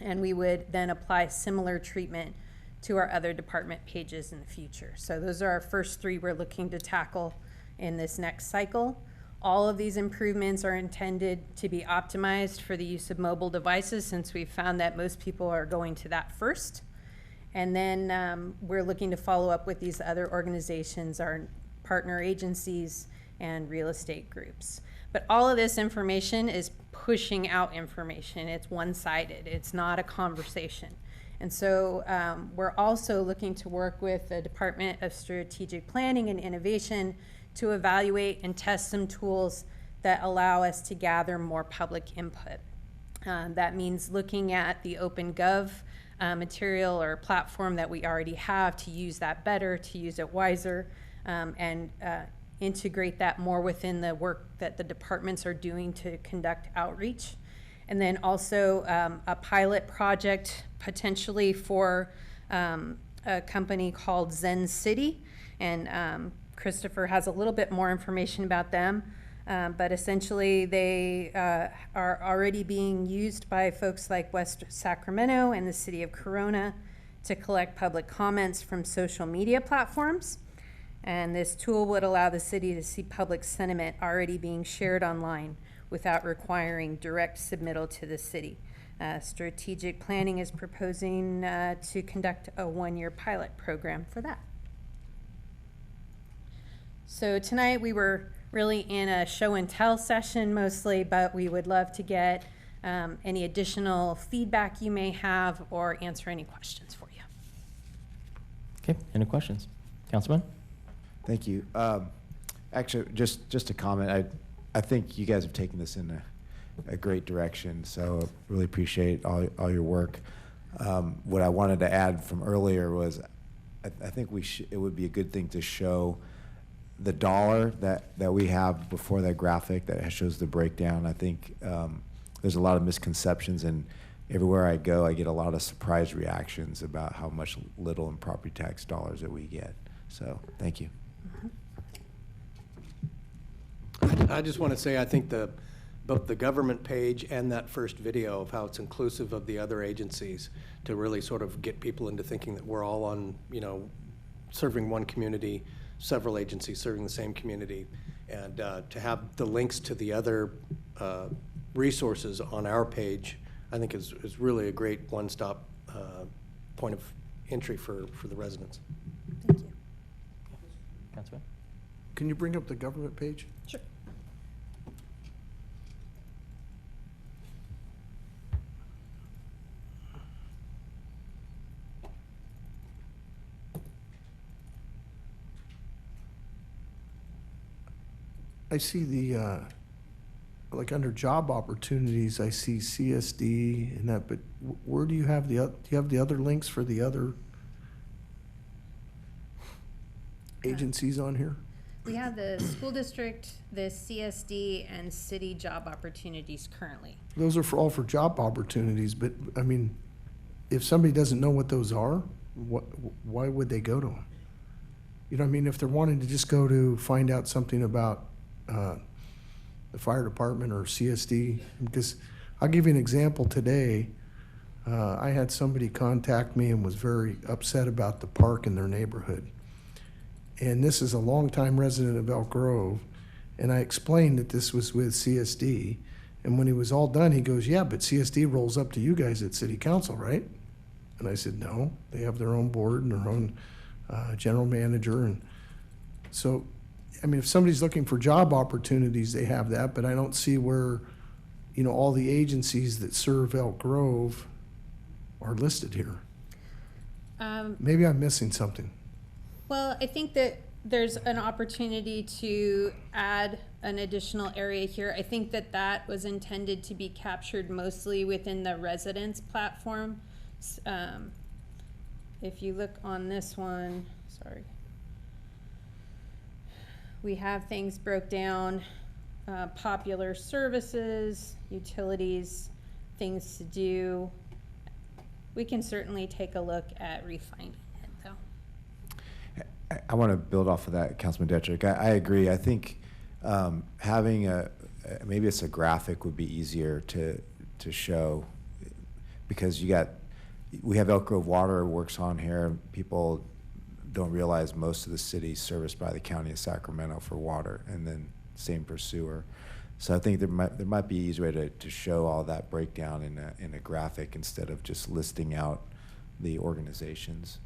And we would then apply similar treatment to our other department pages in the future. So those are our first 3 we're looking to tackle in this next cycle. All of these improvements are intended to be optimized for the use of mobile devices, since we've found that most people are going to that first. And then we're looking to follow up with these other organizations, our partner agencies, and real estate groups. But all of this information is pushing out information. It's one-sided. It's not a conversation. And so we're also looking to work with the Department of Strategic Planning and Innovation to evaluate and test some tools that allow us to gather more public input. That means looking at the OpenGov material or platform that we already have to use that better, to use it wiser, and integrate that more within the work that the departments are doing to conduct outreach. And then also a pilot project potentially for a company called Zen City. And Christopher has a little bit more information about them. But essentially they are already being used by folks like West Sacramento and the city of Corona to collect public comments from social media platforms. And this tool would allow the city to see public sentiment already being shared online without requiring direct submittal to the city. Strategic Planning is proposing to conduct a 1-year pilot program for that. So tonight we were really in a show and tell session mostly, but we would love to get any additional feedback you may have or answer any questions for you. Okay, any questions? Councilman? Thank you. Actually, just a comment. I think you guys have taken this in a great direction, so really appreciate all your work. What I wanted to add from earlier was I think it would be a good thing to show the dollar that we have before that graphic that shows the breakdown. I think there's a lot of misconceptions, and everywhere I go, I get a lot of surprise reactions about how much little in property tax dollars that we get. So thank you. I just want to say I think both the government page and that first video of how it's inclusive of the other agencies to really sort of get people into thinking that we're all on, serving one community, several agencies serving the same community, and to have the links to the other resources on our page, I think is really a great one-stop point of entry for the residents. Thank you. Councilman? Can you bring up the government page? Sure. I see the, like under job opportunities, I see CSD and that, but where do you have do you have the other links for the other agencies on here? We have the school district, the CSD, and city job opportunities currently. Those are all for job opportunities, but I mean, if somebody doesn't know what those are, why would they go to them? You know what I mean? If they're wanting to just go to find out something about the fire department or CSD, because I'll give you an example today. I had somebody contact me and was very upset about the park in their neighborhood. And this is a longtime resident of Elk Grove, and I explained that this was with CSD. And when he was all done, he goes, "Yeah, but CSD rolls up to you guys at City Council, right?" And I said, "No, they have their own board and their own general manager." And so, I mean, if somebody's looking for job opportunities, they have that, but I don't see where, you know, all the agencies that serve Elk Grove are listed here. Maybe I'm missing something. Well, I think that there's an opportunity to add an additional area here. I think that that was intended to be captured mostly within the residents platform. If you look on this one, sorry, we have things broke down, popular services, utilities, things to do. We can certainly take a look at refining it, though. I want to build off of that, Councilman Detrick. I agree. I think having maybe it's a graphic would be easier to show, because we have Elk Grove Water Works on here. People don't realize most of the city is serviced by the County of Sacramento for water, and then same for sewer. So I think there might be an easier way to show all that breakdown in a graphic instead of just listing out the organizations.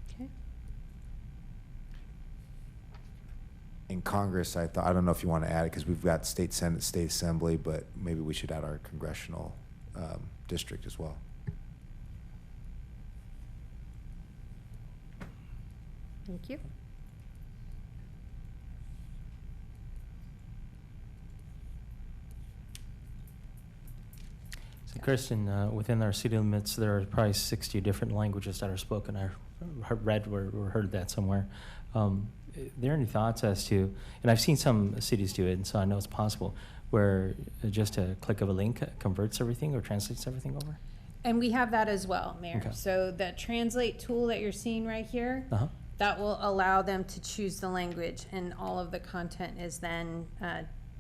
Okay. In Congress, I don't know if you want to add it, because we've got state Senate, state assembly, but maybe we should add our congressional district as well. Thank you. So Kristen, within our city limits, there are probably 60 different languages that are spoken. I read or heard that somewhere. Are there any thoughts as to, and I've seen some cities do it, and so I know it's possible, where just a click of a link converts everything or translates everything over? And we have that as well, Mayor. Okay. So the translate tool that you're seeing right here, that will allow them to choose the language, and all of the content is then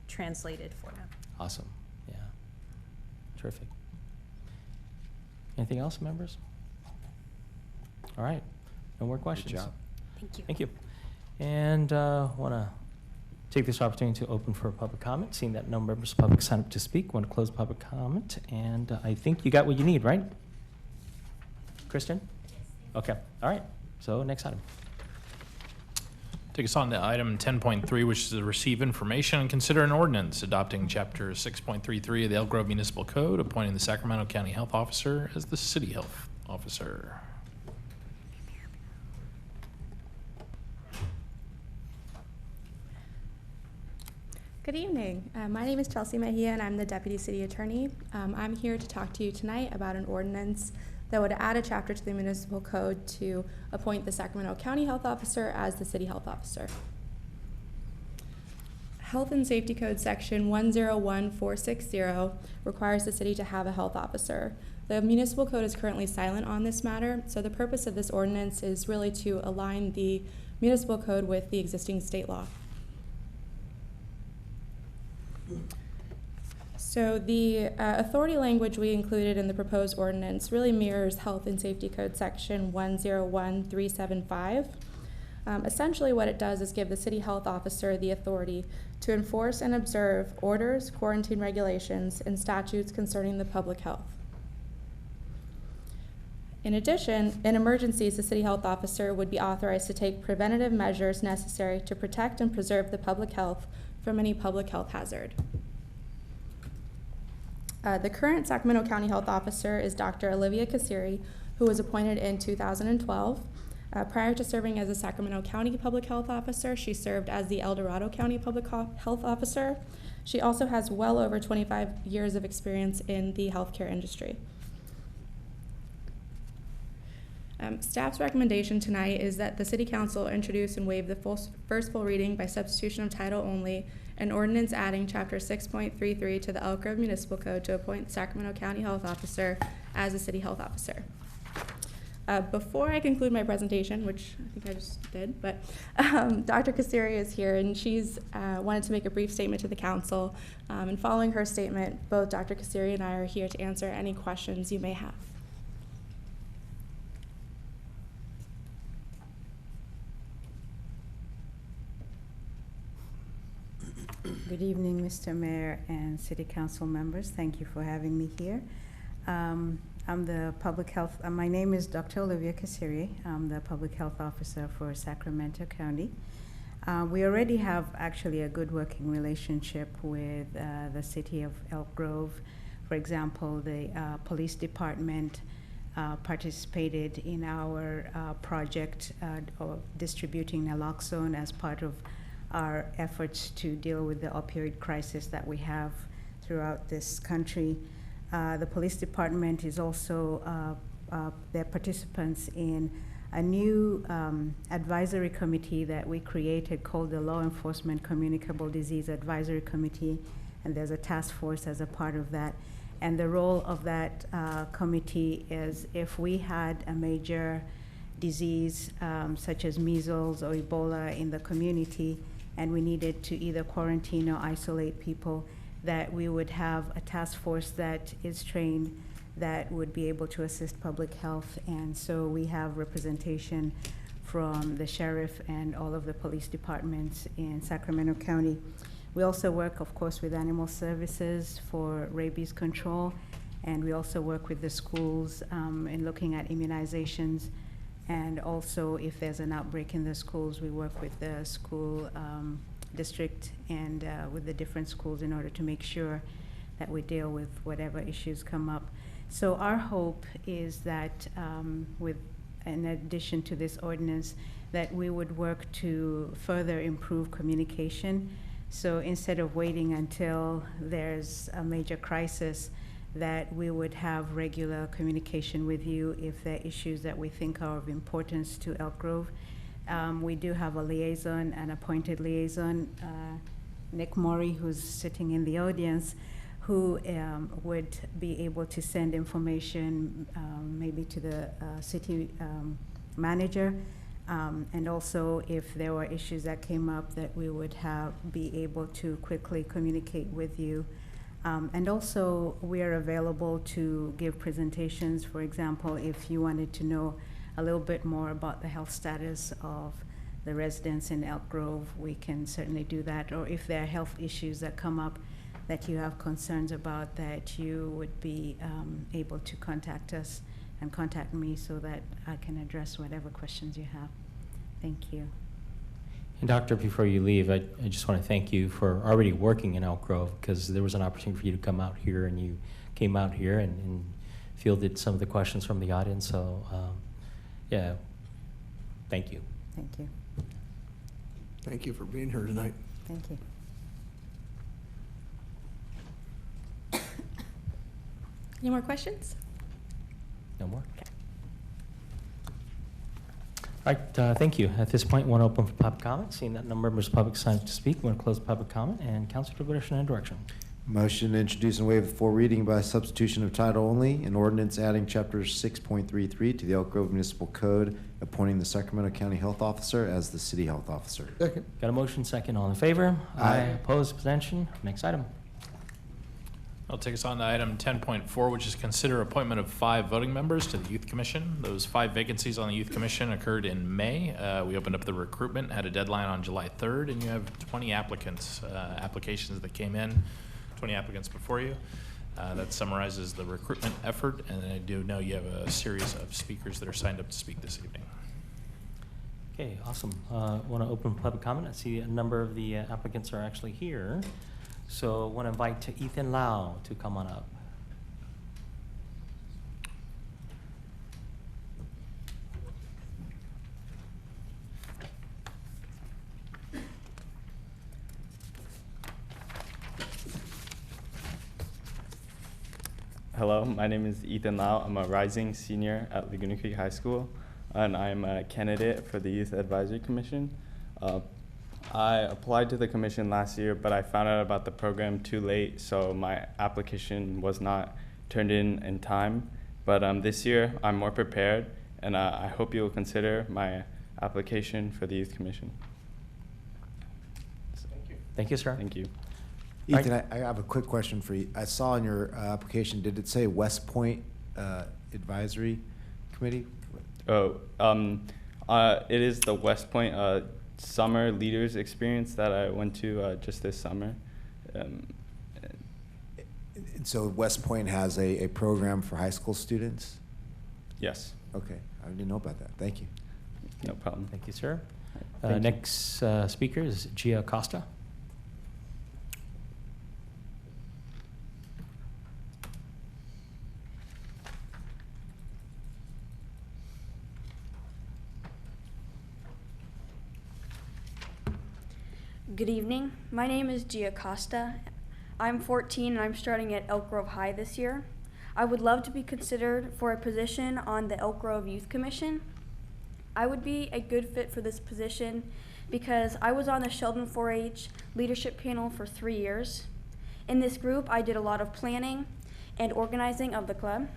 translated for them. Awesome. Yeah. Terrific. Anything else, members? All right. No more questions. Good job. Thank you. Thank you. And want to take this opportunity to open for public comment. Seeing that no members of the public signed up to speak, want to close public comment. And I think you got what you need, right? Kristen? Okay. All right. So next item. Take us on to item 10.3, which is to receive information and consider an ordinance adopting Chapter 6.33 of the Elk Grove Municipal Code, appointing the Sacramento County Health Officer as the City Health Officer. Good evening. My name is Chelsea Mejia, and I'm the Deputy City Attorney. I'm here to talk to you tonight about an ordinance that would add a chapter to the municipal code to appoint the Sacramento County Health Officer as the City Health Officer. Health and Safety Code Section 101460 requires the city to have a health officer. The municipal code is currently silent on this matter, so the purpose of this ordinance is really to align the municipal code with the existing state law. So the authority language we included in the proposed ordinance really mirrors Health and Safety Code Section 101375. Essentially what it does is give the city health officer the authority to enforce and observe orders, quarantine regulations, and statutes concerning the public health. In addition, in emergencies, the city health officer would be authorized to take preventative measures necessary to protect and preserve the public health from any public health hazard. The current Sacramento County Health Officer is Dr. Olivia Kasiri, who was appointed in 2012. Prior to serving as a Sacramento County Public Health Officer, she served as the El Dorado County Public Health Officer. She also has well over 25 years of experience in the healthcare industry. Staff's recommendation tonight is that the City Council introduce and waive the first full reading by substitution of title only, an ordinance adding Chapter 6.33 to the Elk Grove Municipal Code to appoint the Sacramento County Health Officer as a City Health Officer. Before I conclude my presentation, which I think I just did, but Dr. Kasiri is here, and she's wanted to make a brief statement to the council. And following her statement, both Dr. Kasiri and I are here to answer any questions you may have. Good evening, Mr. Mayor and City Council members. Thank you for having me here. I'm the public health, my name is Dr. Olivia Kasiri. I'm the public health officer for Sacramento County. We already have actually a good working relationship with the city of Elk Grove. For example, the police department participated in our project of distributing naloxone as part of our efforts to deal with the opioid crisis that we have throughout this country. The police department is also, they're participants in a new advisory committee that we created called the Law Enforcement Communicable Disease Advisory Committee, and there's a task force as a part of that. And the role of that committee is if we had a major disease such as measles or Ebola in the community, and we needed to either quarantine or isolate people, that we would have a task force that is trained that would be able to assist public health. And so we have representation from the sheriff and all of the police departments in Sacramento County. We also work, of course, with animal services for rabies control, and we also work with the schools in looking at immunizations. And also, if there's an outbreak in the schools, we work with the school district and with the different schools in order to make sure that we deal with whatever issues come up. So our hope is that in addition to this ordinance, that we would work to further improve communication. So instead of waiting until there's a major crisis, that we would have regular communication with you if there are issues that we think are of importance to Elk Grove. We do have a liaison, an appointed liaison, Nick Maury, who's sitting in the audience, who would be able to send information maybe to the city manager, and also if there were issues that came up, that we would be able to quickly communicate with you. And also, we are available to give presentations. For example, if you wanted to know a little bit more about the health status of the residents in Elk Grove, we can certainly do that. Or if there are health issues that come up that you have concerns about, that you would be able to contact us and contact me so that I can address whatever questions you have. Thank you. And Doctor, before you leave, I just want to thank you for already working in Elk Grove, because there was an opportunity for you to come out here, and you came out here and fielded some of the questions from the audience. So, yeah, thank you. Thank you. Thank you for being here tonight. Thank you. Any more questions? No more? Okay. All right, thank you. At this point, we want to open for public comment. Seeing that no members of the public signed up to speak, we want to close public comment, and council deliberation and direction. Motion to introduce and waive the full reading by substitution of title only, an ordinance adding Chapter 6.33 to the Elk Grove Municipal Code, appointing the Sacramento County Health Officer as the City Health Officer. Second. Got a motion second. All in favor? Aye. Opposed? Abstention? Next item. I'll take us on to item 10.4, which is consider appointment of 5 voting members to the Youth Commission. Those 5 vacancies on the Youth Commission occurred in May. We opened up the recruitment, had a deadline on July 3rd, and you have 20 applicants, applications that came in, 20 applicants before you. That summarizes the recruitment effort, and I do know you have a series of speakers that are signed up to speak this evening. Okay, awesome. Want to open public comment. I see a number of the applicants are actually here. So I want to invite Ethan Lau to come on up. Hello, my name is Ethan Lau. I'm a rising senior at Laguna Creek High School, and I'm a candidate for the Youth Advisory Commission. I applied to the commission last year, but I found out about the program too late, so my application was not turned in time. But this year, I'm more prepared, and I hope you will consider my application for the Youth Commission. Thank you. Thank you, sir. Thank you. Ethan, I have a quick question for you. I saw in your application, did it say West Point Advisory Committee? Oh, it is the West Point Summer Leaders Experience that I went to just this summer. And so West Point has a program for high school students? Yes. Okay, I didn't know about that. Thank you. No problem. Thank you, sir. Thank you. Next speaker is Gia Costa. Good evening. My name is Gia Costa. I'm 14 and I'm starting at Elk Grove High this year. I would love to be considered for a position on the Elk Grove Youth Commission. I would be a good fit for this position because I was on the Sheldon 4-H leadership panel for 3 years. In this group, I did a lot of planning and organizing of the club,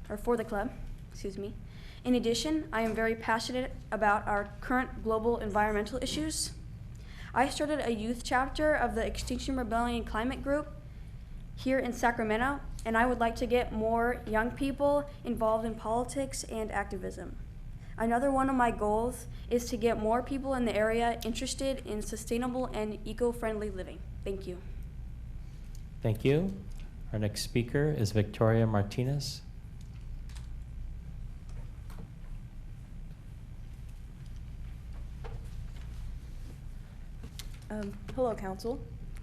or for the club, excuse me. In addition, I am very passionate about our current global environmental issues. I started a youth chapter of the Extinction Rebellion Climate Group here in Sacramento, and I would like to get more young people involved in politics and activism. Another one of my goals is to get more people in the area interested in sustainable and eco-friendly living. Thank you. Thank you. Our next speaker is Victoria Martinez. Hello, Council.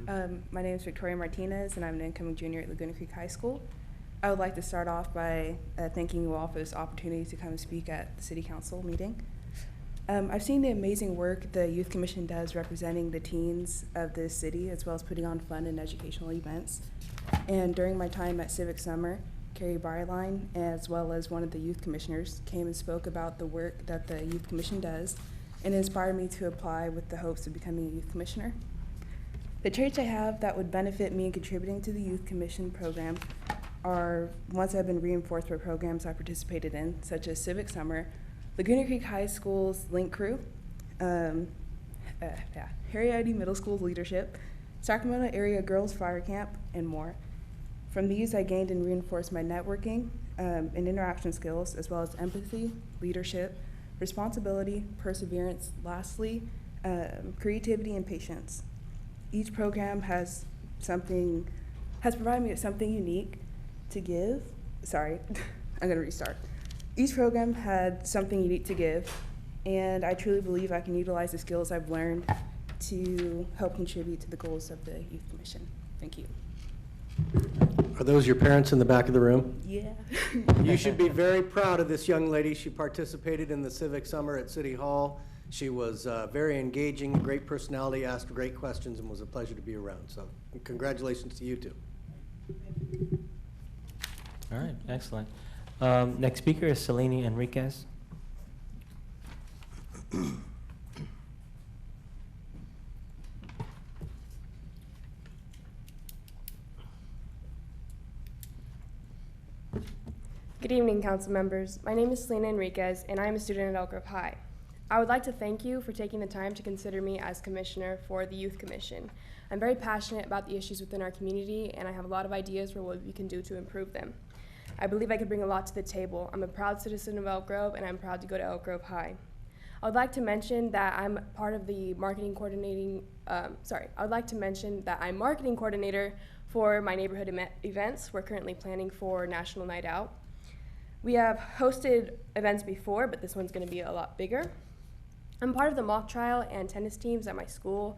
My name is Victoria Martinez, and I'm an incoming junior at Laguna Creek High School. I would like to start off by thanking you all for this opportunity to come and speak at the City Council meeting. I've seen the amazing work the Youth Commission does representing the teens of this city, as well as putting on fun and educational events. And during my time at Civic Summer, Carrie Byline, as well as one of the youth commissioners, came and spoke about the work that the Youth Commission does, and inspired me to apply with the hopes of becoming a youth commissioner. The traits I have that would benefit me in contributing to the Youth Commission program are ones that have been reinforced by programs I participated in, such as Civic Summer, Laguna Creek High School's Link Crew, Harry Middle School's leadership, Sacramento Area Girls Fire Camp, and more. From these, I gained and reinforced my networking and interaction skills, as well as empathy, leadership, responsibility, perseverance, lastly, creativity and patience. Each program has provided me with something unique to give. Sorry, I'm gonna restart. Each program had something unique to give, and I truly believe I can utilize the skills I've learned to help contribute to the goals of the Youth Commission. Thank you. Are those your parents in the back of the room? Yeah. You should be very proud of this young lady. She participated in the Civic Summer at City Hall. She was very engaging, great personality, asked great questions, and was a pleasure to be around. So congratulations to you two. All right, excellent. Next speaker is Selene Enriquez. Good evening, council members. My name is Selena Enriquez, and I am a student at Elk Grove High. I would like to thank you for taking the time to consider me as commissioner for the Youth Commission. I'm very passionate about the issues within our community, and I have a lot of ideas for what we can do to improve them. I believe I could bring a lot to the table. I'm a proud citizen of Elk Grove, and I'm proud to go to Elk Grove High. I would like to mention that I'm part of the marketing coordinating, I would like to mention that I'm marketing coordinator for my neighborhood events. We're currently planning for National Night Out. We have hosted events before, but this one's gonna be a lot bigger. I'm part of the mock trial and tennis teams at my school,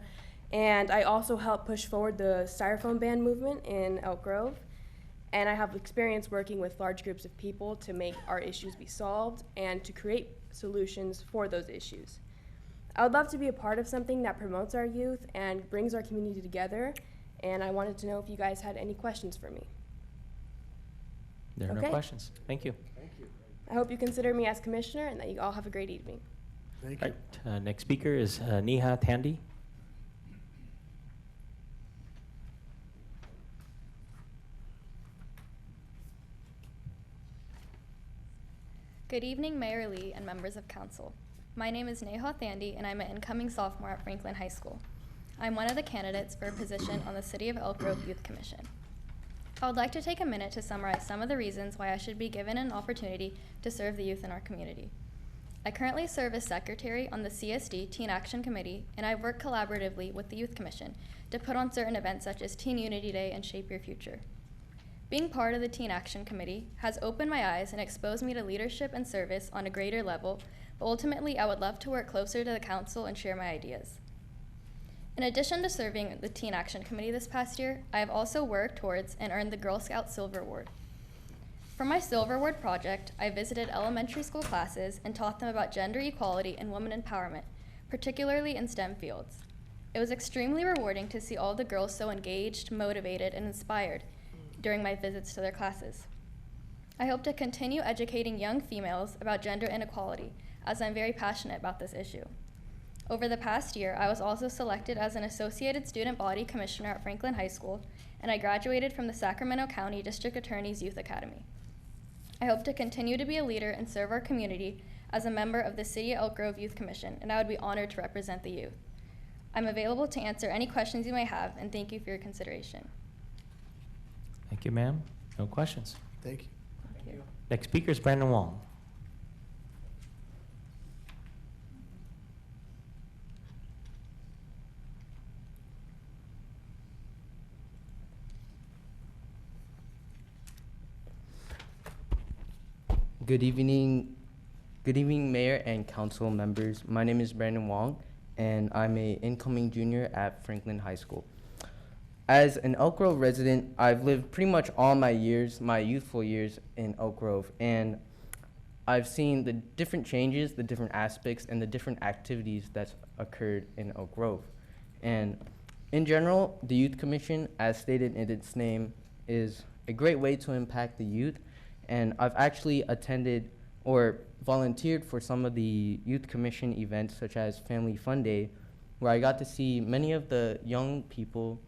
and I also help push forward the styrofoam ban movement in Elk Grove. And I have experience working with large groups of people to make our issues be solved and to create solutions for those issues. I would love to be a part of something that promotes our youth and brings our community together, and I wanted to know if you guys had any questions for me. There are no Okay. questions. Thank you. I hope you consider me as commissioner and that you all have a great evening. Thank you. Right, next speaker is Neha Tandy. Good evening, Mayor Lee and members of council. My name is Neha Thandi, and I'm an incoming sophomore at Franklin High School. I'm one of the candidates for a position on the City of Elk Grove Youth Commission. I would like to take a minute to summarize some of the reasons why I should be given an opportunity to serve the youth in our community. I currently serve as secretary on the CSD Teen Action Committee, and I work collaboratively with the Youth Commission to put on certain events such as Teen Unity Day and Shape Your Future. Being part of the Teen Action Committee has opened my eyes and exposed me to leadership and service on a greater level, but ultimately I would love to work closer to the council and share my ideas. In addition to serving the Teen Action Committee this past year, I have also worked towards and earned the Girl Scout Silver Award. For my Silver Award project, I visited elementary school classes and taught them about gender equality and women empowerment, particularly in STEM fields. It was extremely rewarding to see all the girls so engaged, motivated, and inspired during my visits to their classes. I hope to continue educating young females about gender inequality, as I'm very passionate about this issue. Over the past year, I was also selected as an Associated Student Body Commissioner at Franklin High School, and I graduated from the Sacramento County District Attorney's Youth Academy. I hope to continue to be a leader and serve our community as a member of the City of Elk Grove Youth Commission, and I would be honored to represent the youth. I'm available to answer any questions you may have, and thank you for your consideration. Thank you, ma'am. No questions. Thank you. Thank you. Next speaker is Brandon Wong. Good evening, Mayor and council members. My name is Brandon Wong, and I'm an incoming junior at Franklin High School. As an Elk Grove resident, I've lived pretty much all my years, my youthful years in Elk Grove, and I've seen the different changes, the different aspects, and the different activities that's occurred in Elk Grove. And in general, the Youth Commission, as stated in its name, is a great way to impact the youth. And I've actually attended or volunteered for some of the Youth Commission events, such as Family Fun Day, where I got to see many of the young people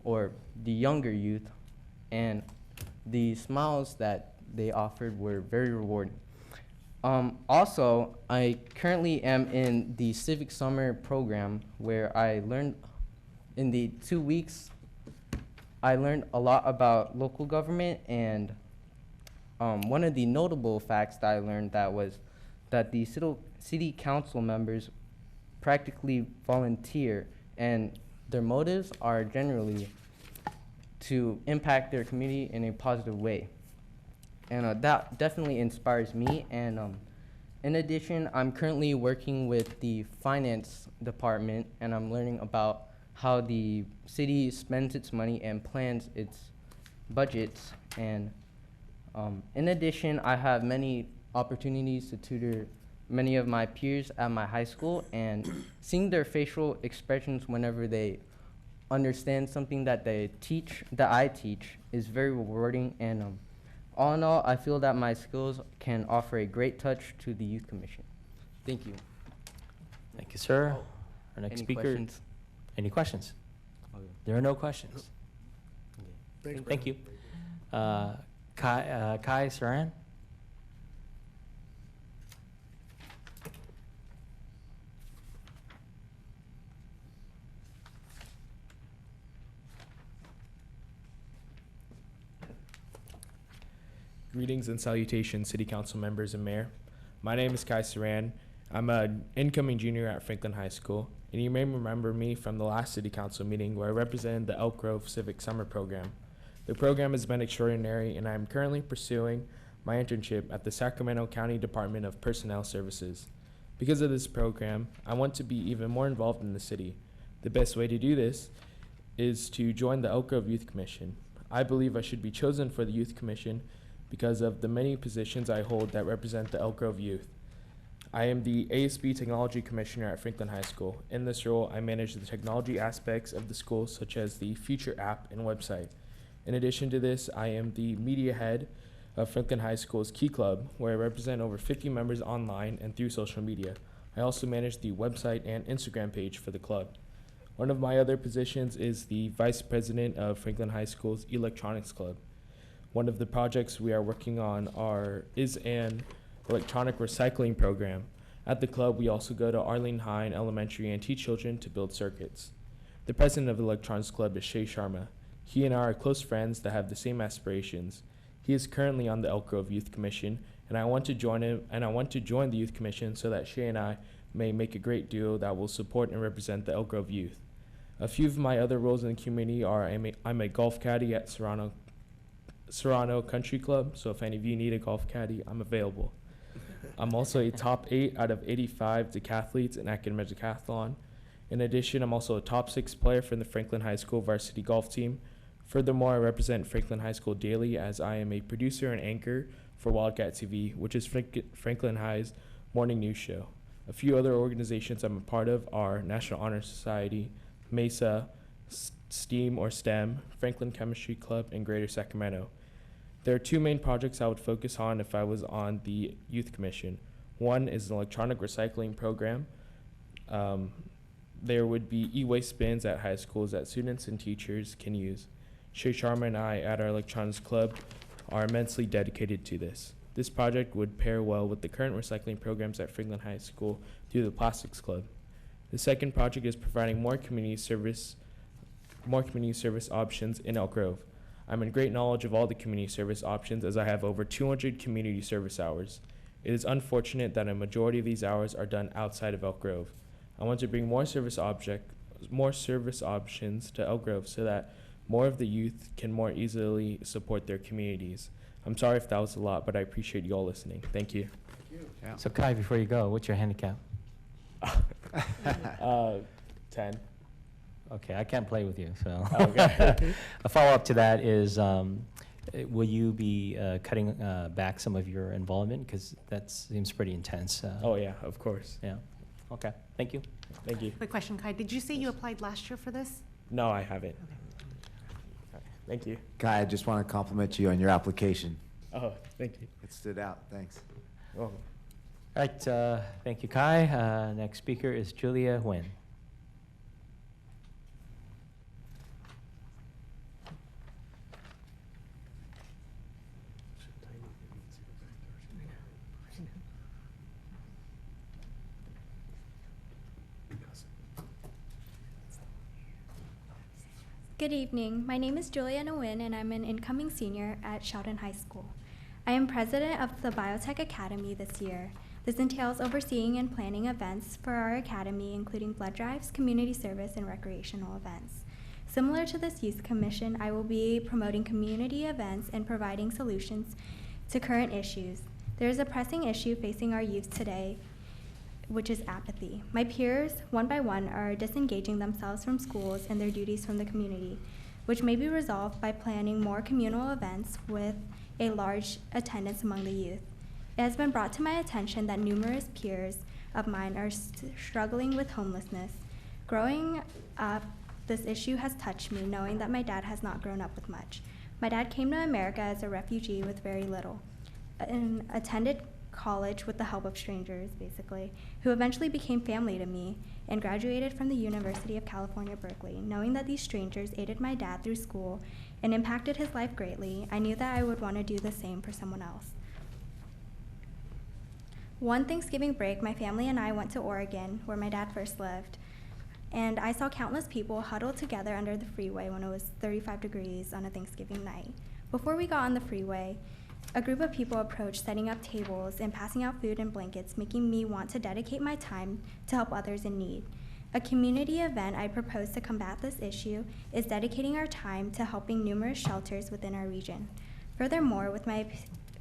or the younger youth, and the smiles that they offered were very rewarding. Also, I currently am in the Civic Summer program, where I learned in the 2 weeks, I learned a lot about local government, and one of the notable facts that I learned was that the city council members practically volunteer, and their motives are generally to impact their community in a positive way. And that definitely inspires me. And in addition, I'm currently working with the finance department, and I'm learning about how the city spends its money and plans its budgets. And in addition, I have many opportunities to tutor many of my peers at my high school, and seeing their facial expressions whenever they understand something that I teach is very rewarding. And all in all, I feel that my skills can offer a great touch to the Youth Commission. Thank you. Thank you, sir. Our next Any speaker. questions? Any questions? Okay. There are no questions. Okay. Thank you. Kai Saran. Greetings and salutations, City Council members and Mayor. My name is Kai Saran. I'm an incoming junior at Franklin High School, and you may remember me from the last City Council meeting where I represented the Elk Grove Civic Summer Program. The program has been extraordinary, and I am currently pursuing my internship at the Sacramento County Department of Personnel Services. Because of this program, I want to be even more involved in the city. The best way to do this is to join the Elk Grove Youth Commission. I believe I should be chosen for the Youth Commission because of the many positions I hold that represent the Elk Grove youth. I am the ASB Technology Commissioner at Franklin High School. In this role, I manage the technology aspects of the school, such as the Future app and website. In addition to this, I am the media head of Franklin High School's Key Club, where I represent over 50 members online and through social media. I also manage the website and Instagram page for the club. One of my other positions is the Vice President of Franklin High School's Electronics Club. One of the projects we are working on is an electronic recycling program. At the club, we also go to Arlene Hine Elementary and teach children to build circuits. The president of the Electronics Club is Shay Sharma. He and I are close friends that have the same aspirations. He is currently on the Elk Grove Youth Commission, and I want to join him, and I want to join the Youth Commission so that Shay and I may make a great duo that will support and represent the Elk Grove youth. A few of my other roles in the community are I'm a golf caddy at Serrano Country Club, so if any of you need a golf caddy, I'm available. I'm also a top 8 out of 85 decathletes in academic decathlon. In addition, I'm also a top 6 player for the Franklin High School varsity golf team. Furthermore, I represent Franklin High School daily as I am a producer and anchor for Wildcat TV, which is Franklin High's morning news show. A few other organizations I'm a part of are National Honor Society, MESA, STEAM or STEM, Franklin Chemistry Club, and Greater Sacramento. There are 2 main projects I would focus on if I was on the Youth Commission. One is an electronic recycling program. There would be e-waste bins at high schools that students and teachers can use. Shay Sharma and I at our electronics club are immensely dedicated to this. This project would pair well with the current recycling programs at Franklin High School through the Plastics Club. The second project is providing more community service options in Elk Grove. I'm in great knowledge of all the community service options as I have over 200 community service hours. It is unfortunate that a majority of these hours are done outside of Elk Grove. I want to bring more service options to Elk Grove so that more of the youth can more easily support their communities. I'm sorry if that was a lot, but I appreciate you all listening. Thank you. Yeah. So Kai, before you go, what's your handicap? 10. Okay, I can't play with you, so. Okay. A follow-up to that is, will you be cutting back some of your involvement? Because that seems pretty intense. Oh yeah, of course. Yeah. Okay, thank you. Thank you. Quick question, Kai. Did you say you applied last year for this? No, I haven't. Okay. Thank you. Kai, I just want to compliment you on your application. Oh, thank you. It stood out. Thanks. Oh. All right, thank you, Kai. Next speaker is Julia Nguyen. Good evening. My name is Julia Nguyen, and I'm an incoming senior at Sheldon High School. I am president of the Biotech Academy this year. This entails overseeing and planning events for our academy, including blood drives, community service, and recreational events. Similar to this youth commission, I will be promoting community events and providing solutions to current issues. There is a pressing issue facing our youth today, which is apathy. My peers, one by one, are disengaging themselves from schools and their duties from the community, which may be resolved by planning more communal events with a large attendance among the youth. It has been brought to my attention that numerous peers of mine are struggling with homelessness. Growing up, this issue has touched me, knowing that my dad has not grown up with much. My dad came to America as a refugee with very little, and attended college with the help of strangers, basically, who eventually became family to me, and graduated from the University of California, Berkeley. Knowing that these strangers aided my dad through school and impacted his life greatly, I knew that I would want to do the same for someone else. One Thanksgiving break, my family and I went to Oregon, where my dad first lived, and I saw countless people huddled together under the freeway when it was 35 degrees on a Thanksgiving night. Before we got on the freeway, a group of people approached, setting up tables and passing out food and blankets, making me want to dedicate my time to help others in need. A community event I propose to combat this issue is dedicating our time to helping numerous shelters within our region. Furthermore, with my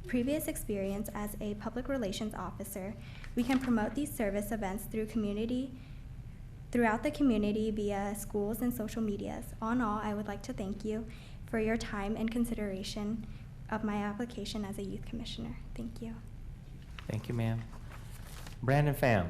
previous experience as a public relations officer, we can promote these service events throughout the community via schools and social medias. All in all, I would like to thank you for your time and consideration of my application as a youth commissioner. Thank you. Thank you, ma'am. Brandon Pham.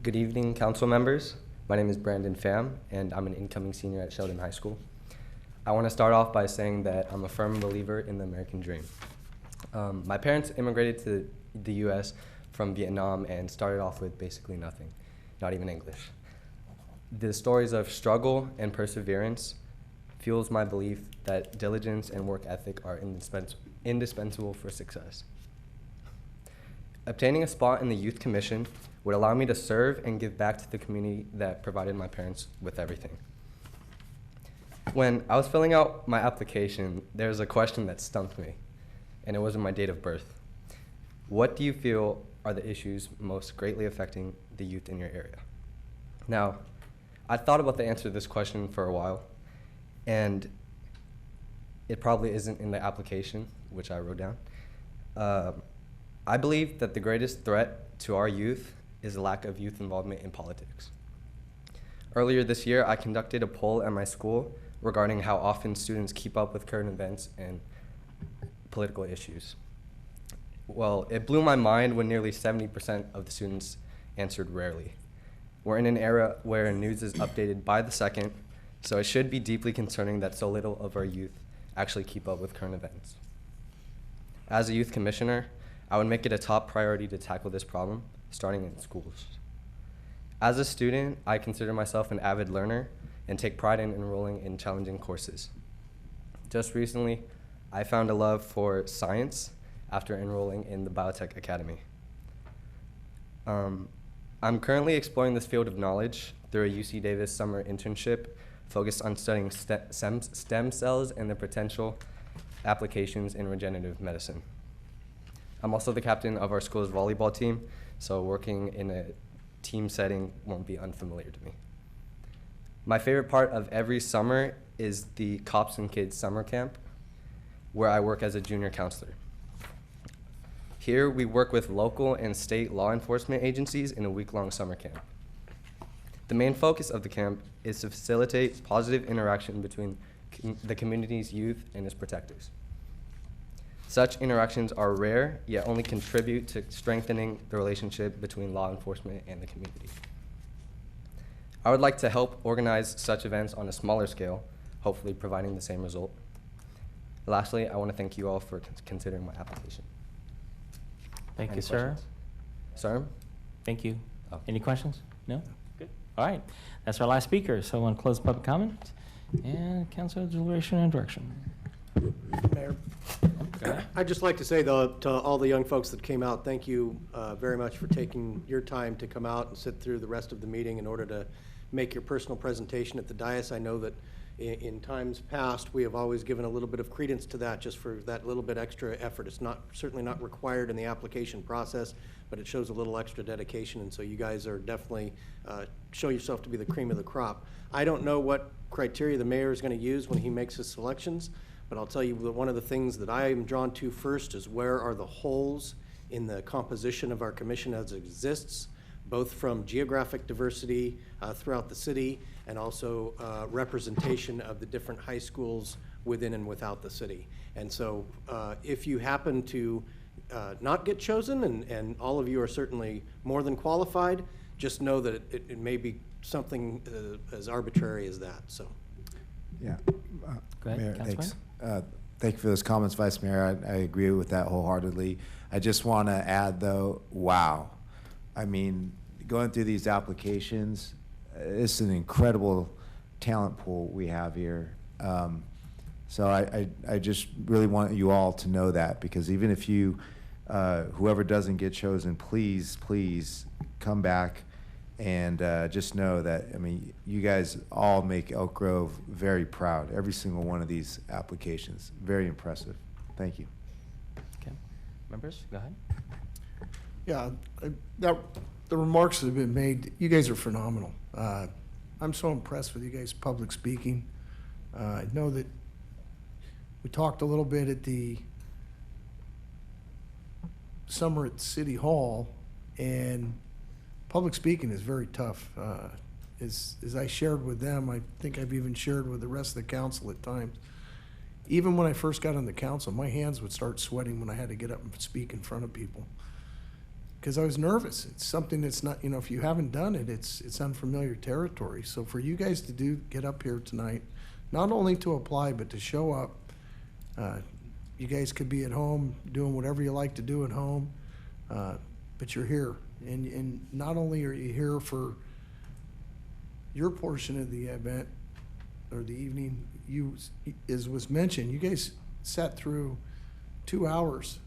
Good evening, council members. My name is Brandon Pham, and I'm an incoming senior at Sheldon High School. I want to start off by saying that I'm a firm believer in the American dream. My parents immigrated to the U.S. from Vietnam and started off with basically nothing, not even English. The stories of struggle and perseverance fuels my belief that diligence and work ethic are indispensable for success. Obtaining a spot in the Youth Commission would allow me to serve and give back to the community that provided my parents with everything. When I was filling out my application, there was a question that stumped me, and it wasn't my date of birth. What do you feel are the issues most greatly affecting the youth in your area? Now, I thought about the answer to this question for a while, and it probably isn't in the application, which I wrote down. I believe that the greatest threat to our youth is the lack of youth involvement in politics. Earlier this year, I conducted a poll at my school regarding how often students keep up with current events and political issues. Well, it blew my mind when nearly 70% of the students answered rarely. We're in an era where news is updated by the second, so it should be deeply concerning that so little of our youth actually keep up with current events. As a youth commissioner, I would make it a top priority to tackle this problem, starting in schools. As a student, I consider myself an avid learner and take pride in enrolling in challenging courses. Just recently, I found a love for science after enrolling in the Biotech Academy. I'm currently exploring this field of knowledge through a UC Davis summer internship focused on studying stem cells and their potential applications in regenerative medicine. I'm also the captain of our school's volleyball team, so working in a team setting won't be unfamiliar to me. My favorite part of every summer is the Cops and Kids summer camp, where I work as a junior counselor. Here, we work with local and state law enforcement agencies in a week-long summer camp. The main focus of the camp is to facilitate positive interaction between the community's youth and its protectors. Such interactions are rare, yet only contribute to strengthening the relationship between law enforcement and the community. I would like to help organize such events on a smaller scale, hopefully providing the same result. Lastly, I want to thank you all for considering my application. Thank Any you, sir. questions? Sir? Thank you. Oh. Any questions? No? Good. All right. That's our last speaker, so I want to close public comment and council deliberation and direction. Mayor. I'd just like to say, though, to all the young folks that came out, thank you very much for taking your time to come out and sit through the rest of the meeting in order to make your personal presentation at the dais. I know that in times past, we have always given a little bit of credence to that, just for that little bit extra effort. It's certainly not required in the application process, but it shows a little extra dedication, and so you guys are definitely show yourself to be the cream of the crop. I don't know what criteria the mayor is going to use when he makes his selections, but I'll tell you that one of the things that I am drawn to first is where are the holes in the composition of our commission as it exists, both from geographic diversity throughout the city and also representation of the different high schools within and without the city. And so if you happen to not get chosen, and all of you are certainly more than qualified, just know that it may be something as arbitrary as that. So. Yeah. Go ahead, Mayor, Councilman. thanks. Thank you for those comments, Vice Mayor. I agree with that wholeheartedly. I just want to add, though, wow. I mean, going through these applications, it's an incredible talent pool we have here. So I just really want you all to know that, because even if you, whoever doesn't get chosen, please come back and just know that, I mean, you guys all make Elk Grove very proud. Every single one of these applications. Very impressive. Thank you. Okay. Members, go ahead. Yeah, the remarks that have been made, you guys are phenomenal. I'm so impressed with you guys' public speaking. I know that we talked a little bit at the summer at City Hall, and public speaking is very tough. As I shared with them, I think I've even shared with the rest of the council at times. Even when I first got on the council, my hands would start sweating when I had to get up and speak in front of people. because I was nervous. It's something that's not, if you haven't done it, it's unfamiliar territory. So for you guys to get up here tonight, not only to apply, but to show up, you guys could be at home doing whatever you like to do at home, but you're here. And not only are you here for your portion of the event or the evening, as was mentioned, you guys sat through 2 hours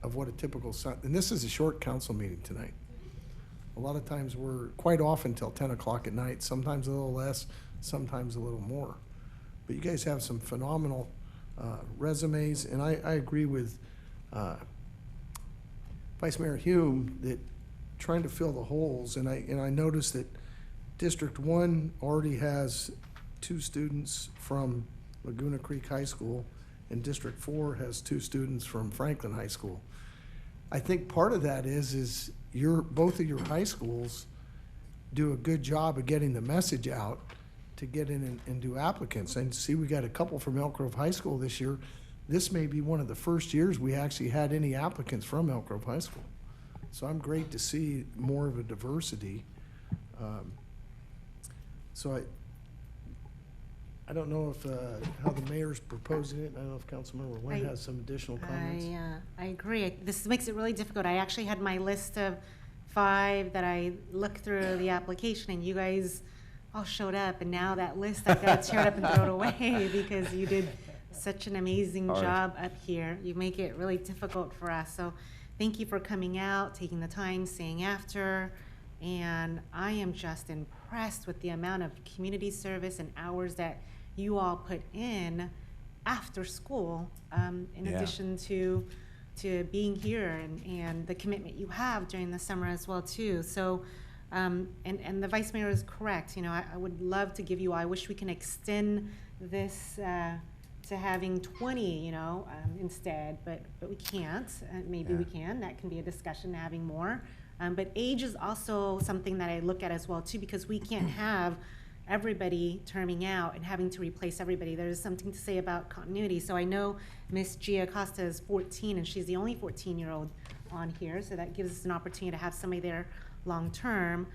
of what a typical and this is a short council meeting tonight. A lot of times we're quite often till 10 o'clock at night, sometimes a little less, sometimes a little more. But you guys have some phenomenal resumes, and I agree with Vice Mayor Hume that trying to fill the holes, and I noticed that District 1 already has 2 students from Laguna Creek High School, and District 4 has 2 students from Franklin High School. I think part of that is both of your high schools do a good job of getting the message out to get in and do applicants. And see, we got a couple from Elk Grove High School this year. This may be one of the first years we actually had any applicants from Elk Grove High School. So I'm great to see more of a diversity. So I don't know if how the mayor's proposing it. I don't know if Councilmember Nguyen has some additional comments. I agree. This makes it really difficult. I actually had my list of 5 that I looked through the application, and you guys all showed up, and now that list I've got to tear it up and throw it away because you did such an amazing job up here. You make it really difficult for us. So thank you for coming out, taking the time, staying after. And I am just impressed with the amount of community service and hours that you all put in after school, in addition to being here and the commitment you have during the summer as well too. So, and the Vice Mayor is correct. I would love to give you, I wish we can extend this to having 20, instead, but we can't. Maybe we can. That can be a discussion, having more. But age is also something that I look at as well too, because we can't have everybody terming out and having to replace everybody. There's something to say about continuity. So I know Miss Gia Costa is 14, and she's the only 14-year-old on here, so that gives us an opportunity to have somebody there long term.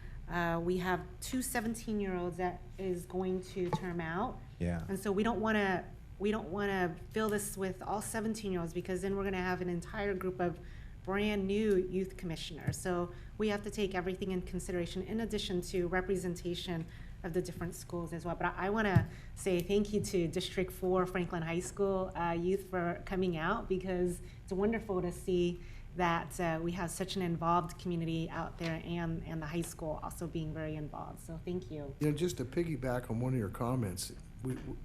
We have 2 17-year-olds that is going to term out. Yeah. And so we don't want to fill this with all 17-year-olds, because then we're going to have an entire group of brand new youth commissioners. So we have to take everything in consideration, in addition to representation of the different schools as well. But I want to say thank you to District 4 Franklin High School youth for coming out, because it's wonderful to see that we have such an involved community out there, and the high school also being very involved. So thank you. Just to piggyback on one of your comments,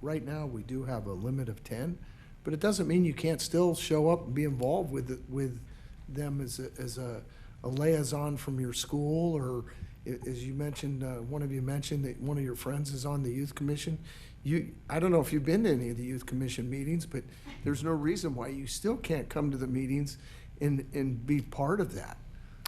right now we do have a limit of 10, but it doesn't mean you can't still show up and be involved with them as a liaison from your school, or as you mentioned, one of you mentioned that one of your friends is on the youth commission. I don't know if you've been to any of the youth commission meetings, but there's no reason why you still can't come to the meetings and be part of that.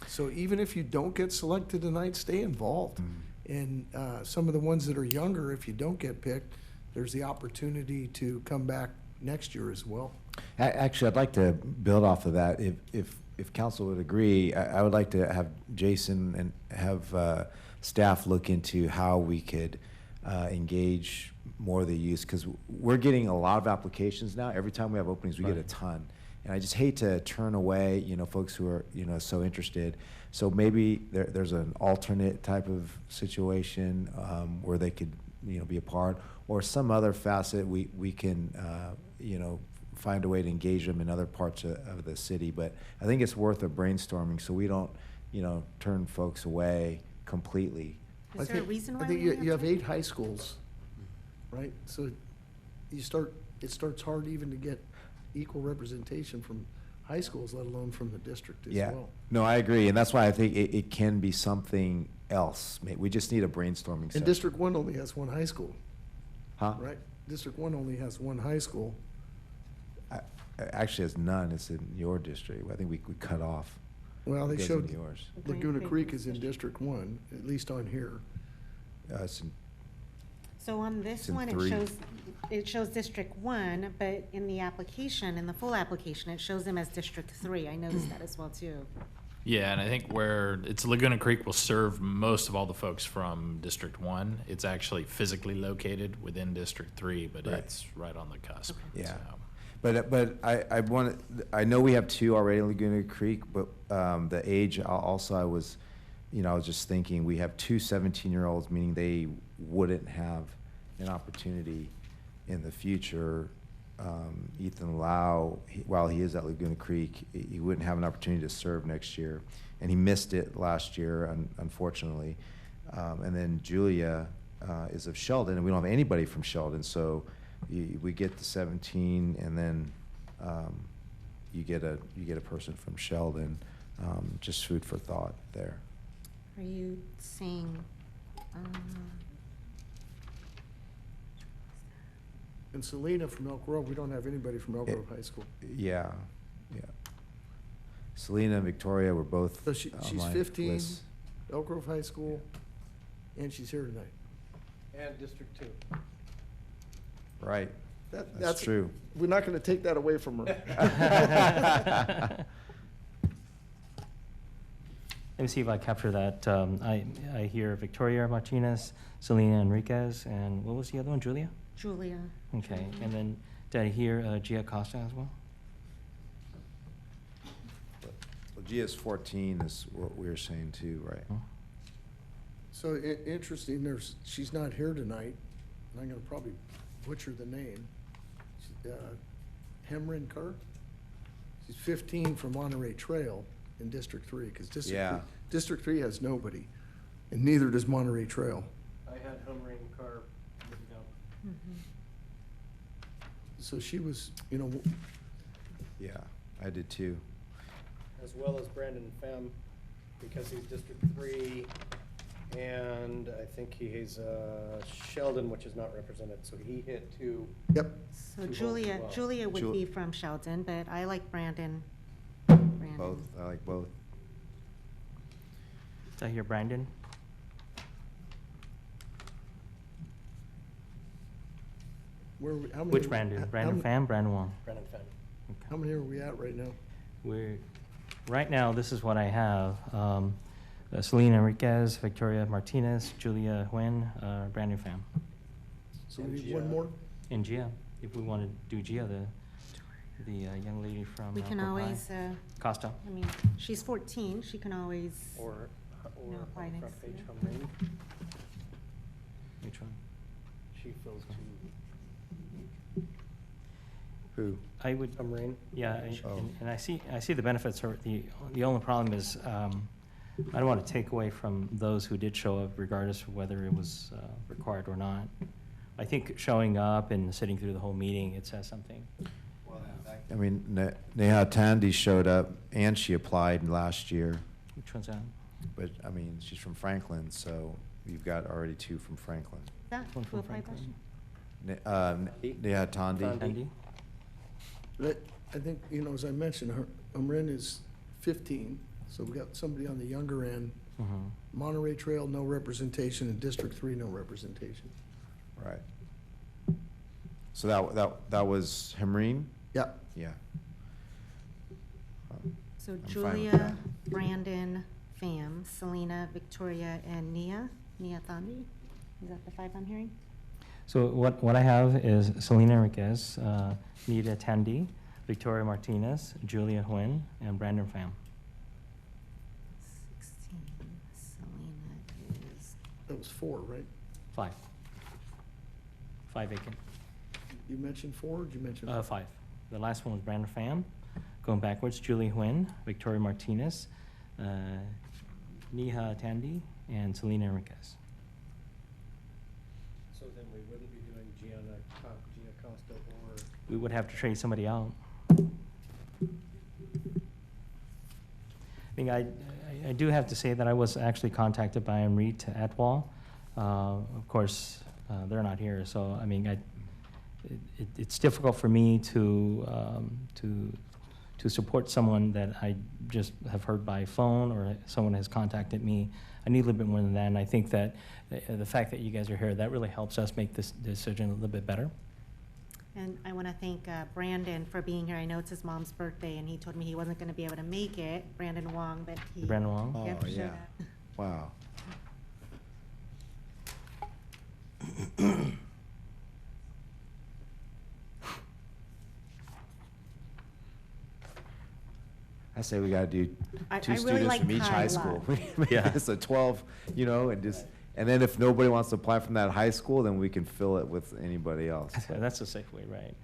So even if you don't get selected tonight, stay involved. And some of the ones that are younger, if you don't get picked, there's the opportunity to come back next year as well. Actually, I'd like to build off of that. If council would agree, I would like to have Jason and have staff look into how we could engage more of the youth, because we're getting a lot of applications now. Every time we have openings, we get a ton. And I just hate to turn away, folks who are, so interested. So maybe there's an alternate type of situation where they could, be a part, or some other facet we can, find a way to engage them in other parts of the city. But I think it's worth a brainstorming, so we don't, turn folks away completely. Is there a reason why I think we you have 8 high schools, right? So it starts hard even to get equal representation from high schools, let alone from the district as well. No, I agree, and that's why I think it can be something else. We just need a brainstorming session. And District 1 only has 1 high school. Huh? Right? District 1 only has 1 high school. Actually, has none. It's in your district. I think we cut off. Well, they It goes showed into yours. Laguna Creek is in District 1, at least on here. It's in, So on this It's in one, 3. it shows District 1, but in the application, in the full application, it shows them as District 3. I noticed that as well too. Yeah, and I think where it's Laguna Creek will serve most of all the folks from District 1. It's actually physically located within District 3, but Right. it's right on the cusp. Yeah. So. But I know we have 2 already in Laguna Creek, but the age also I was just thinking we have 2 17-year-olds, meaning they wouldn't have an opportunity in the future. Ethan Lau, while he is at Laguna Creek, he wouldn't have an opportunity to serve next year, and he missed it last year, unfortunately. And then Julia is of Sheldon, and we don't have anybody from Sheldon, so we get the 17, and then you get a person from Sheldon. Just food for thought there. Are you saying? And Selena from Elk Grove, we don't have anybody from Elk Grove High School. Yeah. Selena and Victoria were both So she's on my 15, list. Elk Grove High School, and she's here tonight. And District 2. Right. That's That's true. We're not going to take that away from her. Let me see if I capture that. I hear Victoria Martinez, Selena Enriquez, and what was the other one, Julia? Julia. Okay, and then did I hear Gia Costa as well? Well, Gia's 14 is what we were saying too, right? So interesting, she's not here tonight, and I'm going to probably butcher the name. Hemrin Kerr? She's 15 from Monterey Trail in District 3, because District 3 has nobody, and neither does Monterey Trail. I had Humring Carr written down. So she was, Yeah, I did too. As well as Brandon Pham, because he's District 3, and I think he's Sheldon, which is not represented, so he hit 2. Yep. So 2 votes Julia, as well. Julia would be from Sheldon, but I like Brandon. Both. I like both. Did I hear Brandon? How many Which are- Brandon? how- Brandon Pham, Brandon Wong? Brandon Pham. How many are we at right now? Right now, this is what I have. Selena Enriquez, Victoria Martinez, Julia Nguyen, Brandon Pham. So we need one more? And Gia, if we want to do Gia, the young lady from We can Brook High. always, Costa. I mean, she's 14, she can always. Or apply on next front page year. Humring. Which one? She fills 2. Who? I would. Humring. Yeah, Oh. and I see the benefits. The only problem is, I don't want to take away from those who did show up, regardless of whether it was required or not. I think showing up and sitting through the whole meeting, it says something. I mean, Neha Tandy showed up and she applied last year. Which one's that? But, I mean, she's from Franklin, so you've got already 2 from Franklin. That, One who from applied last Franklin. year? Neha Tandy. Andy? But I think, as I mentioned, Umrin is 15, so we got somebody on the younger end. Mhm. Monterey Trail, no representation, and District 3, no representation. Right. So that was Hemreen? Yeah. Yeah. So I'm fine with Julia, that. Brandon, Pham, Selena, Victoria, and Nia Thandi? Is that the 5 I'm hearing? So what I have is Selena Enriquez, Nita Tandy, Victoria Martinez, Julia Nguyen, and Brandon Pham. 16, Selena is. That was 4, right? 5. 5 vacant. You mentioned 4, or did you mention? 5. The last one was Brandon Pham. Going backwards, Julie Nguyen, Victoria Martinez, Neha Tandy, and Selena Enriquez. So then we wouldn't be doing Gia Costa or. We would have to trade somebody out. I do have to say that I was actually contacted by Amrit Atwal. Of course, they're not here, so I mean, it's difficult for me to support someone that I just have heard by phone or someone has contacted me. I need a little bit more than that, and I think that the fact that you guys are here, that really helps us make this decision a little bit better. And I want to thank Brandon for being here. I know it's his mom's birthday, and he told me he wasn't going to be able to make it, Brandon Wong, but he. Brandon Wong? Oh, Yep, showed yeah. up. Wow. I say we gotta do I two really students like from each Kai high a school. lot. Yeah. It's a 12, you know, and then if nobody wants to apply from that high school, then we can fill it with anybody else. That's a safe way, right?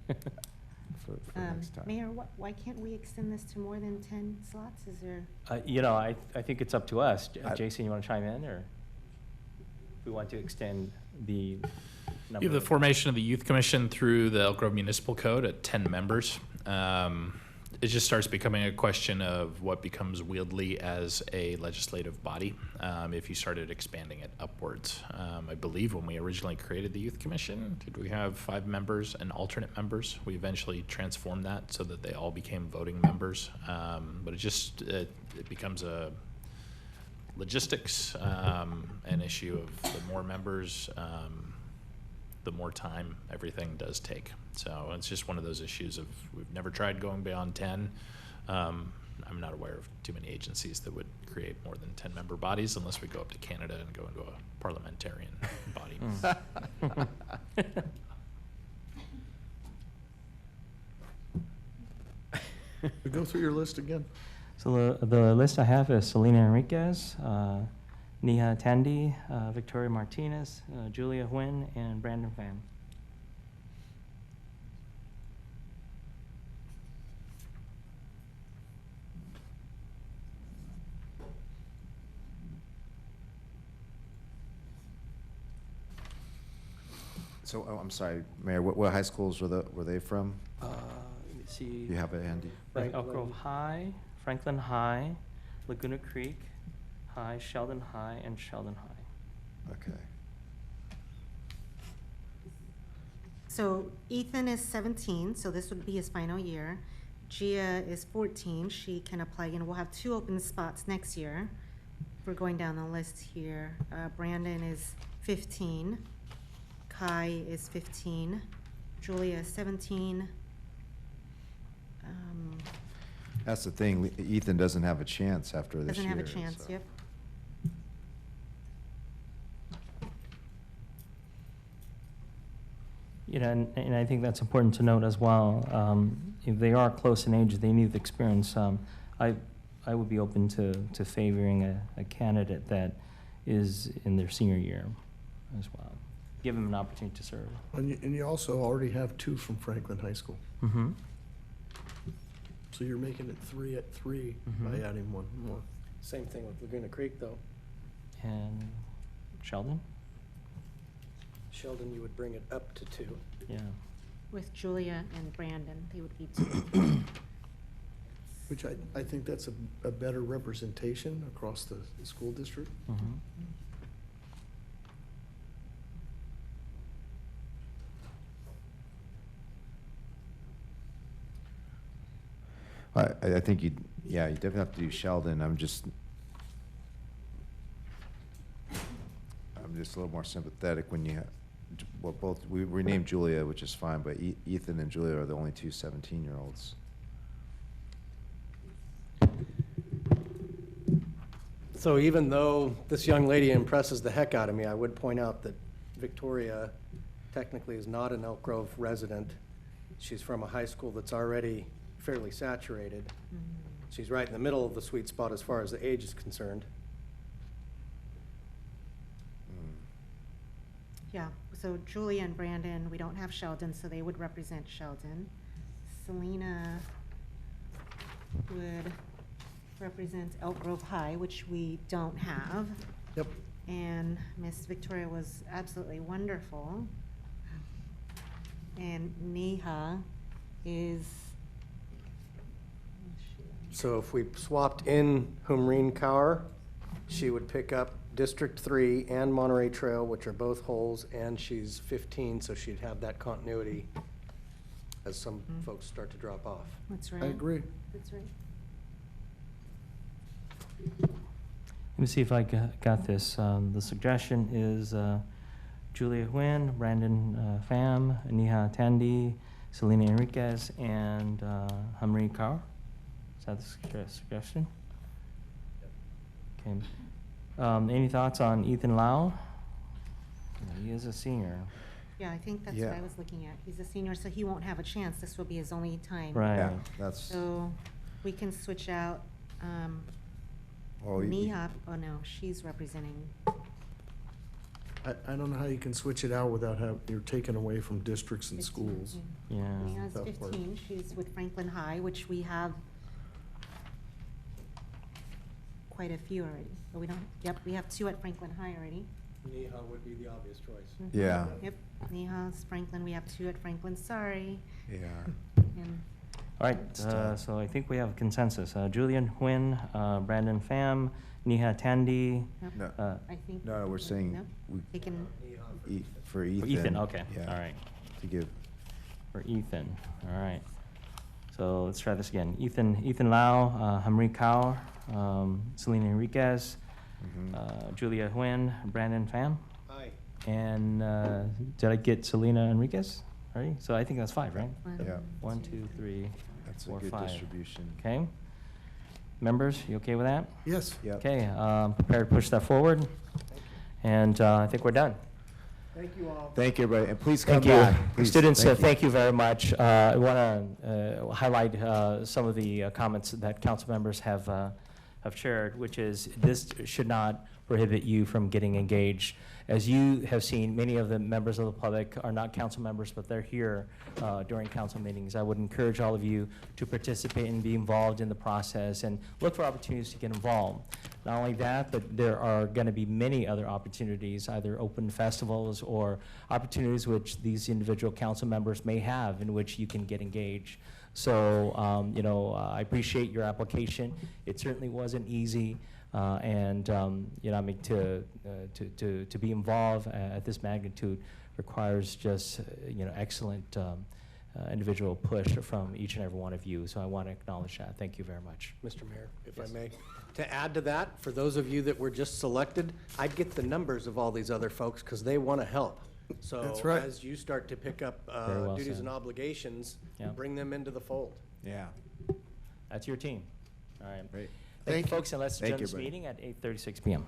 For next time. Mayor, why can't we extend this to more than 10 slots? Is there? You know, I think it's up to us. Jason, you want to chime in, or we want to extend the number? You have the of- formation of the Youth Commission through the Elk Grove Municipal Code at 10 members. It just starts becoming a question of what becomes wieldly as a legislative body if you started expanding it upwards. I believe when we originally created the Youth Commission, did we have 5 members and alternate members? We eventually transformed that so that they all became voting members. But it becomes a logistics, an issue of the more members, the more time everything does take. So it's just one of those issues of we've never tried going beyond 10. I'm not aware of too many agencies that would create more than 10 member bodies unless we go up to Canada and go into a parliamentarian body. We go through your list again. So the list I have is Selena Enriquez, Neha Tandy, Victoria Martinez, Julia Nguyen, and Brandon Pham. So, I'm sorry, Mayor, what high schools were they from? Let me see. You have it handy? Right, Elk Grove High, Franklin High, Laguna Creek High, Sheldon High, and Sheldon High. Okay. So Ethan is 17, so this would be his final year. Gia is 14, she can apply again. We'll have 2 open spots next year. We're going down the list here. Brandon is 15. Kai is 15. Julia is 17. That's the thing, Ethan doesn't have a chance after this year. Doesn't have a chance, so. yep. You know, and I think that's important to note as well. If they are close in age, they need the experience. I would be open to favoring a candidate that is in their senior year as well. Give them an opportunity to serve. And you also already have 2 from Franklin High School. Mm-hmm. So you're making it 3 at 3 by adding 1 more. Same thing with Laguna Creek, though. And Sheldon? Sheldon, you would bring it up to 2. Yeah. With Julia and Brandon, they would be 2. Which I think that's a better representation across the school district. Mm-hmm. I think you definitely have to do Sheldon. I'm just a little more sympathetic when you have, we renamed Julia, which is fine, but Ethan and Julia are the only 2 17-year-olds. So even though this young lady impresses the heck out of me, I would point out that Victoria technically is not an Elk Grove resident. She's from a high school that's already fairly saturated. She's right in the middle of the sweet spot as far as the age is concerned. Yeah, so Julia and Brandon, we don't have Sheldon, so they would represent Sheldon. Selena would represent Elk Grove High, which we don't have. Yep. And Miss Victoria was absolutely wonderful. And Neha is, So if we swapped in Humreen Kaur, she would pick up District 3 and Monterey Trail, which are both holes, and she's 15, so she'd have that continuity as some folks start to drop off. that's right. I agree. That's right. Let me see if I got this. The suggestion is Julia Nguyen, Brandon Pham, Neha Tandy, Selena Enriquez, and Hamri Kaur. Is that the suggestion? Okay. Any thoughts on Ethan Lau? He is a senior. Yeah, I think that's what I was looking at. He's a senior, so he won't have a chance. This will be his only time. Right. Yeah, that's, So we can switch out well, Neha. Oh, no, she's representing. I don't know how you can switch it out without you're taken away from districts and 15, schools. Yeah. Neha's Tough part. 15. She's with Franklin High, which we have quite a few already. But we don't, yep, we have 2 at Franklin High already. Neha would be the obvious choice. Mhm. Yeah. Yep, Neha's Franklin. We have 2 at Franklin. Sorry. yeah. And All right, so I think we have consensus. Julian Huynh, Brandon Pham, Neha Tandy. No, I think. no, we're saying No, we, they can. for Ethan. Ethan, okay, Yeah, all right. to give. For Ethan, all right. So let's try this again. Ethan Lau, Hamri Kaur, Selena Enriquez, Julia Huynh, Brandon Pham. Aye. And did I get Selena Enriquez? Already? So I think that's 5, right? Yeah. 1, 2, 3, That's a 4, good 5. distribution. Okay. Members, you okay with that? Yes. Yep. Okay, prepared to push that forward. And I think we're done. Thank you all. Thank you, everybody, and please come Thank you. back. Please, Students, thank you. thank you very much. I want to highlight some of the comments that council members have shared, which is this should not prohibit you from getting engaged. As you have seen, many of the members of the public are not council members, but they're here during council meetings. I would encourage all of you to participate and be involved in the process and look for opportunities to get involved. Not only that, but there are going to be many other opportunities, either open festivals or opportunities which these individual council members may have in which you can get engaged. So, I appreciate your application. It certainly wasn't easy. I mean, to be involved at this magnitude requires just, excellent individual push from each and every one of you. So I want to acknowledge that. Thank you very much. Mr. Mayor, if Yes. I may. To add to that, for those of you that were just selected, I'd get the numbers of all these other folks because they want to help. So That's right. as you start to pick up Very well duties said. and obligations, Yeah. bring them into the fold. Yeah. That's your team. All right. Great. Thank you, Thank you. folks, and let's Thank adjourn you, this buddy. meeting at 8:36 p.m.